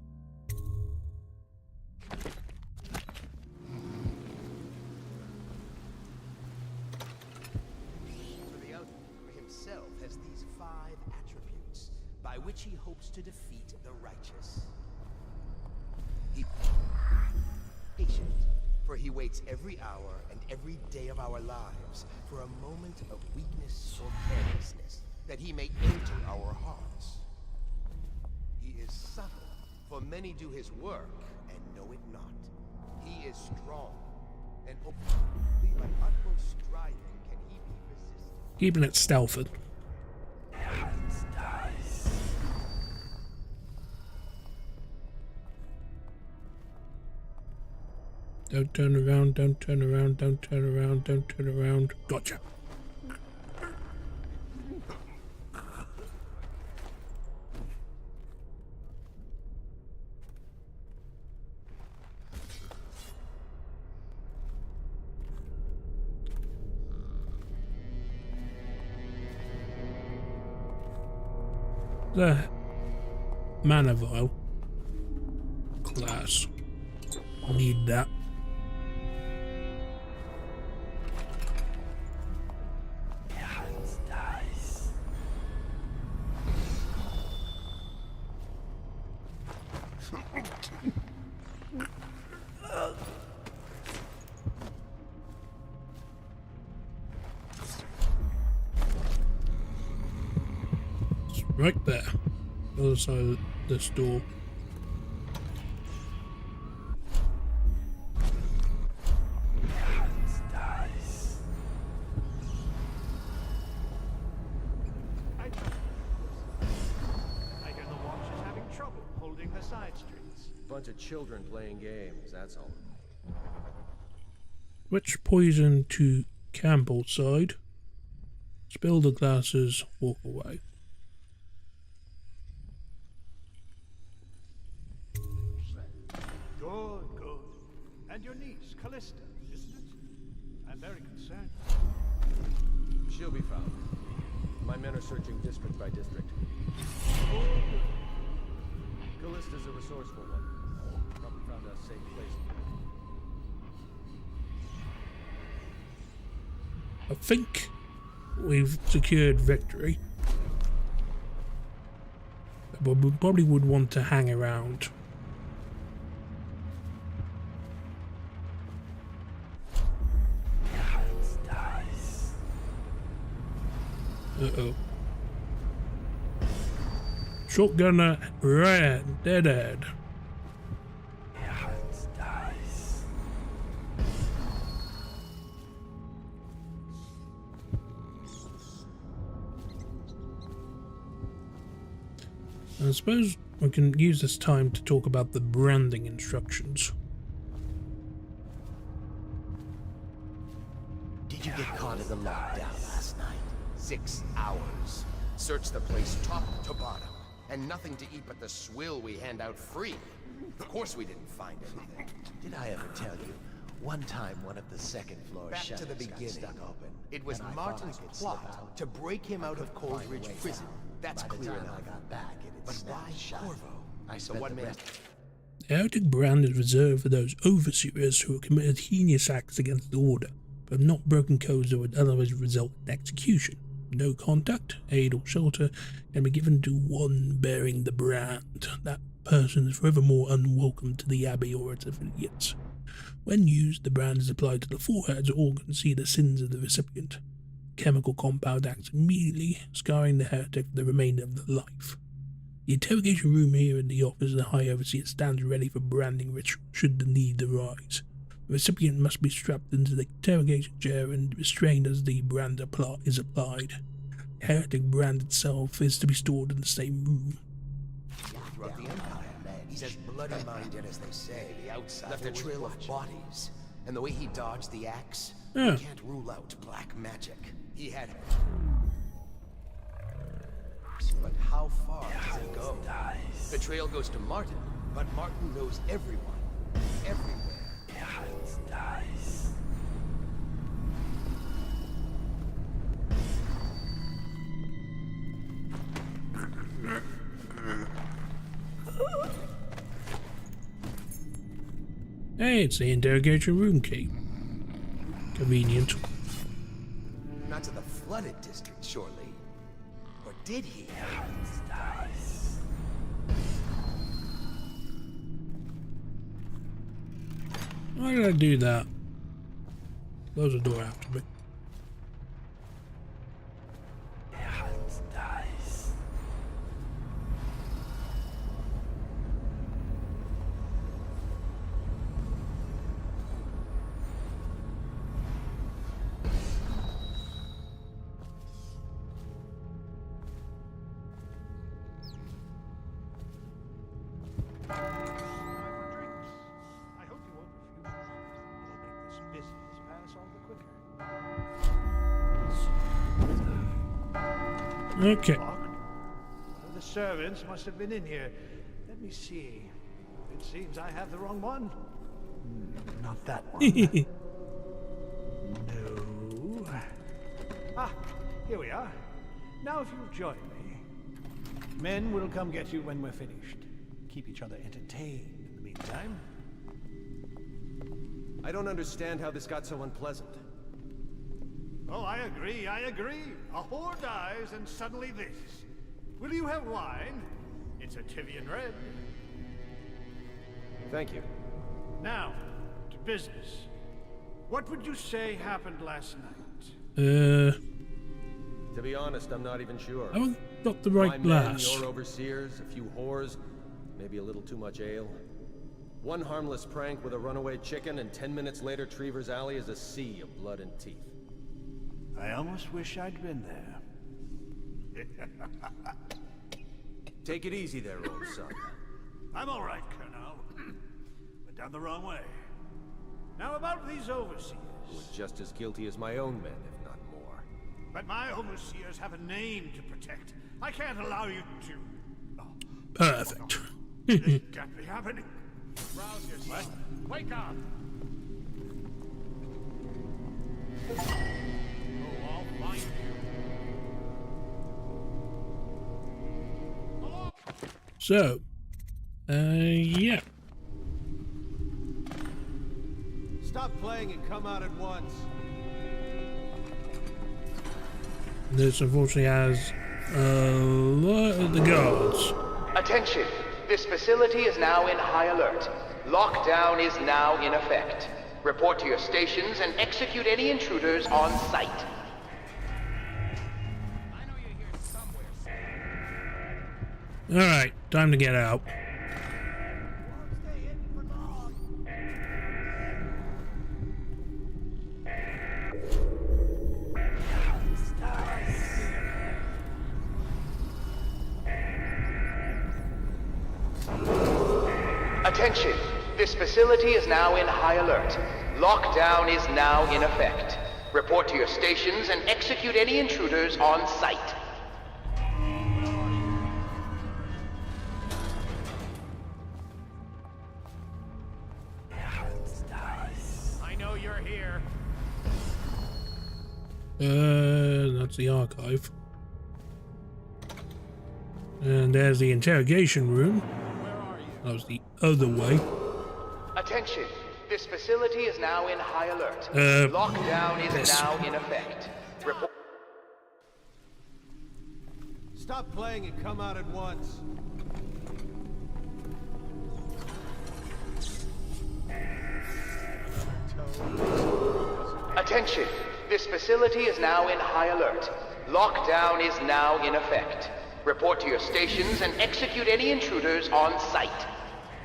The Outlaw himself has these 5 attributes by which he hopes to defeat the righteous. Patient, for he waits every hour and every day of our lives for a moment of weakness or carelessness, that he may enter our hearts. He is subtle, for many do his work and know it not. He is strong, and only by utmost striving can he be resisted. Keeping it stealthy. Don't turn around, don't turn around, don't turn around, don't turn around. Gotcha. The mana vial. Class. Need that. Right there, other side of this door. I hear the watch is having trouble holding the side streets. Bunch of children playing games, that's all. Switch poison to Campbell's side. Spill the glasses, walk away. Good. And your niece, Callista, is She'll be found. My men are searching district by district. Callista's a resourceful one. Probably found a safe place. I think we've secured victory. But we probably would want to hang around. Uh-oh. Shotgunner red, dead. I suppose we can use this time to talk about the branding instructions. Did you get caught in the lockdown last night? 6 hours. Searched the place top to bottom. And nothing to eat but the swill we hand out free. Of course we didn't find anything. Did I ever tell you? One time, one of the second floor Back shutters to the got beginning. stuck open. It was and I Martin's thought I could slip plot out. to break him out of Coldridge Prison. That's By the clear time enough. I got back, it had But snapped why shut. Corvo? I So spent what the made rest. The heretic brand is reserved for those overseers who have committed heinous acts against the order, but have not broken codes that would otherwise result in execution. No contact, aid or shelter can be given to one bearing the brand. That person is forevermore unwelcome to the Abbey or its affiliates. When used, the brand is applied to the foreheads or organs, see the sins of the recipient. Chemical compound acts immediately, scarring the heretic for the remainder of their life. The interrogation room here in the office of the High Overseer stands ready for branding ritual should the need arise. The recipient must be strapped into the interrogation chair and restrained as the brand is applied. The heretic brand itself is to be stored in the same room. Throughout the Empire, he's as bloody-minded as they say. The outside left a trail of bodies. And the way he dodged the axe, Yeah. you can't rule out black magic. He had... But how far does it go? The trail goes to Martin, but Martin knows everyone. Everywhere. Hey, it's the interrogation room key. Convenient. Not to the flooded district, surely. Or did he? Why did I do that? Close the door after me. Okay. The servants must have been in here. Let me see. It seems I have the wrong one. Not that one. No. Ah, here we are. Now if you'll join me. Men will come get you when we're finished. Keep each other entertained in the meantime. I don't understand how this got so unpleasant. Oh, I agree, I agree. A whore dies and suddenly this. Will you have wine? It's a Tivian red. Thank you. Now, to business. What would you say happened last night? To be honest, I'm not even sure. I haven't got the right My glass. men, your overseers, a few whores, maybe a little too much ale. One harmless prank with a runaway chicken, and 10 minutes later, Trevor's Alley is a sea of blood and teeth. I almost wish I'd been there. Take it easy there, old son. I'm all right, Colonel. Went down the wrong way. Now about these overseers. Was just as guilty as my own men, if not more. But my overseers have a name to protect. I can't allow you to... Perfect. This can't be happening. Rouse yourself. Wake up! Oh, I'll find you. So, yeah. Stop playing and come out at once. This unfortunately has a lot of the guards. Attention! This facility is now in high alert. Lockdown is now in effect. Report to your stations and execute any intruders on site. Alright, time to get out. Attention! This facility is now in high alert. Lockdown is now in effect. Report to your stations and execute any intruders on site. I know you're here. That's the archive. And there's the interrogation room. That was the other way. Attention! This facility is now in high alert. Lockdown is now in effect. Stop playing and come out at once. Attention! This facility is now in high alert. Lockdown is now in effect. Report to your stations and execute any intruders on site.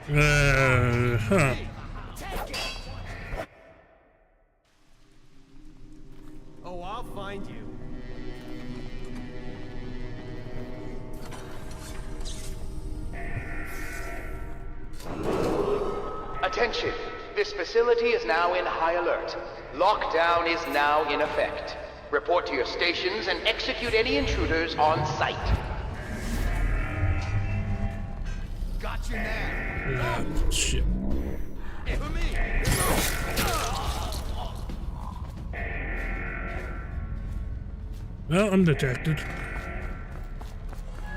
Huh. Oh, I'll find you. Attention! This facility is now in high alert. Lockdown is now in effect. Report to your stations and execute any intruders on site. Got you now. Shit. For me. Well, I'm detected.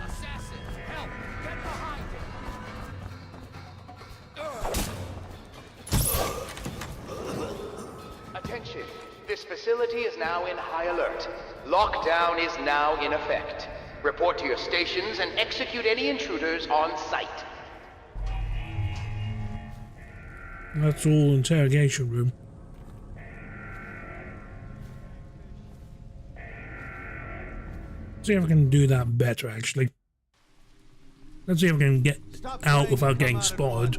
Assassin, help! Get behind it! Attention! This facility is now in high alert. Lockdown is now in effect. Report to your stations and execute any intruders on site. That's all interrogation room. See if I can do that better, actually. Let's see if I can get out without getting spotted.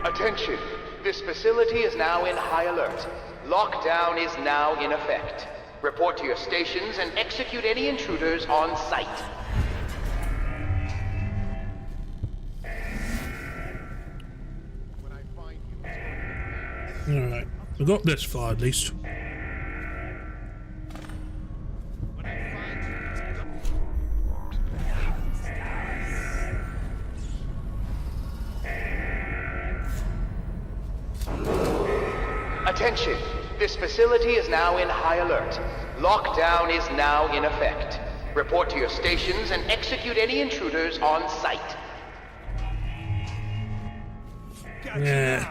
Attention! This facility is now in high alert. Lockdown is now in effect. Report to your stations and execute any intruders on site. Alright, we got this far at least. Attention! This facility is now in high alert. Lockdown is now in effect. Report to your stations and execute any intruders on site. Yeah,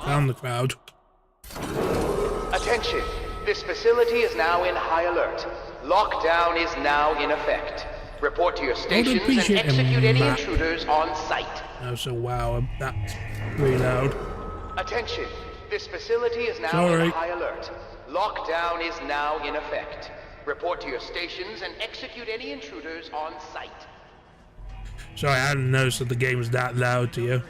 found the crowd. Attention! This facility is now in high alert. Lockdown is now in effect. Report to your stations and execute any intruders on site. Oh, so wow, that's pretty loud. Attention! This facility is now in high alert. Lockdown is now in effect. Report to your stations and execute any intruders on site. Sorry, I hadn't noticed that the game was that loud to you.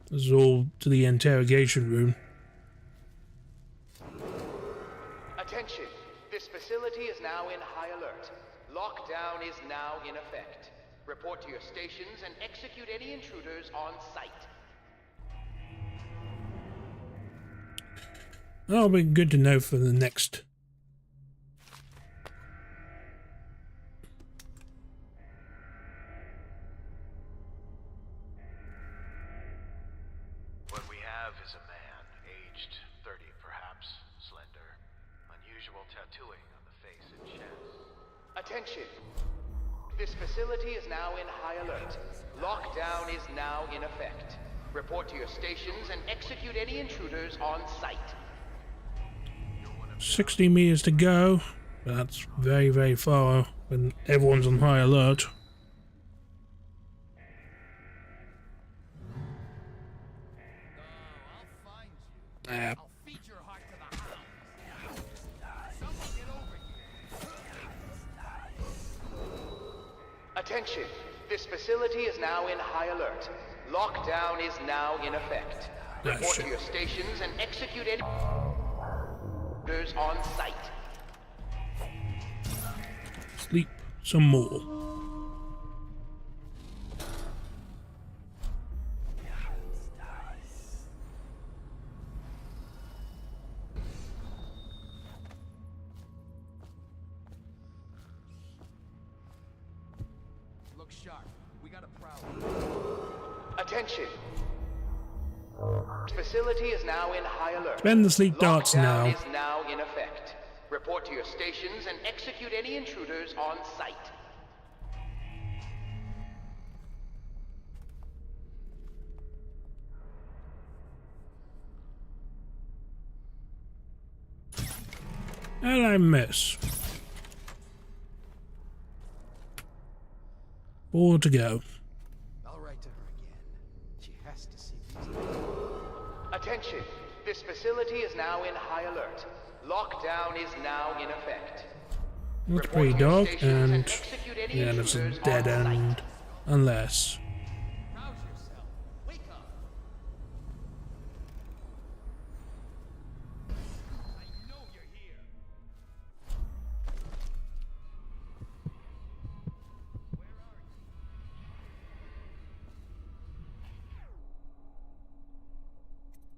This is all to the interrogation room. Attention! This facility is now in high alert. Lockdown is now in effect. Report to your stations and execute any intruders on site. That'll be good to know for the next tattooing on the face and chest. Attention! This facility is now in high alert. Lockdown is now in effect. Report to your stations and execute any intruders on site. 60 meters to go. That's very, very far when everyone's on high alert. Ah. Attention! This facility is now in high alert. Lockdown is now in effect. Report to your stations and execute any intruders on site. Sleep some more. Look sharp. We got a problem. Attention! Facility is now in high alert. Spend the sleep darts now. Lockdown is now in effect. Report to your stations and execute any intruders on site. And I miss. 4 to go. I'll write to her again. She has to see these. Attention! This facility is now in high alert. Lockdown is now in effect. That's pretty dark, and yeah, that's a dead end. Unless.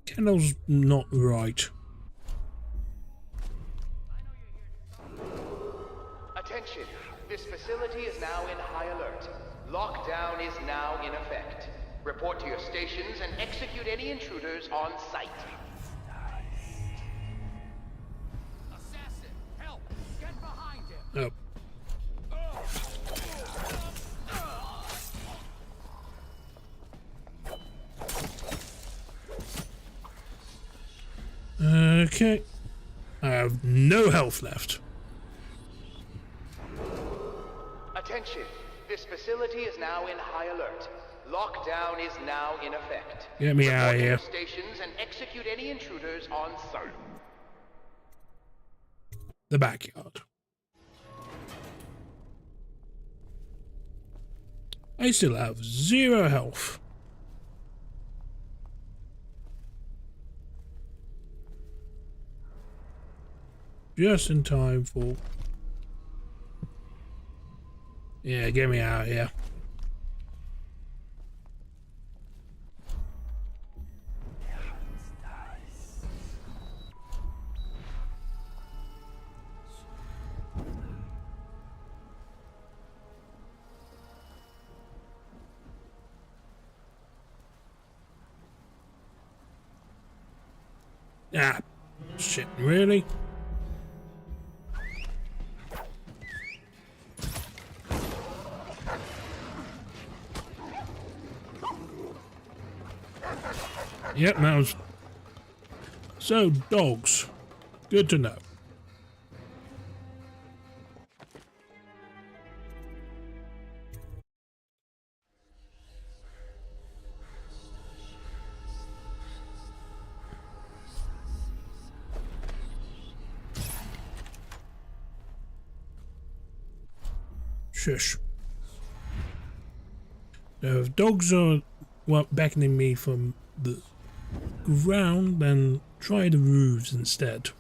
Candle's not right. Attention! This facility is now in high alert. Lockdown is now in effect. Report to your stations and execute any intruders on site. Assassin, help! Get behind him! Nope. Okay. I have no health left. Attention! This facility is now in high alert. Lockdown is now in effect. Get me out of here. Report to your stations and execute any intruders on site. The backyard. I still have 0 health. Just in time for... Yeah, get me out of here. Ah, shit, really? Yep, that was... So, dogs. Good to know. Shush. So if dogs are beckoning me from the ground, then try the roofs instead.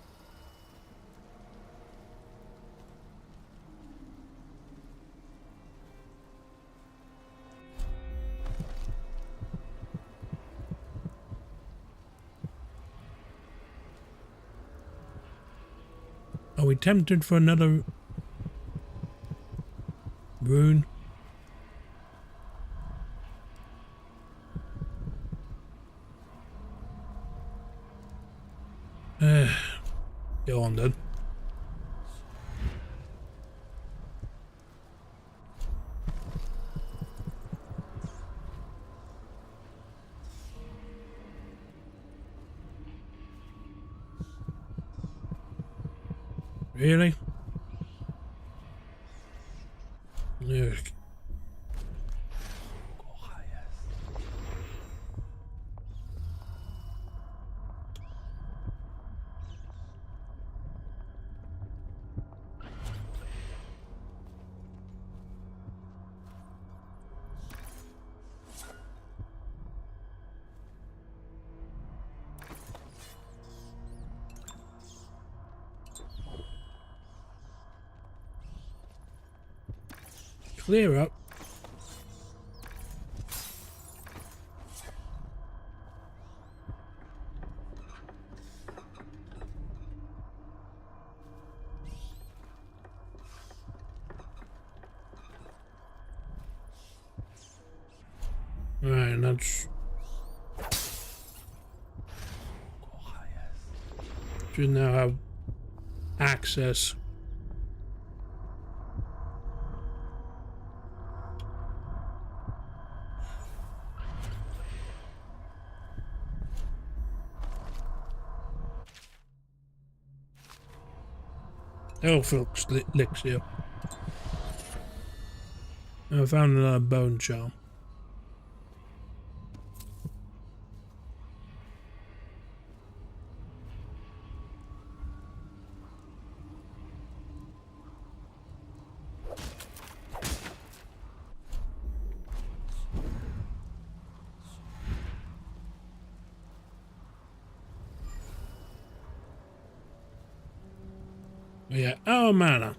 Are we tempted for another rune? Go on then. Really? Look. Clear up. Right, that's should now have access. Elf licks here. I found another bone charm. Yeah, oh mana.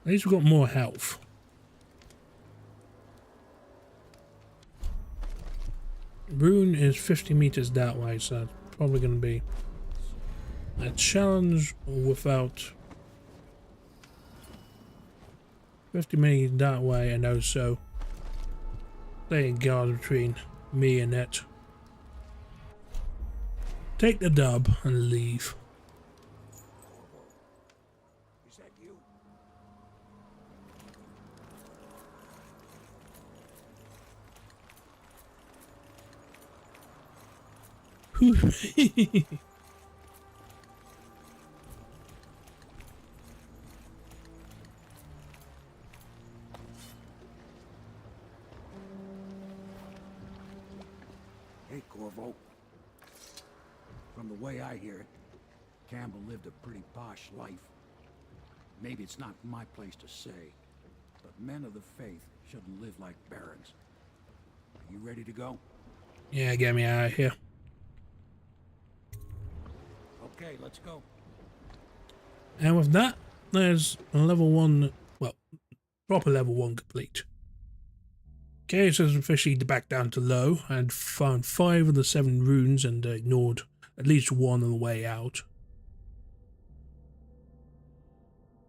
At least we've got more health. Rune is 50 meters that way, so it's probably going to be a challenge without 50 meters that way, and also playing guard between me and it. Take the dub and leave. Is that you? Hey, Corvo. From the way I hear it, Campbell lived a pretty posh life. Maybe it's not my place to say, but men of the faith shouldn't live like barons. Are you ready to go? Yeah, get me out of here. Okay, let's go. And with that, there's level 1, well, proper level 1 complete. Okay, so it's officially back down to low. I had found 5 of the 7 runes and ignored at least one on the way out.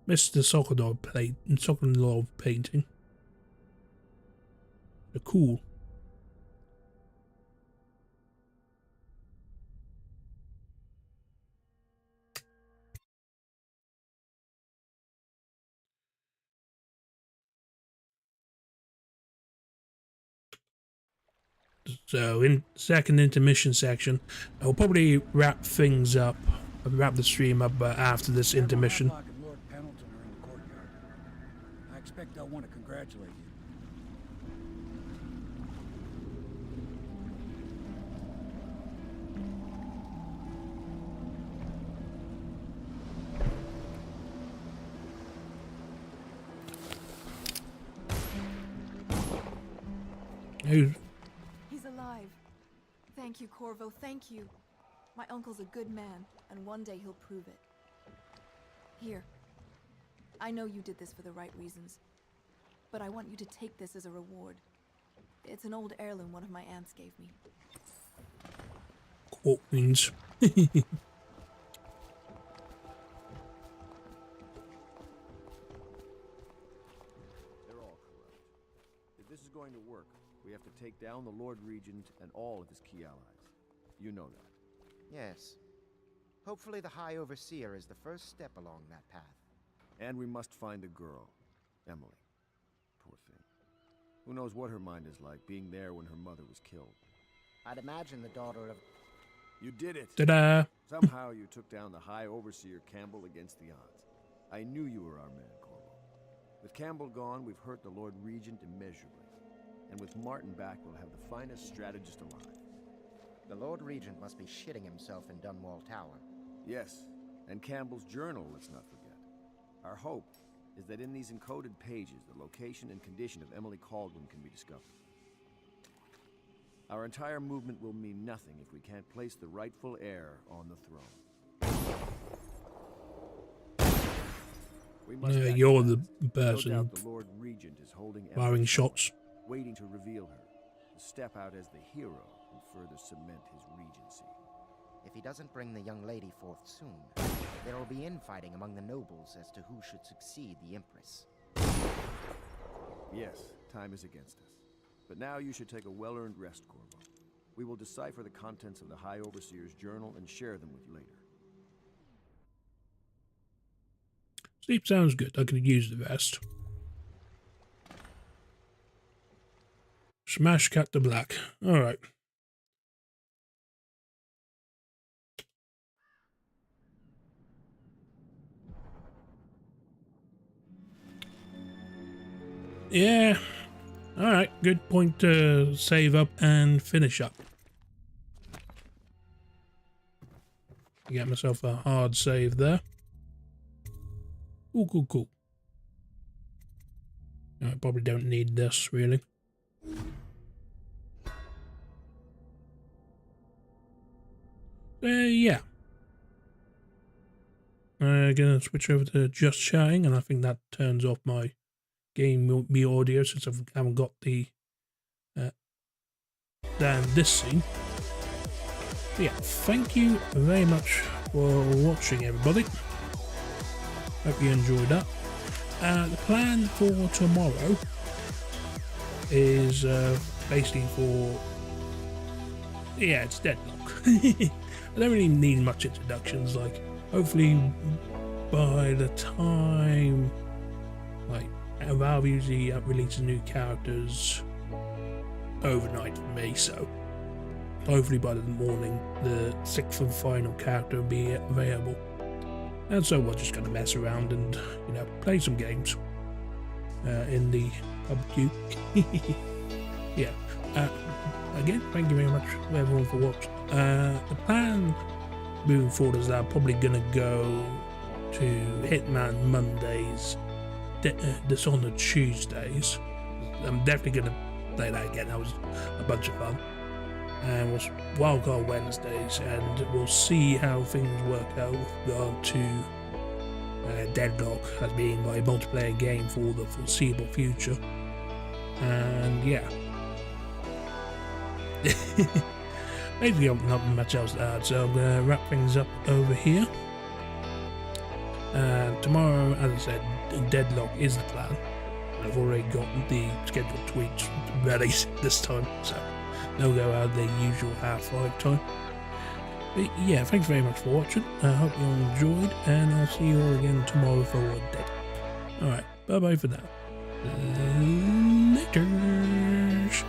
Missed the Sokolov painting. They're cool. So in second intermission section, I'll probably wrap things up, wrap the stream up after this intermission. Lord Pendleton are in the courtyard. I expect they'll want to congratulate you. He's alive. Thank you, Corvo, thank you. My uncle's a good man, and one day he'll prove it. Here. I know you did this for the right reasons, but I want you to take this as a reward. It's an old heirloom one of my aunts gave me. Coins. They're all corrupt. If this is going to work, we have to take down the Lord Regent and all of his key allies. You know that. Yes. Hopefully the High Overseer is the first step along that path. And we must find the girl, Emily. Poor thing. Who knows what her mind is like, being there when her mother was killed. I'd imagine the daughter of... You did it! Ta-da! Somehow you took down the High Overseer Campbell against the odds. I knew you were our man, Corvo. With Campbell gone, we've hurt the Lord Regent immeasurably. And with Martin back, we'll have the finest strategist alive. The Lord Regent must be shitting himself in Dunwall Tower. Yes, and Campbell's journal, let's not forget. Our hope is that in these encoded pages, the location and condition of Emily Kaldwin can be discovered. Our entire movement will mean nothing if we can't place the rightful heir on the throne. We must you're the no person doubt the Lord Regent is holding firing Emily shots. waiting to reveal her, to step out as the hero and further cement his regency. If he doesn't bring the young lady forth soon, there will be infighting among the nobles as to who should succeed the Empress. Yes, time is against us. But now you should take a well-earned rest, Corvo. We will decipher the contents of the High Overseer's journal and share them with you later. Sleep sounds good. I could use the rest. Smash cut to black. Alright. Yeah. Alright, good point to save up and finish up. Get myself a hard save there. Cool. I probably don't need this, really. Yeah. Gonna switch over to just chatting, and I think that turns off my game me audio since I haven't got the this scene. But yeah, thank you very much for watching, everybody. Hope you enjoyed that. The plan for tomorrow is basically for it's Deadlock. I don't really need much introductions. Like, hopefully by the time Valve usually releases new characters overnight for me, so hopefully by the morning the 6th and final character will be available. And so we're just going to mess around and, play some games in the pub queue. Yeah. Again, thank you very much everyone for watching. The plan moving forward is that I'm probably going to go to Hitman Mondays, Dishonored Tuesdays. I'm definitely going to play that again. That was a bunch of fun. And was Wildcard Wednesdays, and we'll see how things work out with regard to Deadlock as being my multiplayer game for the foreseeable future. And yeah, basically not much else to add, so I'm going to wrap things up over here. Tomorrow, as I said, Deadlock is the plan. I've already got the scheduled tweets ready this time, so they'll go out their usual 5:30 time. But yeah, thanks very much for watching. I hope you all enjoyed, and I'll see you all again tomorrow for Dead. Alright, bye bye for now. Laters.